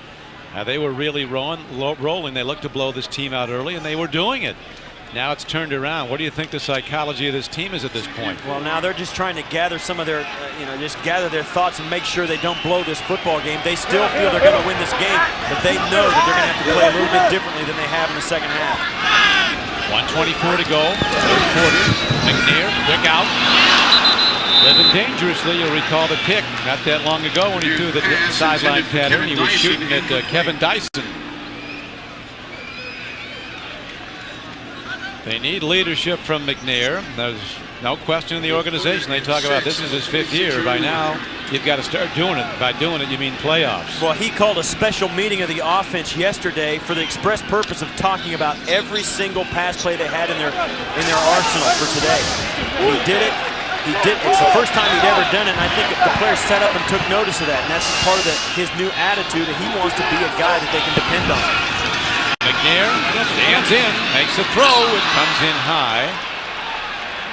They were really rolling. They looked to blow this team out early, and they were doing it. Now it's turned around. What do you think the psychology of this team is at this point? Well, now they're just trying to gather some of their, just gather their thoughts and make sure they don't blow this football game. They still feel they're going to win this game, but they know that they're going to have to play a little bit differently than they have in the second half. 1:24 to go, third quarter. McNair, quick out. Living dangerously, you'll recall the kick not that long ago when he threw the sideline pattern. He was shooting at Kevin Dyson. They need leadership from McNair. There's no question in the organization. They talk about this is his 5th year. By now, you've got to start doing it. By doing it, you mean playoffs. Well, he called a special meeting of the offense yesterday for the express purpose of talking about every single pass play they had in their arsenal for today. He did it. It's the first time he'd ever done it, and I think the players set up and took notice of that, and that's part of his new attitude, that he wants to be a guy that they can depend on. McNair stands in, makes a throw, it comes in high.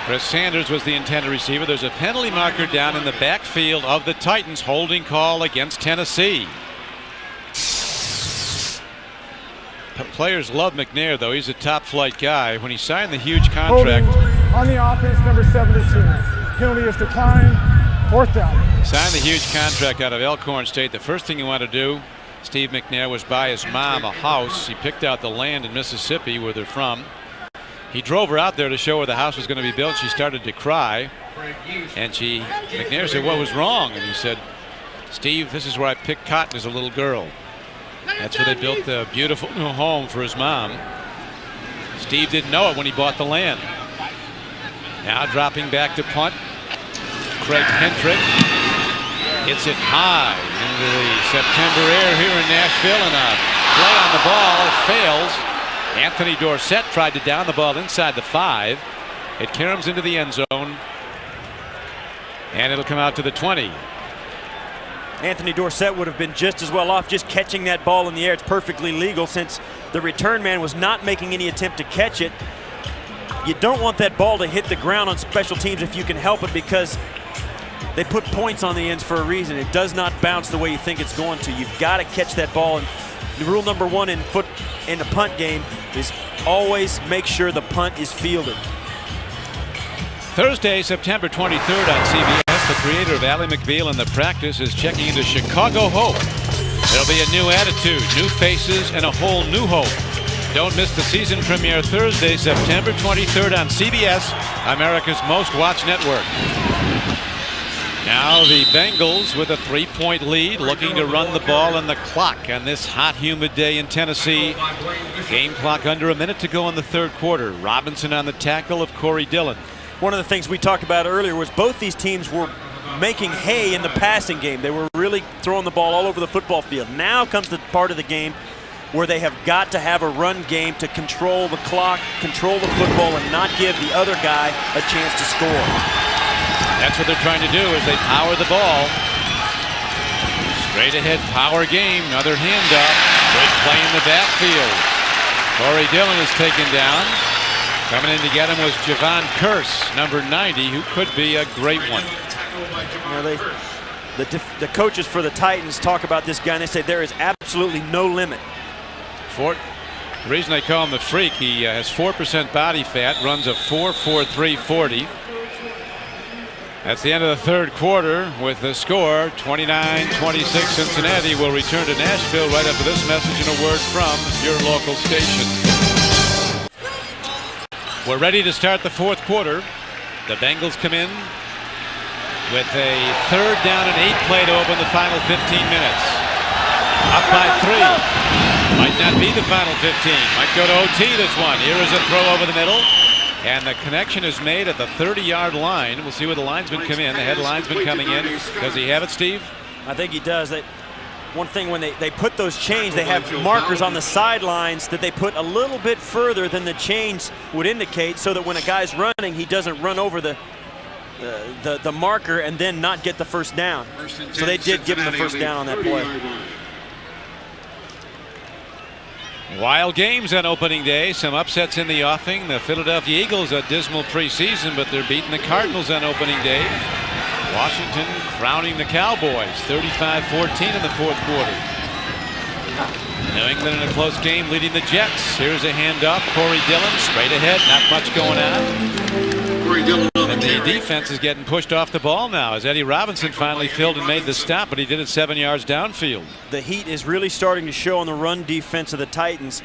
Chris Sanders was the intended receiver. There's a penalty marker down in the backfield of the Titans, holding call against Tennessee. Players love McNair, though. He's a top-flight guy. When he signed the huge contract. Holding on the offense, number 72. Penalty is declined. 4th down. Signed the huge contract out of Elkhorn State. The first thing he wanted to do, Steve McNair, was buy his mom a house. He picked out the land in Mississippi where they're from. He drove her out there to show her the house was going to be built. She started to cry. And McNair said, "What was wrong?" And he said, "Steve, this is where I picked cotton as a little girl." That's where they built the beautiful new home for his mom. Steve didn't know it when he bought the land. Now dropping back to punt. Craig Hendrick hits it high into the September air here in Nashville, and a play on the ball fails. Anthony Dorsett tried to down the ball inside the 5. It caroms into the end zone, and it'll come out to the 20. Anthony Dorsett would have been just as well off just catching that ball in the air. It's perfectly legal since the return man was not making any attempt to catch it. You don't want that ball to hit the ground on special teams if you can help it, because they put points on the ends for a reason. It does not bounce the way you think it's going to. You've got to catch that ball. And rule number 1 in the punt game is always make sure the punt is fielded. Thursday, September 23rd on CBS, the creator of Ally McBeal and The Practice is checking into Chicago Hope. There'll be a new attitude, new faces, and a whole new hope. Don't miss the season premiere Thursday, September 23rd on CBS, America's most watched network. Now the Bengals with a 3-point lead, looking to run the ball on the clock on this hot, humid day in Tennessee. Game clock under a minute to go in the 3rd quarter. Robinson on the tackle of Corey Dillon. One of the things we talked about earlier was both these teams were making hay in the passing game. They were really throwing the ball all over the football field. Now comes the part of the game where they have got to have a run game to control the clock, control the football, and not give the other guy a chance to score. That's what they're trying to do as they power the ball. Straight ahead power game. Another handoff. Great play in the backfield. Corey Dillon is taken down. Coming in to get him was Javon Curse, number 90, who could be a great one. You know, the coaches for the Titans talk about this guy, and they say there is absolutely no limit. The reason they call him the Freak, he has 4% body fat, runs a 4.43 40. That's the end of the 3rd quarter with the score 29-26. Cincinnati will return to Nashville right after this message and a word from your local station. We're ready to start the 4th quarter. The Bengals come in with a 3rd down and 8 play to open the final 15 minutes. Up by 3. Might not be the final 15. Might go to OT this one. Here is a throw over the middle. And the connection is made at the 30-yard line. We'll see where the linesman come in. The head linesman coming in. Does he have it, Steve? I think he does. One thing, when they put those chains, they have markers on the sidelines that they put a little bit further than the chains would indicate, so that when a guy's running, he doesn't run over the marker and then not get the first down. So they did give him the first down on that play. Wild games on opening day. Some upsets in the offing. The Philadelphia Eagles, a dismal preseason, but they're beating the Cardinals on opening day. Washington crowning the Cowboys 35-14 in the 4th quarter. New England in a close game leading the Jets. Here's a handoff. Corey Dillon straight ahead. Not much going on. And the defense is getting pushed off the ball now as Eddie Robinson finally filled and made the stop, but he did it 7 yards downfield. The heat is really starting to show on the run defense of the Titans.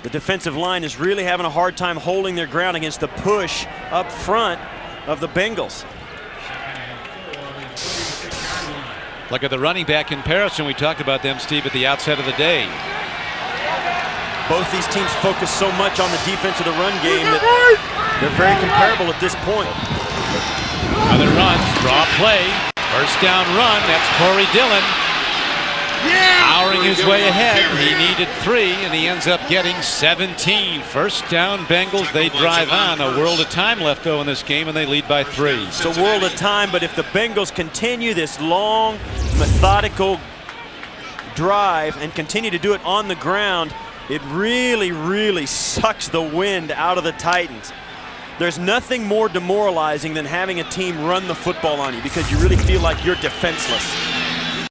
The defensive line is really having a hard time holding their ground against the push up front of the Bengals. Look at the running back comparison. We talked about them, Steve, at the outset of the day. Both these teams focus so much on the defense of the run game that they're very comparable at this point. Another run, draw play, first down run. That's Corey Dillon. Powering his way ahead. He needed 3, and he ends up getting 17. First down, Bengals. They drive on. A world of time left, though, in this game, and they lead by 3. It's a world of time, but if the Bengals continue this long, methodical drive and continue to do it on the ground, it really, really sucks the wind out of the Titans. There's nothing more demoralizing than having a team run the football on you, because you really feel like you're defenseless.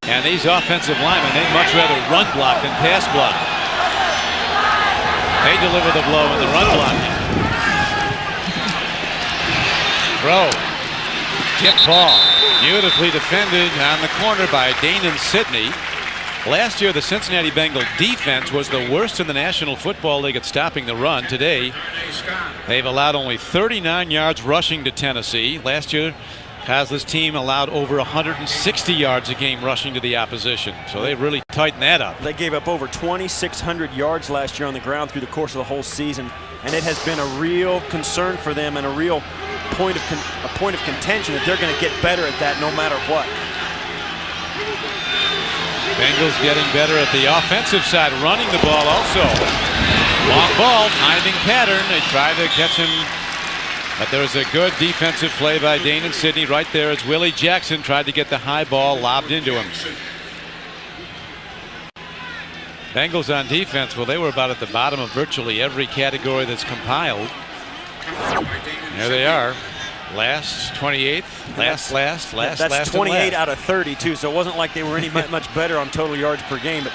And these offensive linemen, they'd much rather run block than pass block. They deliver the blow in the run blocking. Throw. Tip ball. Beautifully defended on the corner by Dane and Sidney. Last year, the Cincinnati Bengal defense was the worst in the National Football League at stopping the run. Today, they've allowed only 39 yards rushing to Tennessee. Last year, Kozla's team allowed over 160 yards a game rushing to the opposition. So they really tightened that up. They gave up over 2,600 yards last year on the ground through the course of the whole season, and it has been a real concern for them and a real point of contention that they're going to get better at that no matter what. Bengals getting better at the offensive side, running the ball also. Long ball, timing pattern. They try to catch him, but there was a good defensive play by Dane and Sidney right there as Willie Jackson tried to get the high ball lobbed into him. Bengals on defense, well, they were about at the bottom of virtually every category that's compiled. There they are. Last, 28th, last. That's 28 out of 30 too, so it wasn't like they were any much better on total yards per game. But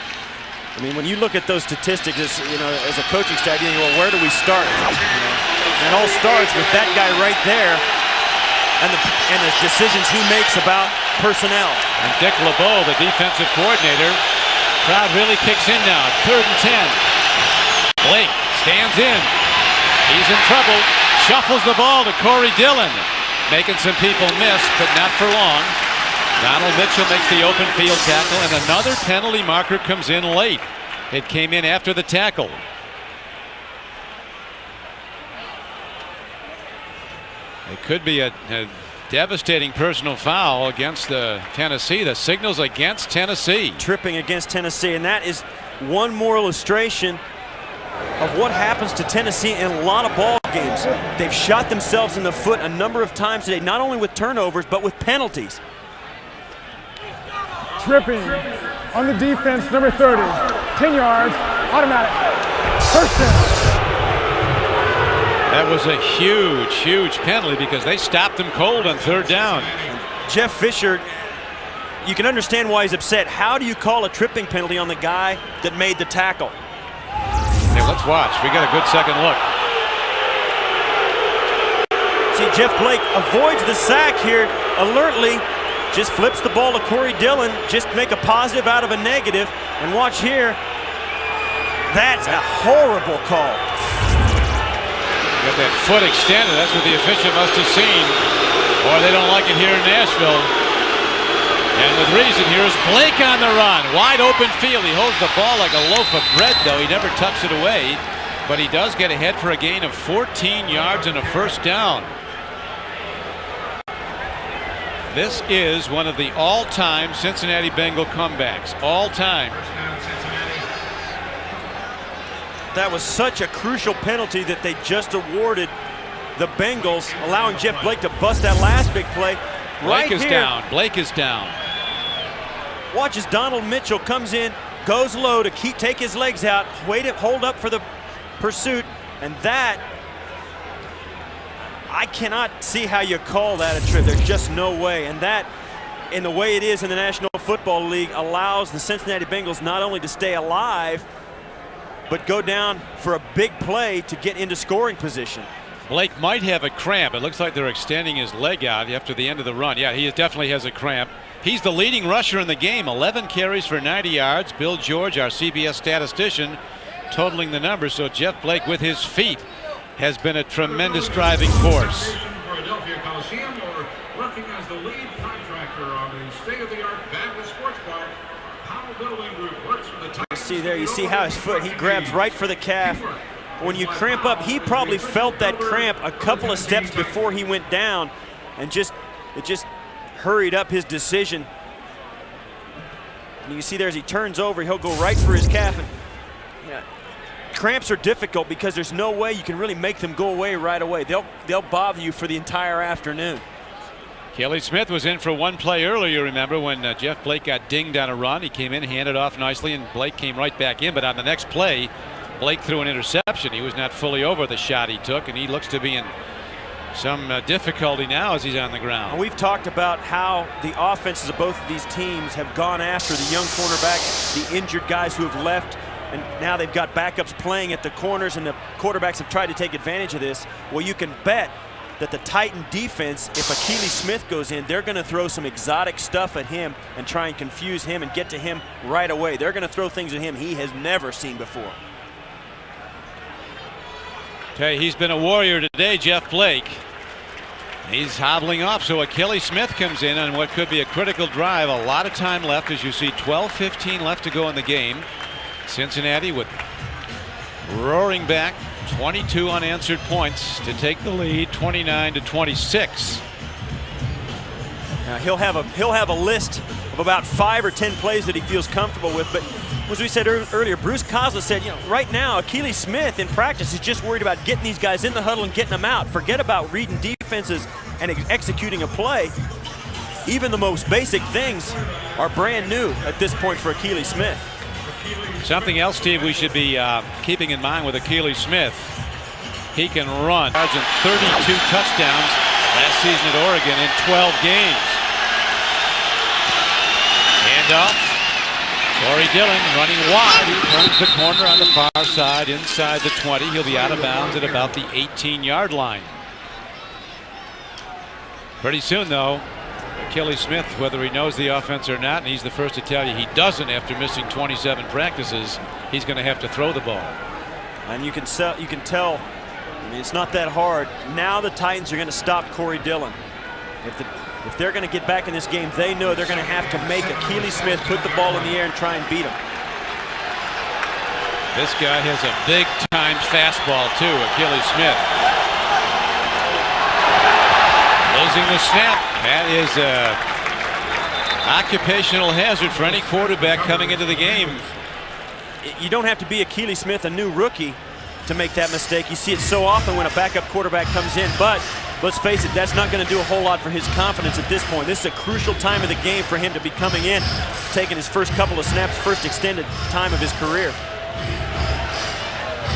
I mean, when you look at those statistics, as, you know, as a coaching staff, you know, well, where do we start? You know, it all starts with that guy right there, and the decisions he makes about personnel. And Dick LeBeau, the defensive coordinator, crowd really kicks in now. 3rd and 10. Blake stands in. He's in trouble. Shuffles the ball to Corey Dillon, making some people miss, but not for long. Donald Mitchell makes the open field tackle, and another penalty marker comes in late. It came in after the tackle. It could be a devastating personal foul against Tennessee. The signal's against Tennessee. Tripping against Tennessee, and that is one more illustration of what happens to Tennessee in a lot of ball games. They've shot themselves in the foot a number of times today, not only with turnovers, but with penalties. Tripping on the defense, number 30. 10 yards, automatic. First down. That was a huge penalty because they stopped him cold on 3rd down. Jeff Fisher, you can understand why he's upset. How do you call a tripping penalty on the guy that made the tackle? Hey, let's watch. We got a good second look. See, Jeff Blake avoids the sack here alertly. Just flips the ball to Corey Dillon. Just make a positive out of a negative. And watch here. That's a horrible call. Got that foot extended. That's what the official must have seen. Boy, they don't like it here in Nashville. And with reason, here's Blake on the run. Wide open field. He holds the ball like a loaf of bread, though. He never tucks it away. But he does get ahead for a gain of 14 yards and a first down. This is one of the all-time Cincinnati Bengal comebacks. All-time. That was such a crucial penalty that they just awarded the Bengals, allowing Jeff Blake to bust that last big play. Blake is down. Blake is down. Watch as Donald Mitchell comes in, goes low to take his legs out, hold up for the pursuit, and that, I cannot see how you call that a trip. There's just no way. And that, in the way it is in the National Football League, allows the Cincinnati Bengals not only to stay alive, but go down for a big play to get into scoring position. Blake might have a cramp. It looks like they're extending his leg out after the end of the run. Yeah, he definitely has a cramp. He's the leading rusher in the game. 11 carries for 90 yards. Bill George, our CBS statistician, totaling the numbers. So Jeff Blake, with his feet, has been a tremendous driving force. Philadelphia Coliseum, or working as the lead contractor on the state-of-the-art Baptist Sports Park, Powell Building Group works for the Titans. See there, you see how his foot, he grabs right for the calf. When you cramp up, he probably felt that cramp a couple of steps before he went down, and it just hurried up his decision. And you see there as he turns over, he'll go right for his calf. And, yeah, cramps are difficult because there's no way you can really make them go away right away. They'll bother you for the entire afternoon. Kelly Smith was in for one play earlier, remember, when Jeff Blake got dinged on a run. He came in, handed off nicely, and Blake came right back in. But on the next play, Blake threw an interception. He was not fully over the shot he took, and he looks to be in some difficulty now as he's on the ground. We've talked about how the offenses of both of these teams have gone after the young cornerbacks, the injured guys who have left, and now they've got backups playing at the corners, and the quarterbacks have tried to take advantage of this. Well, you can bet that the Titan defense, if Akili Smith goes in, they're going to throw some exotic stuff at him and try and confuse him and get to him right away. They're going to throw things at him he has never seen before. Okay, he's been a warrior today, Jeff Blake. He's hobbling off, so Akili Smith comes in on what could be a critical drive. A lot of time left, as you see, 12:15 left to go in the game. Cincinnati with roaring back, 22 unanswered points to take the lead, 29-26. Now he'll have a list of about 5 or 10 plays that he feels comfortable with, but as we said earlier, Bruce Kozla said, you know, right now Akili Smith in practice is just worried about getting these guys in the huddle and getting them out. Forget about reading defenses and executing a play. Even the most basic things are brand new at this point for Akili Smith. Something else, Steve, we should be keeping in mind with Akili Smith. He can run. 32 touchdowns last season at Oregon in 12 games. Handoff. Corey Dillon running wide. He turns the corner on the far side inside the 20. He'll be out of bounds at about the 18-yard line. Pretty soon, though, Akili Smith, whether he knows the offense or not, and he's the first to tell you he doesn't after missing 27 practices, he's going to have to throw the ball. And you can tell, I mean, it's not that hard. Now the Titans are going to stop Corey Dillon. If they're going to get back in this game, they know they're going to have to make Akili Smith put the ball in the air and try and beat him. This guy has a big-time fastball, too, Akili Smith. Losing the snap. That is an occupational hazard for any quarterback coming into the game. You don't have to be Akili Smith, a new rookie, to make that mistake. You see it so often when a backup quarterback comes in, but let's face it, that's not going to do a whole lot for his confidence at this point. This is a crucial time of the game for him to be coming in, taking his first couple of snaps, first extended time of his career.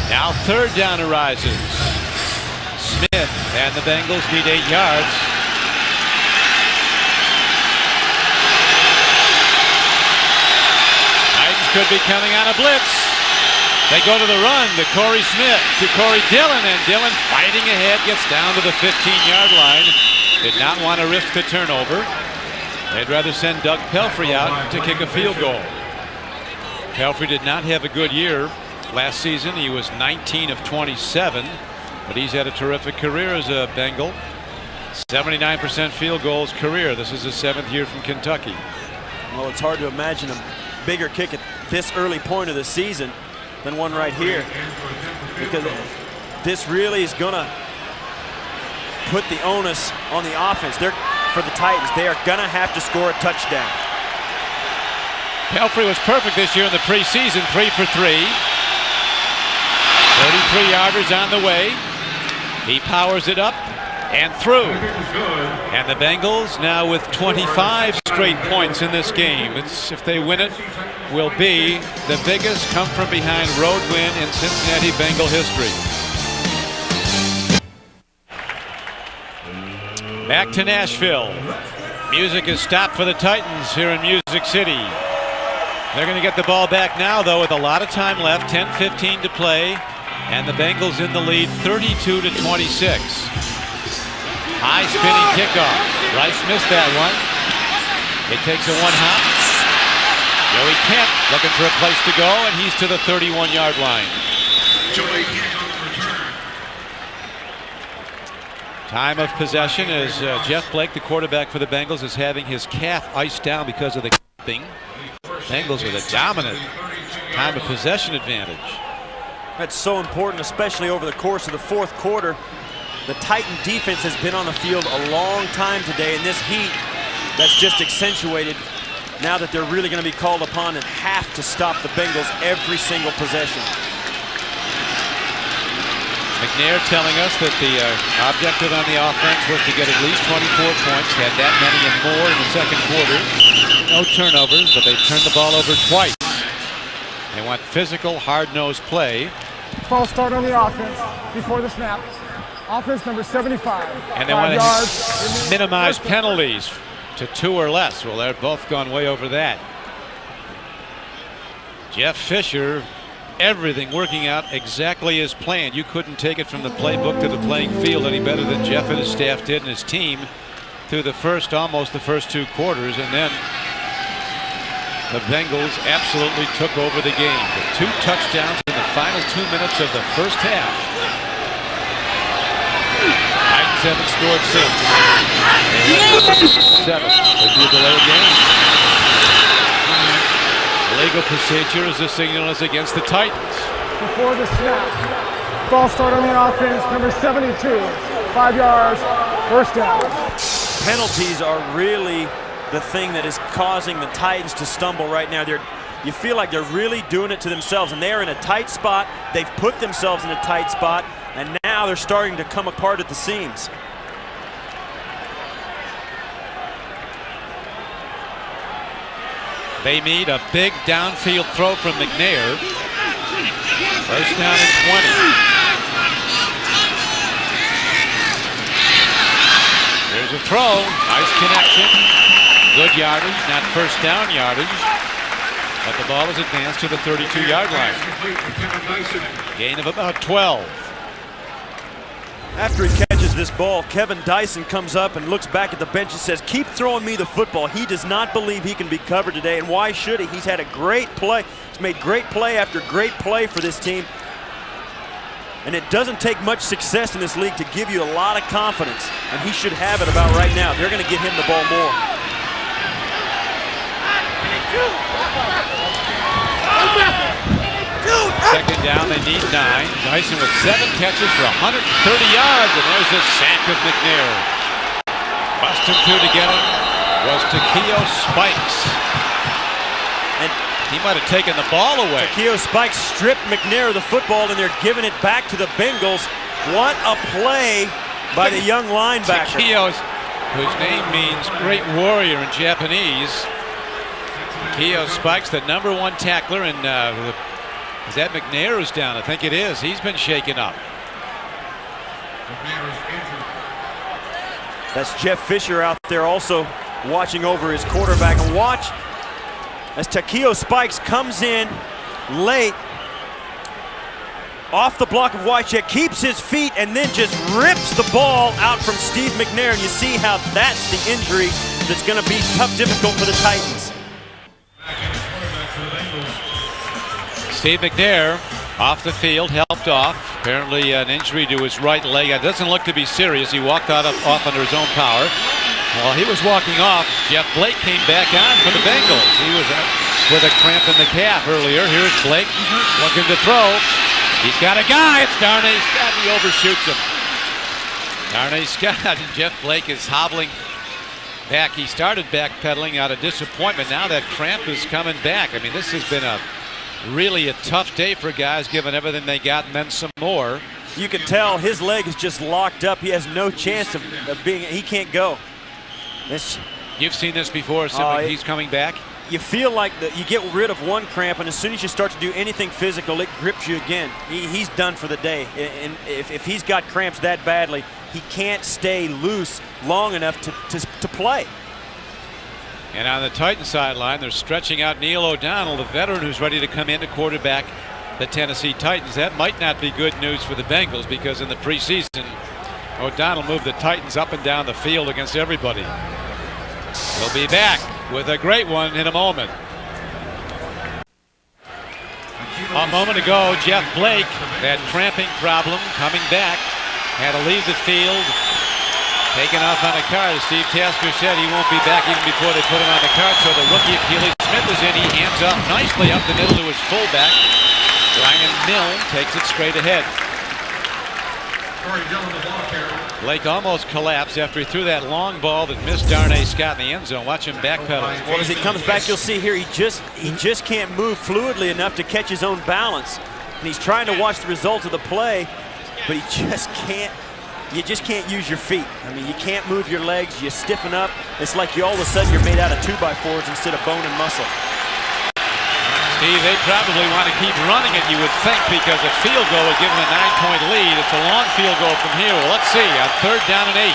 Now third down arises. Smith and the Bengals need 8 yards. Titans could be coming on a blitz. They go to the run to Corey Smith, to Corey Dillon, and Dillon fighting ahead, gets down to the 15-yard line. Did not want to risk the turnover. They'd rather send Doug Pelfrey out to kick a field goal. Pelfrey did not have a good year last season. He was 19 of 27, but he's had a terrific career as a Bengal. 79% field goals career. This is his 7th year from Kentucky. Well, it's hard to imagine a bigger kick at this early point of the season than one right here, because this really is going to put the onus on the offense. For the Titans, they are going to have to score a touchdown. Pelfrey was perfect this year in the preseason, 3 for 3. 33-yarders on the way. He powers it up and through. And the Bengals now with 25 straight points in this game. If they win it, will be the biggest come-from-behind road win in Cincinnati Bengal history. Back to Nashville. Music is stopped for the Titans here in Music City. They're going to get the ball back now, though, with a lot of time left, 10:15 to play, and the Bengals in the lead, 32-26. High spinning kickoff. Rice missed that one. It takes a one-hop. Joey Kent looking for a place to go, and he's to the 31-yard line. Time of possession as Jeff Blake, the quarterback for the Bengals, is having his calf iced down because of the thing. Bengals with a dominant time of possession advantage. That's so important, especially over the course of the fourth quarter. The Titan defense has been on the field a long time today, and this heat, that's just accentuated now that they're really going to be called upon and have to stop the Bengals every single possession. McNair telling us that the objective on the offense was to get at least 24 points, had that many and more in the second quarter. No turnovers, but they turned the ball over twice. They want physical, hard-nosed play. False start on the offense before the snap. Offense number 75. And they want to minimize penalties to 2 or less. Well, they're both gone way over that. Jeff Fisher everything working out exactly as planned. You couldn't take it from the playbook to the playing field any better than Jeff and his staff did and his team through almost the first 2 quarters, and then the Bengals absolutely took over the game with 2 touchdowns in the final 2 minutes of the first half. Titans haven't scored since. 7. Could be a delay of game. Legal procedure as the signal is against the Titans. Before the snap, false start on the offense, number 72, 5 yards, first down. Penalties are really the thing that is causing the Titans to stumble right now. You feel like they're really doing it to themselves, and they're in a tight spot. They've put themselves in a tight spot, and now they're starting to come apart at the seams. They need a big downfield throw from McNair. First down and 20. There's a throw. Nice connection. Good yardage, not first down yardage. But the ball is advanced to the 32-yard line. Gain of about 12. After he catches this ball, Kevin Dyson comes up and looks back at the bench and says, keep throwing me the football. He does not believe he can be covered today, and why should he? He's had a great play. He's made great play after great play for this team. And it doesn't take much success in this league to give you a lot of confidence, and he should have it about right now. They're going to give him the ball more. Second down, they need 9. Dyson with 7 catches for 130 yards, and there's a sack of McNair. Busting through to get it was Takeo Spikes. And he might have taken the ball away. Takeo Spikes stripped McNair of the football, and they're giving it back to the Bengals. What a play by the young linebacker. Takeo, whose name means great warrior in Japanese. Takeo Spikes, the #1 tackler, and is that McNair is down? I think it is. He's been shaken up. That's Jeff Fisher out there also watching over his quarterback. And watch as Takeo Spikes comes in late off the block of Wycheck, keeps his feet, and then just rips the ball out from Steve McNair. And you see how that's the injury that's going to be tough, difficult for the Titans. Steve McNair off the field, helped off. Apparently an injury to his right leg. It doesn't look to be serious. He walked off under his own power. While he was walking off, Jeff Blake came back on for the Bengals. He was with a cramp in the calf earlier. Here's Blake looking to throw. He's got a guy. It's Darnay Scott. He overshoots him. Darnay Scott, and Jeff Blake is hobbling back. He started backpedaling out of disappointment. Now that cramp is coming back. I mean, this has been really a tough day for guys, given everything they got and then some more. You can tell his leg is just locked up. He has no chance of being, he can't go. You've seen this before, he's coming back? You feel like you get rid of one cramp, and as soon as you start to do anything physical, it grips you again. He's done for the day. And if he's got cramps that badly, he can't stay loose long enough to play. And on the Titan sideline, they're stretching out Neil O'Donnell, the veteran who's ready to come in to quarterback the Tennessee Titans. That might not be good news for the Bengals, because in the preseason, O'Donnell moved the Titans up and down the field against everybody. He'll be back with a great one in a moment. A moment ago, Jeff Blake, that cramping problem, coming back, had to leave the field. Taken off on a card. Steve Tasker said he won't be back even before they put him on the card. So the rookie Achilles Smith is in. He hands off nicely up the middle to his fullback. Ryan Milne takes it straight ahead. Blake almost collapsed after he threw that long ball that missed Darnay Scott in the end zone. Watch him backpedal. Well, as he comes back, you'll see here he just can't move fluidly enough to catch his own balance. And he's trying to watch the result of the play, but he just can't. You just can't use your feet. I mean, you can't move your legs. You stiffen up. It's like all of a sudden you're made out of 2x4s instead of bone and muscle. Steve, they probably want to keep running it, you would think, because a field goal would give them a 9-point lead. It's a long field goal from here. Well, let's see. On 3rd down and 8.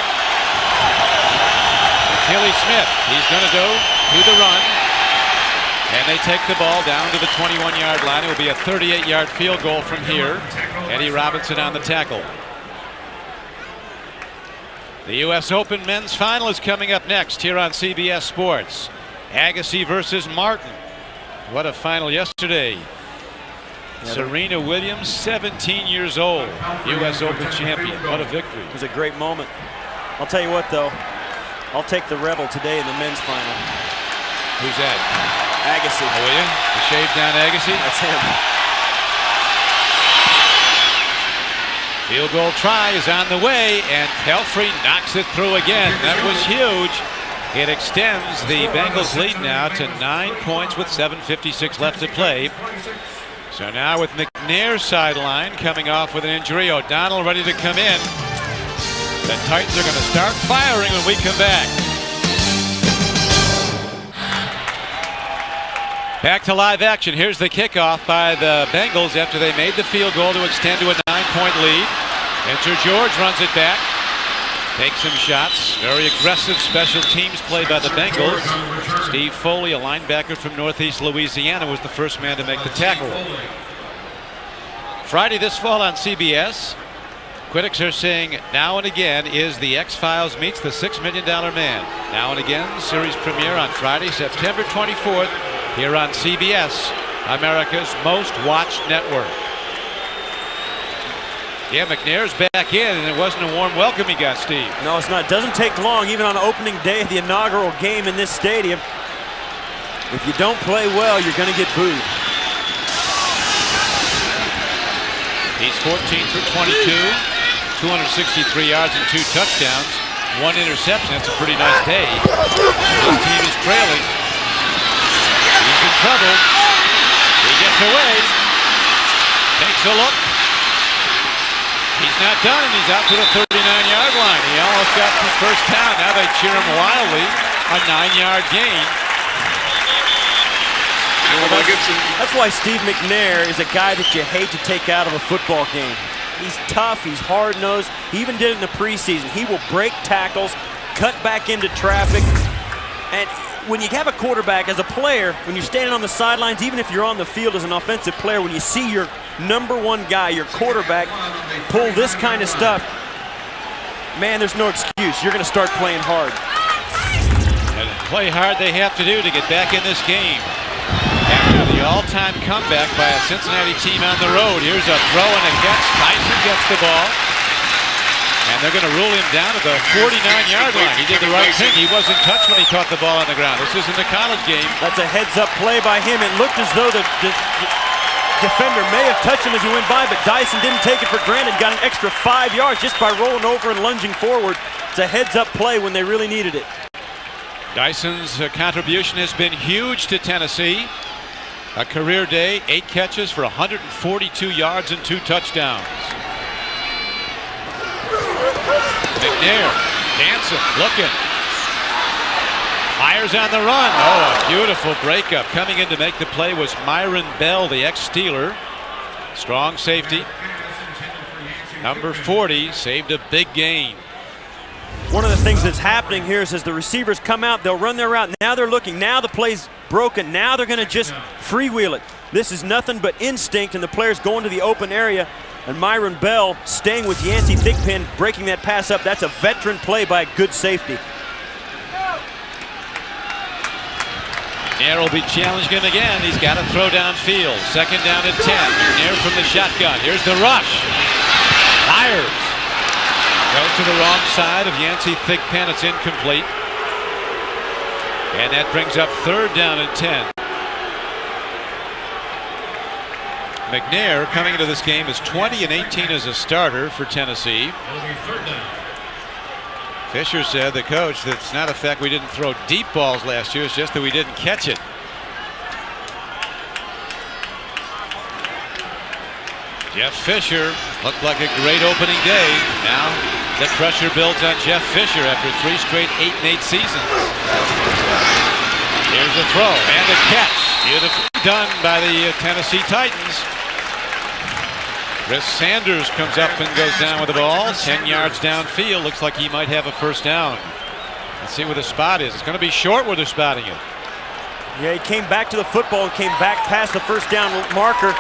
Achilles Smith, he's going to go to the run. And And they take the ball down to the 21-yard line. It will be a 38-yard field goal from here. Eddie Robinson on the tackle. The U.S. Open men's final is coming up next here on CBS Sports. Agassi versus Martin. What a final yesterday. Serena Williams, 17 years old, U.S. Open champion. What a victory. It was a great moment. I'll tell you what, though. I'll take the Rebel today in the men's final. Who's that? Agassi. Oh, will you? The shaved down Agassi? That's him. Field goal try is on the way, and Pelfrey knocks it through again. That was huge. It extends the Bengals lead now to 9 points with 7:56 left to play. So now with McNair sideline coming off with an injury, O'Donnell ready to come in. The Titans are going to start firing when we come back. Back to live action. Here's the kickoff by the Bengals after they made the field goal to extend to a 9-point lead. Enter George, runs it back. Takes some shots. Very aggressive special teams play by the Bengals. Steve Foley, a linebacker from Northeast Louisiana, was the first man to make the tackle. Friday this fall on CBS. Critics are saying Now and Again is the X-Files meets the $6 Million Man. Now and Again, series premiere on Friday, September 24th, here on CBS, America's most watched network. Yeah, McNair's back in, and it wasn't a warm welcome he got, Steve. No, it's not. It doesn't take long, even on opening day of the inaugural game in this stadium. If you don't play well, you're going to get booed. He's 14 for 22, 263 yards and 2 touchdowns, 1 interception. That's a pretty nice day. This team is trailing. He's in trouble. He gets away. Takes a look. He's not done, and he's out to the 39-yard line. He almost got the first down. Now they cheer him wildly. A 9-yard gain. That's why Steve McNair is a guy that you hate to take out of a football game. He's tough, he's hard-nosed. He even did it in the preseason. He will break tackles, cut back into traffic. And when you have a quarterback, as a player, when you're standing on the sidelines, even if you're on the field as an offensive player, when you see your #1 guy, your quarterback, pull this kind of stuff, man, there's no excuse. You're going to start playing hard. And play hard they have to do to get back in this game. After the all-time comeback by a Cincinnati team on the road, here's a throw and a catch. Tyson gets the ball. And they're going to rule him down at the 49-yard line. He did the right thing. He wasn't touched when he caught the ball on the ground. This isn't a college game. That's a heads-up play by him. It looked as though the defender may have touched him as he went by, but Dyson didn't take it for granted. Got an extra 5 yards just by rolling over and lunging forward. It's a heads-up play when they really needed it. Dyson's contribution has been huge to Tennessee. A career day, 8 catches for 142 yards and 2 touchdowns. McNair, dancing, looking. Fires on the run. Oh, a beautiful breakup. Coming in to make the play was Myron Bell, the ex-Steeler. Strong safety. Number 40 saved a big gain. One of the things that's happening here is as the receivers come out, they'll run their route. Now they're looking. Now the play's broken. Now they're going to just freewheel it. This is nothing but instinct, and the players going to the open area. And Myron Bell staying with Yancey Thigpen, breaking that pass up. That's a veteran play by a good safety. McNair will be challenging him again. He's got to throw downfield. 2nd down and 10. McNair from the shotgun. Here's the rush. Fires. Goes to the wrong side of Yancey Thigpen. It's incomplete. And that brings up 3rd down and 10. McNair coming into this game is 20 and 18 as a starter for Tennessee. Fisher said, the coach, that it's not a fact we didn't throw deep balls last year, it's just that we didn't catch it. Jeff Fisher looked like a great opening day. Now the pressure builds on Jeff Fisher after 3 straight 8-8 seasons. Here's a throw and a catch. Beautifully done by the Tennessee Titans. Chris Sanders comes up and goes down with the ball. 10 yards downfield. Looks like he might have a 1st down. Let's see where the spot is. It's going to be short where they're spotting it. Yeah, he came back to the football and came back past the first down marker.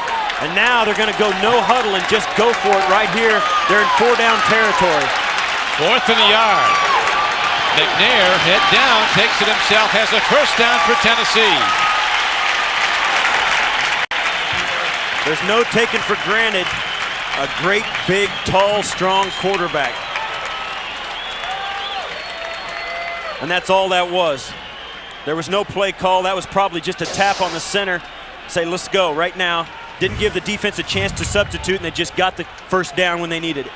And now they're going to go no huddle and just go for it right here. They're in 4-down territory. 4th and a yard. McNair, head down, takes it himself, has a first down for Tennessee. There's no taking for granted a great, big, tall, strong quarterback. And that's all that was. There was no play call. That was probably just a tap on the center. Say, let's go right now. Didn't give the defense a chance to substitute, and they just got the first down when they needed it.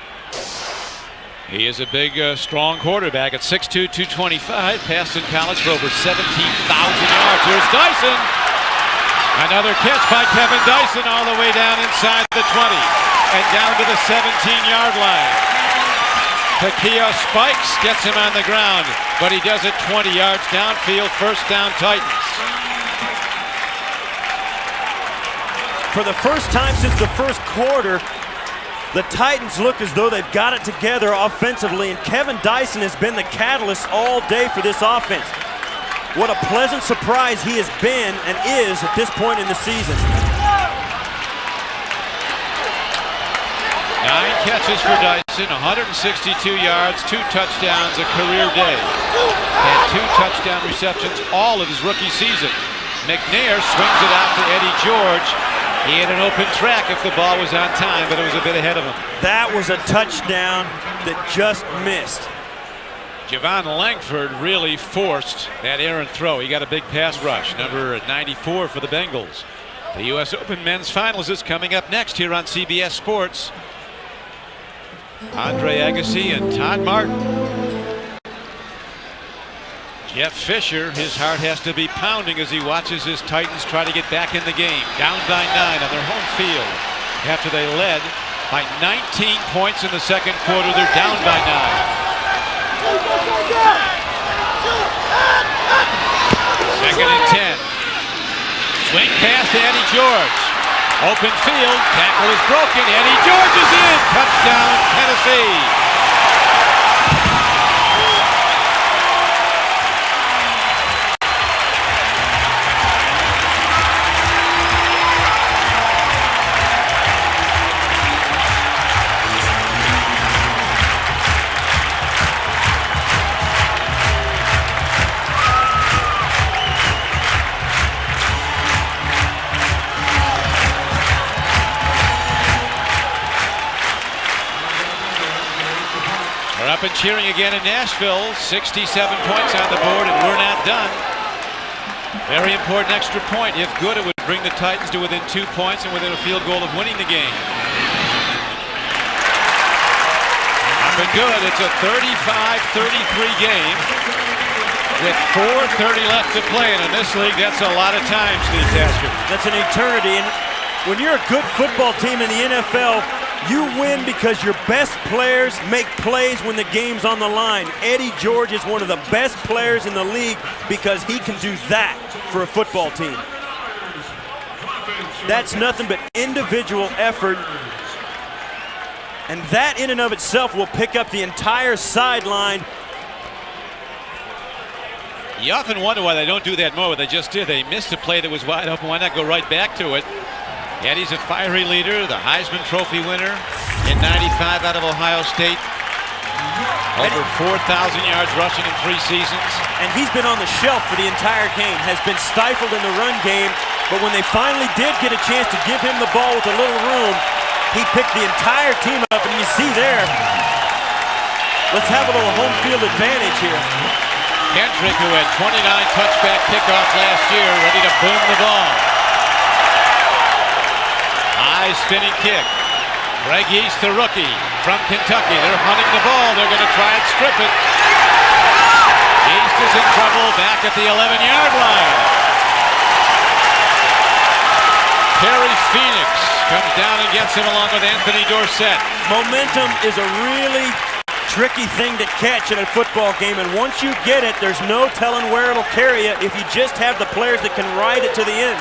He is a big, strong quarterback at 6'2", 225. Passed in college for over 17,000 yards. Here's Dyson. Another catch by Kevin Dyson all the way down inside the 20 and down to the 17-yard line. Takia spikes, gets him on the ground, but he does it 20 yards downfield. First down, Titans. For the first time since the first quarter, the Titans look as though they've got it together offensively, and Kevin Dyson has been the catalyst all day for this offense. What a pleasant surprise he has been and is at this point in the season. 9 catches for Dyson, 162 yards, 2 touchdowns, a career day. And 2 touchdown receptions all of his rookie season. McNair swings it out to Eddie George. He had an open track if the ball was on time, but it was a bit ahead of him. That was a touchdown that just missed. Javon Langford really forced that errant throw. He got a big pass rush, number 94 for the Bengals. The U.S. Open Men's Finals is coming up next here on CBS Sports. Andre Agassi and Todd Martin. Jeff Fisher, his heart has to be pounding as he watches his Titans try to get back in the game. Down by 9 on their home field. After they led by 19 points in the second quarter, they're down by 9. Second and 10. Swing pass to Eddie George. Open field. Tackle is broken. Eddie George is in. Touchdown, Tennessee. Up and cheering again in Nashville. 67 points on the board, and we're not done. Very important extra point. If good, it would bring the Titans to within 2 points and within a field goal of winning the game. Up and good. It's a 35-33 game with 4:30 left to play, and in this league, that's a lot of time, Steve Tasker. That's an eternity, and when you're a good football team in the NFL, you win because your best players make plays when the game's on the line. Eddie George is one of the best players in the league because he can do that for a football team. That's nothing but individual effort, and that in and of itself will pick up the entire sideline. You often wonder why they don't do that more, but they just did. They missed a play that was wide open. Why not go right back to it? Eddie's a fiery leader, the Heisman Trophy winner in '95 out of Ohio State. Over 4,000 yards rushing in 3 seasons. And he's been on the shelf for the entire game, has been stifled in the run game, but when they finally did get a chance to give him the ball with a little room, he picked the entire team up, and you see there, let's have a little home field advantage here. Kendrick, who had 29 touchback kickoffs last year, ready to boom the ball. High spinning kick. Greg East, the rookie from Kentucky. They're hunting the ball. They're going to try and strip it. East is in trouble back at the 11-yard line. Terry Phoenix comes down and gets him along with Anthony Dorsett. Momentum is a really tricky thing to catch in a football game, and once you get it, there's no telling where it'll carry you if you just have the players that can ride it to the end.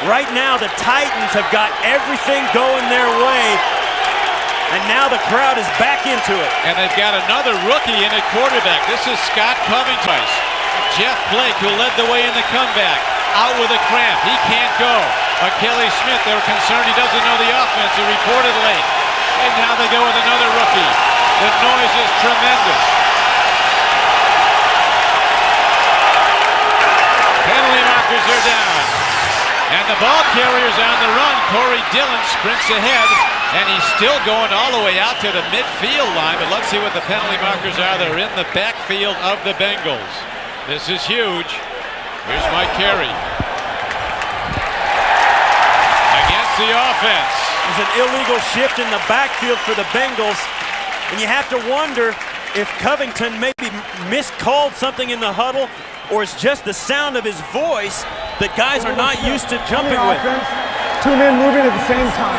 Right now, the Titans have got everything going their way, and now the crowd is back into it. And they've got another rookie in at quarterback. This is Scott Covington. Jeff Blake, who led the way in the comeback, out with a cramp. He can't go. Achilles Smith, they were concerned he doesn't know the offense. He reported late. And now they go with another rookie. The noise is tremendous. Penalty markers are down. And the ball carrier's on the run. Corey Dillon sprints ahead. And he's still going all the way out to the midfield line. But let's see what the penalty markers are. They're in the backfield of the Bengals. This is huge. Here's Mike Carey. Against the offense. There's an illegal shift in the backfield for the Bengals. And you have to wonder if Covington maybe miscalled something in the huddle, or it's just the sound of his voice that guys are not used to jumping with. Offense, 2 men moving at the same time.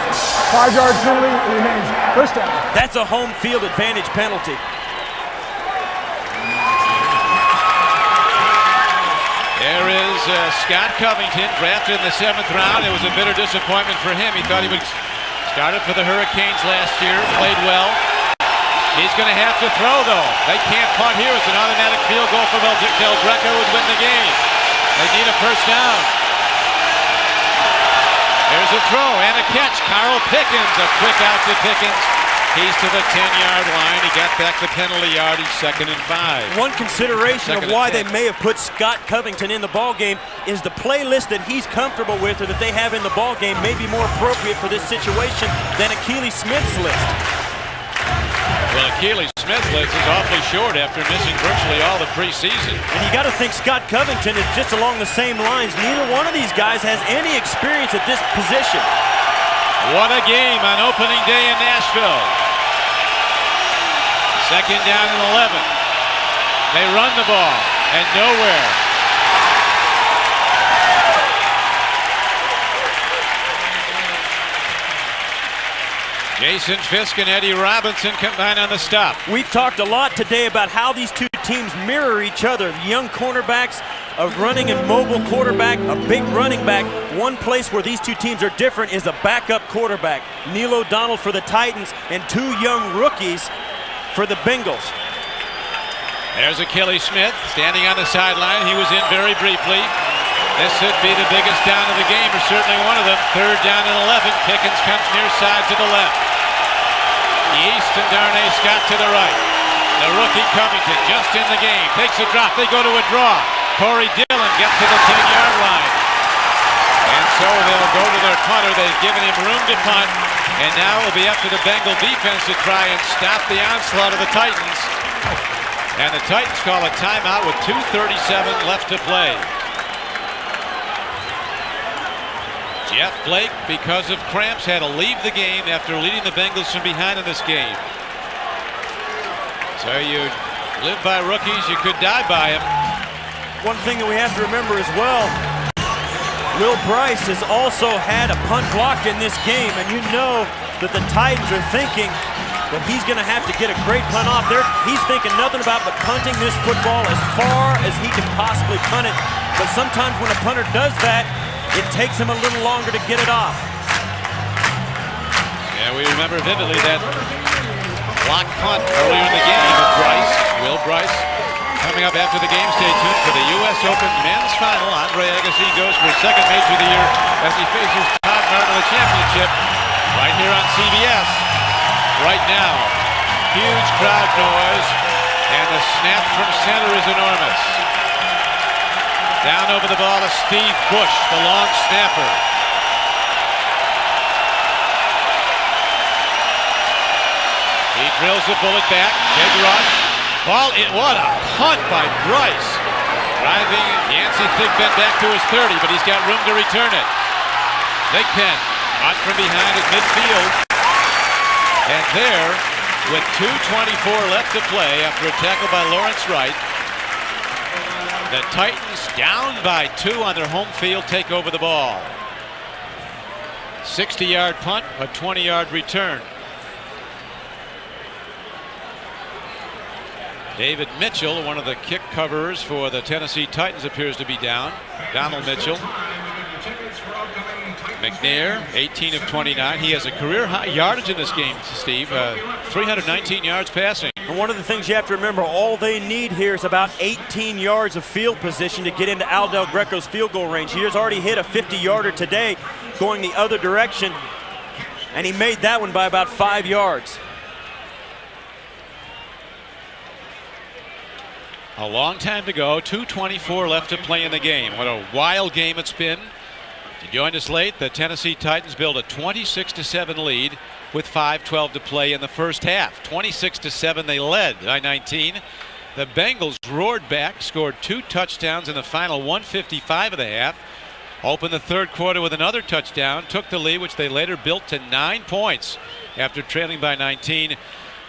5-yard penalty remains first down. That's a home field advantage penalty. There is Scott Covington, drafted in the 7th round. It was a bitter disappointment for him. He thought he would start it for the Hurricanes last year, played well. He's going to have to throw, though. They can't punt here. It's an automatic field goal for Del Greco would win the game. They need a first down. There's a throw and a catch. Carl Pickens, a quick out to Pickens. He's to the 10-yard line. He got back the penalty yardage, 2nd and 5. One consideration of why they may have put Scott Covington in the ball game is the playlist that he's comfortable with, or that they have in the ball game, may be more appropriate for this situation than Achilles Smith's list. Well, Achilles Smith's list is awfully short after missing virtually all the preseason. And you got to think Scott Covington is just along the same lines. Neither one of these guys has any experience at this position. What a game on opening day in Nashville. 2nd down and 11. They run the ball and nowhere. Jason Fisk and Eddie Robinson combine on the stop. We've talked a lot today about how these two teams mirror each other. Young cornerbacks, a running and mobile quarterback, a big running back. One place where these two teams are different is a backup quarterback. Neil O'Donnell for the Titans and 2 young rookies for the Bengals. There's Achilles Smith standing on the sideline. He was in very briefly. This should be the biggest down of the game, or certainly one of them. 3rd down and 11. Pickens comes near side to the left. East and Darnay Scott to the right. The rookie Covington just in the game. Takes a drop. They go to a draw. Corey Dillon gets to the 10-yard line. And so they'll go to their punter. They've given him room to punt. And now it'll be up to the Bengal defense to try and stop the onslaught of the Titans. And the Titans call a timeout with 2:37 left to play. Jeff Blake, because of cramps, had to leave the game after leading the Bengals from behind in this game. So you live by rookies, you could die by them. One thing that we have to remember as well, Will Bryce has also had a punt blocked in this game, and you know that the Titans are thinking that he's going to have to get a great punt off there. He's thinking nothing about but punting this football as far as he can possibly punt it. But sometimes when a punter does that, it takes him a little longer to get it off. Yeah, we remember vividly that block punt earlier in the game with Bryce, Will Bryce. Coming up after the game, stay tuned for the U.S. Open men's final. Andre Agassi goes for his 2nd major of the year as he faces Todd Martin in the championship right here on CBS. Right now, huge crowd noise, and the snap from center is enormous. Down over the ball to Steve Bush, the long snapper. He drills the bullet back. Big rush. Ball in. What a punt by Bryce. Driving Yancey Thigpen back to his 30, but he's got room to return it. Thigpen out from behind at midfield. And there, with 2:24 left to play after a tackle by Lawrence Wright, the Titans down by 2 on their home field take over the ball. 60-yard punt, a 20-yard return. David Mitchell, one of the kick coverers for the Tennessee Titans, appears to be down. Donald Mitchell. McNair, 18 of 29. He has a career high yardage in this game, Steve. 319 yards passing. And one of the things you have to remember, all they need here is about 18 yards of field position to get into Al Del Greco's field goal range. He has already hit a 50-yarder today going the other direction, and he made that one by about 5 yards. A long time to go, 2:24 left to play in the game. What a wild game it's been. To join us late, the Tennessee Titans build a 26-7 lead with 5:12 to play in the first half. 26-7 they led by 19. The Bengals roared back, scored 2 touchdowns in the final 1:55 of the half. Opened the third quarter with another touchdown, took the lead, which they later built to 9 points after trailing by 19.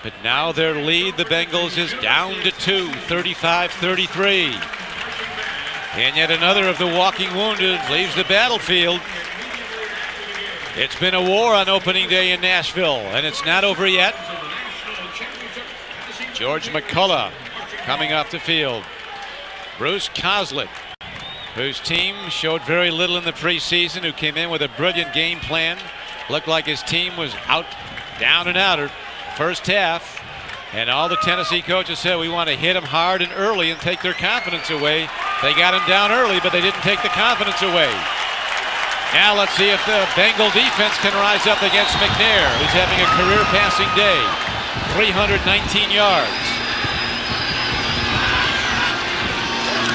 But now their lead, the Bengals, is down to 2, 35-33. And yet another of the walking wounded leaves the battlefield. It's been a war on opening day in Nashville, and it's not over yet. George McCullough coming off the field. Bruce Kozlik, whose team showed very little in the preseason, who came in with a brilliant game plan. Looked like his team was out, down and outer first half. And all the Tennessee coaches said, we want to hit them hard and early and take their confidence away. They got him down early, but they didn't take the confidence away. Now let's see if the Bengal defense can rise up against McNair, who's having a career passing day. 319 yards.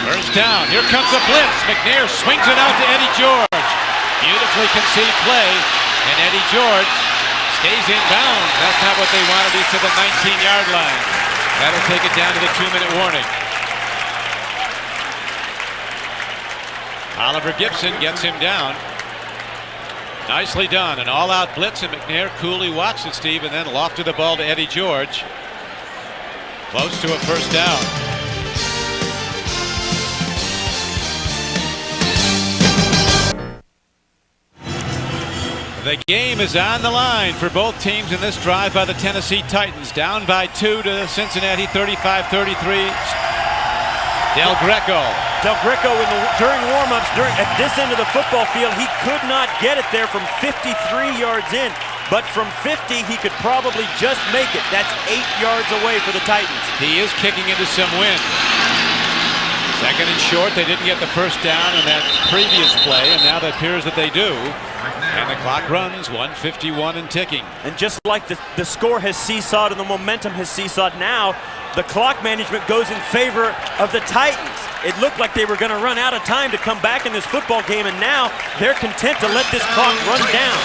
First down. Here comes a blitz. McNair swings it out to Eddie George. Beautifully conceived play. And Eddie George stays in bounds. That's not what they wanted. He's to the 19-yard line. That'll take it down to the 2-minute warning. Oliver Gibson gets him down. Nicely done. An all-out blitz, and McNair coolly watched it, Steve, and then lofted the ball to Eddie George. Close to a first down. The game is on the line for both teams in this drive by the Tennessee Titans. Down by 2 to Cincinnati, 35-33. Del Greco. Del Greco during warm-ups, at this end of the football field, he could not get it there from 53 yards in. But from 50, he could probably just make it. That's 8 yards away for the Titans. He is kicking into some wind. Second and short. They didn't get the first down in that previous play, and now it appears that they do. And the clock runs, 1:51 and ticking. And just like the score has seesawed and the momentum has seesawed, now the clock management goes in favor of the Titans. It looked like they were going to run out of time to come back in this football game, and now they're content to let this clock run down.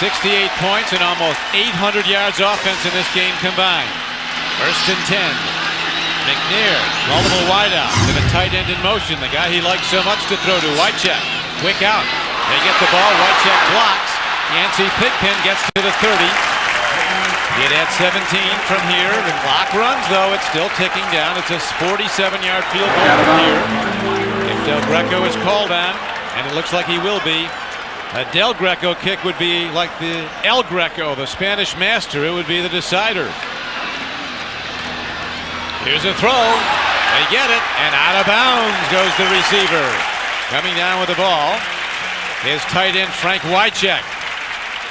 68 points and almost 800 yards offense in this game combined. First and 10. McNair, multiple wideouts and a tight end in motion. The guy he likes so much to throw to, Wycheck. Quick out. They get the ball. Wycheck blocks. Yancey Thigpen gets to the 30. Get at 17 from here. The clock runs, though. It's still ticking down. It's a 47-yard field goal from here. If Del Greco is called on, and it looks like he will be, a Del Greco kick would be like the El Greco, the Spanish master. It would be the decider. Here's a throw. They get it, and out of bounds goes the receiver. Coming down with the ball is tight end Frank Wycheck.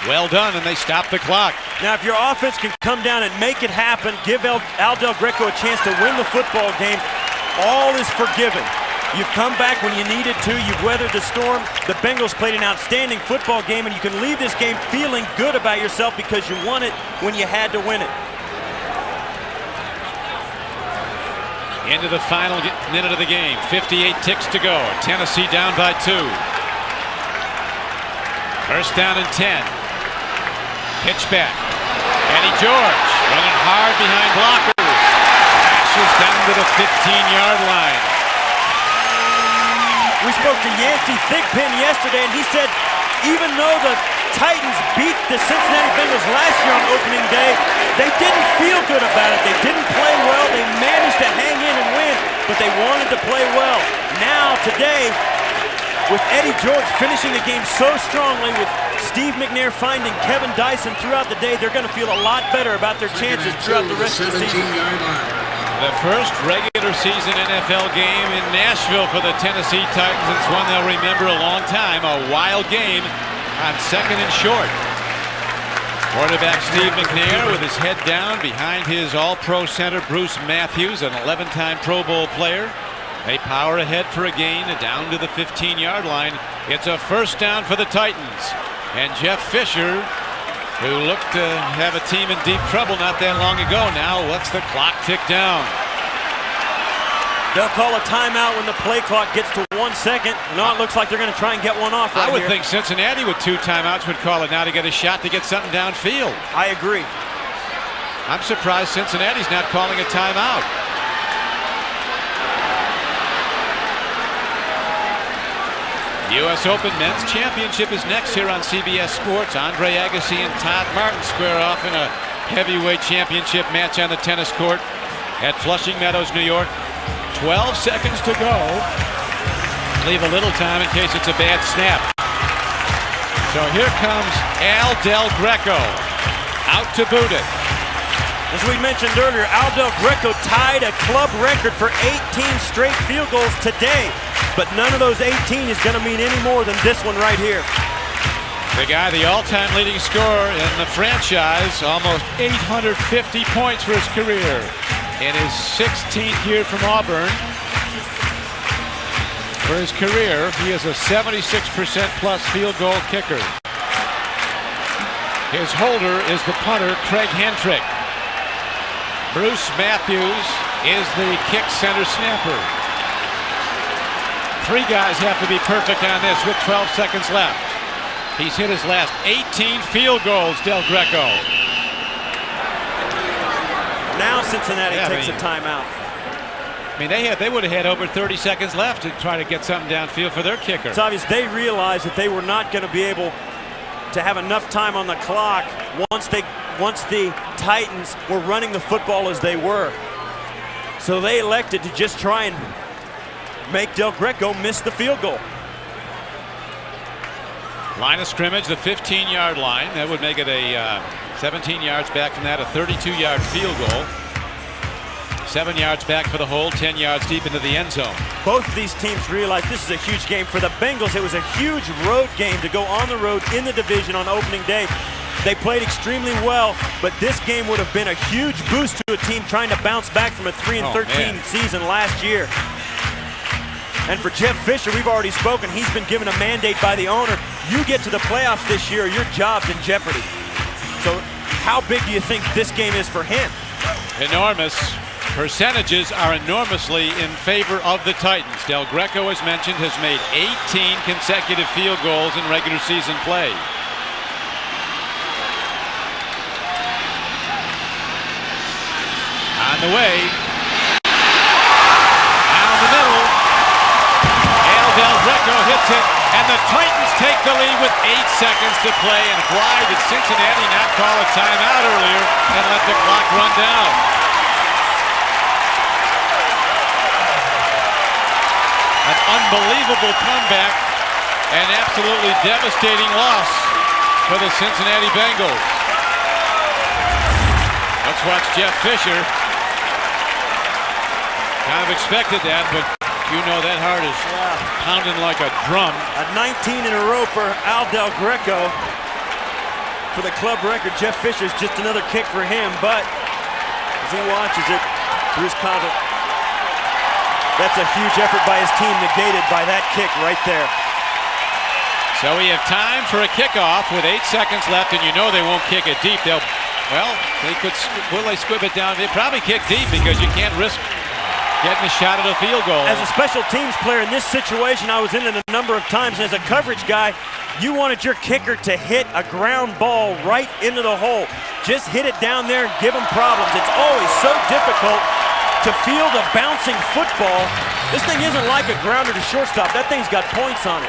Well done, and they stop the clock. Now, if your offense can come down and make it happen, give Al Del Greco a chance to win the football game, all is forgiven. You've come back when you needed to. You've weathered the storm. The Bengals played an outstanding football game, and you can leave this game feeling good about yourself because you won it when you had to win it. Into the final minute of the game. 58 ticks to go. Tennessee down by 2. First down and 10. Pitch back. Eddie George running hard behind blockers. Crashes down to the 15-yard line. We spoke to Yancey Thigpen yesterday, and he said even though the Titans beat the Cincinnati Bengals last year on opening day, they didn't feel good about it. They didn't play well. They managed to hang in and win, but they wanted to play well. Now, today, with Eddie George finishing the game so strongly, with Steve McNair finding Kevin Dyson throughout the day, they're going to feel a lot better about their chances throughout the rest of the season. The first regular season NFL game in Nashville for the Tennessee Titans. It's one they'll remember a long time. A wild game on second and short. Quarterback Steve McNair with his head down behind his all-pro center Bruce Matthews, an 11-time Pro Bowl player. They power ahead for a gain down to the 15-yard line. It's a first down for the Titans. And Jeff Fisher, who looked to have a team in deep trouble not that long ago, now lets the clock tick down. They'll call a timeout when the play clock gets to 1 second. Now it looks like they're going to try and get one off right I would here. think Cincinnati with 2 timeouts would call it now to get a shot to get something downfield. I agree. I'm surprised Cincinnati's not calling a timeout. U.S. Open Men's Championship is next here on CBS Sports. Andre Agassi and Todd Martin square off in a heavyweight championship match on the tennis court at Flushing Meadows, New York. 12 seconds to go. Leave a little time in case it's a bad snap. So here comes Al Del Greco out to boot it. As we mentioned earlier, Al Del Greco tied a club record for 18 straight field goals today. But none of those 18 is going to mean any more than this one right here. The guy, the all-time leading scorer in the franchise, almost 850 points for his career. In his 16th year from Auburn. For his career, he is a 76% plus field goal kicker. His holder is the punter, Craig Hentrick. Bruce Matthews is the kick center snapper. 3 guys have to be perfect on this with 12 seconds left. He's hit his last 18 field goals, Del Greco. Now Cincinnati takes a timeout. I mean, they would have had over 30 seconds left to try to get something downfield for their kicker. It's obvious they realized that they were not going to be able to have enough time on the clock once the Titans were running the football as they were. So they elected to just try and make Del Greco miss the field goal. Line of scrimmage, the 15-yard line. That would make it a 17 yards back from that, a 32-yard field goal. 7 yards back for the hole, 10 yards deep into the end zone. Both of these teams realize this is a huge game. For the Bengals, it was a huge road game to go on the road in the division on opening day. They played extremely well, but this game would have been a huge boost to a team trying to bounce back from a 3-13 season last year. And for Jeff Fisher, we've already spoken. He's been given a mandate by the owner. You get to the playoffs this year, your job's in jeopardy. So how big do you think this game is for him? Enormous. Percentages are enormously in favor of the Titans. Del Greco, as mentioned, has made 18 consecutive field goals in regular season play. On the way. Down the middle. Del Greco hits it, and the Titans take the lead with 8 seconds to play. And why did Cincinnati not call a timeout earlier and let the clock run down? An unbelievable comeback, an absolutely devastating loss for the Cincinnati Bengals. Let's watch Jeff Fisher. Kind of expected that, but you know that heart is pounding like a drum. A 19 in a row for Al Del Greco. For the club record, Jeff Fisher's just another kick for him, but as he watches it, Bruce Connell, that's a huge effort by his team, negated by that kick right there. So we have time for a kickoff with 8 seconds left, and you know they won't kick it deep. Will they squib it down? They probably kick deep because you can't risk getting a shot at a field goal. As a special teams player in this situation, I was in it a number of times. And as a coverage guy, you wanted your kicker to hit a ground ball right into the hole. Just hit it down there and give them problems. It's always so difficult to field a bouncing football. This thing isn't like a grounder to shortstop. That thing's got points on it.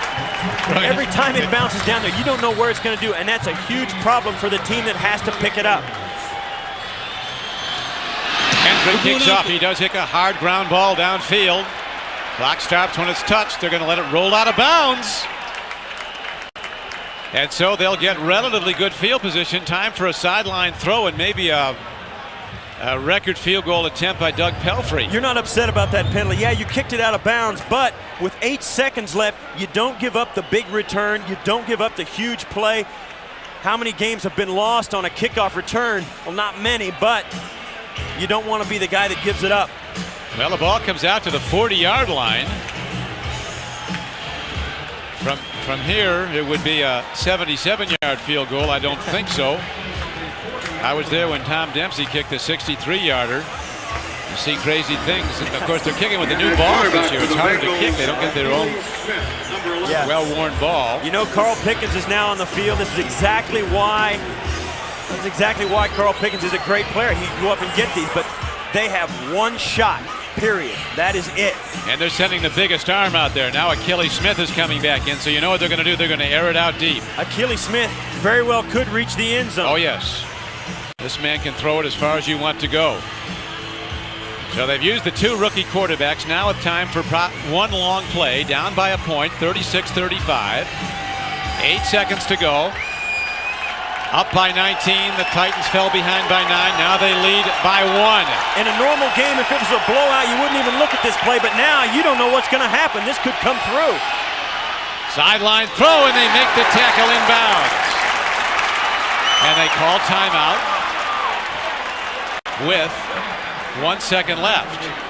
Right. Every time it bounces down there, you don't know where it's going to do, and that's a huge problem for the team that has to pick it up. Henry kicks off. He does hit a hard ground ball downfield. Clock stops when it's touched. They're going to let it roll out of bounds. And so they'll get relatively good field position. Time for a sideline throw and maybe a record field goal attempt by Doug Pelfrey. You're not upset about that penalty. Yeah, you kicked it out of bounds, but with 8 seconds left, you don't give up the big return. You don't give up the huge play. How many games have been lost on a kickoff return? Well, not many, but you don't want to be the guy that gives it up. Well, the ball comes out to the 40-yard line. From here, it would be a 77-yard field goal. I don't think so. I was there when Tom Dempsey kicked a 63-yarder. You see crazy things. And of course, they're kicking with the new balls this year. It's harder to kick. They don't get their own well-worn ball. You know, Carl Pickens is now on the field. This is exactly why. That's exactly why Carl Pickens is a great player. He can go up and get these, but they have one shot. Period. That is it. And they're sending the biggest arm out there. Now Achilles Smith is coming back in, so you know what they're going to do. They're going to air it out deep. Achilles Smith very well could reach the end zone. Oh, yes. This man can throw it as far as you want to go. So they've used the two rookie quarterbacks. Now it's time for one long play. Down by a point, 36-35. 8 seconds to go. Up by 19, the Titans fell behind by 9. Now they lead by 1. In a normal game, if it was a blowout, you wouldn't even look at this play. But now you don't know what's going to happen. This could come through. Sideline throw, and they make the tackle inbounds. And they call timeout with 1 second left.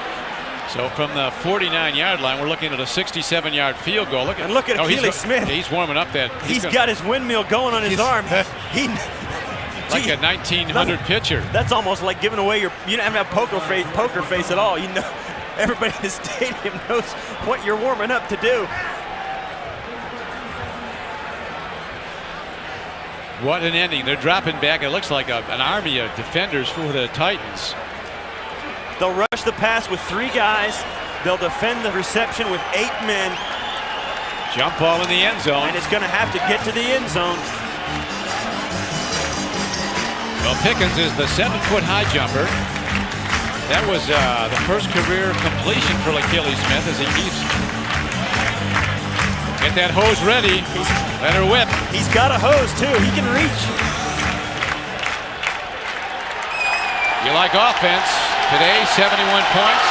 So from the 49-yard line, we're looking at a 67-yard field goal. Look at Achilles Smith. He's warming up that. He's got his windmill going on his arm. Like a 1900 pitcher. That's almost like giving away your. You don't have poker face at all. You know, everybody in the stadium knows what you're warming up to do. What an ending. They're dropping back. It looks like an army of defenders for the Titans. They'll rush the pass with 3 guys. They'll defend the reception with 8 men. Jump ball in the end zone. And it's going to have to get to the end zone. Well, Pickens is the 7-foot high jumper. That was the first career completion for Achilles Smith as he keeps. Get that hose ready. Let her whip. He's got a hose, too. He can reach. You like offense. Today, 71 points,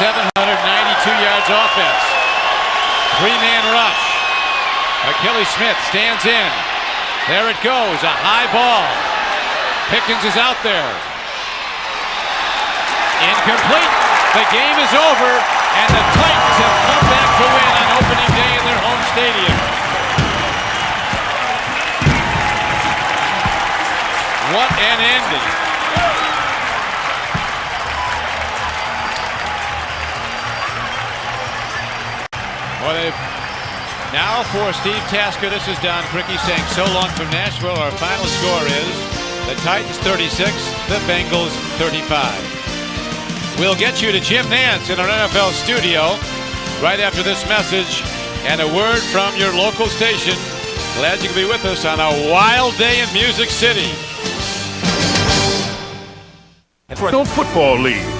792 yards offense. 3-man rush. Achilles Smith stands in. There it goes, a high ball. Pickens is out there. Incomplete. The game is over, and the Titans have come back to win on opening day in their home stadium. What an ending. Well, now for Steve Tasker, this is Don Criqui saying so long from Nashville. Our final score is the Titans 36, the Bengals 35. We'll get you to Jim Nance in our NFL studio right after this message and a word from your local station. Glad you can be with us on a wild day in Music City. National Football League.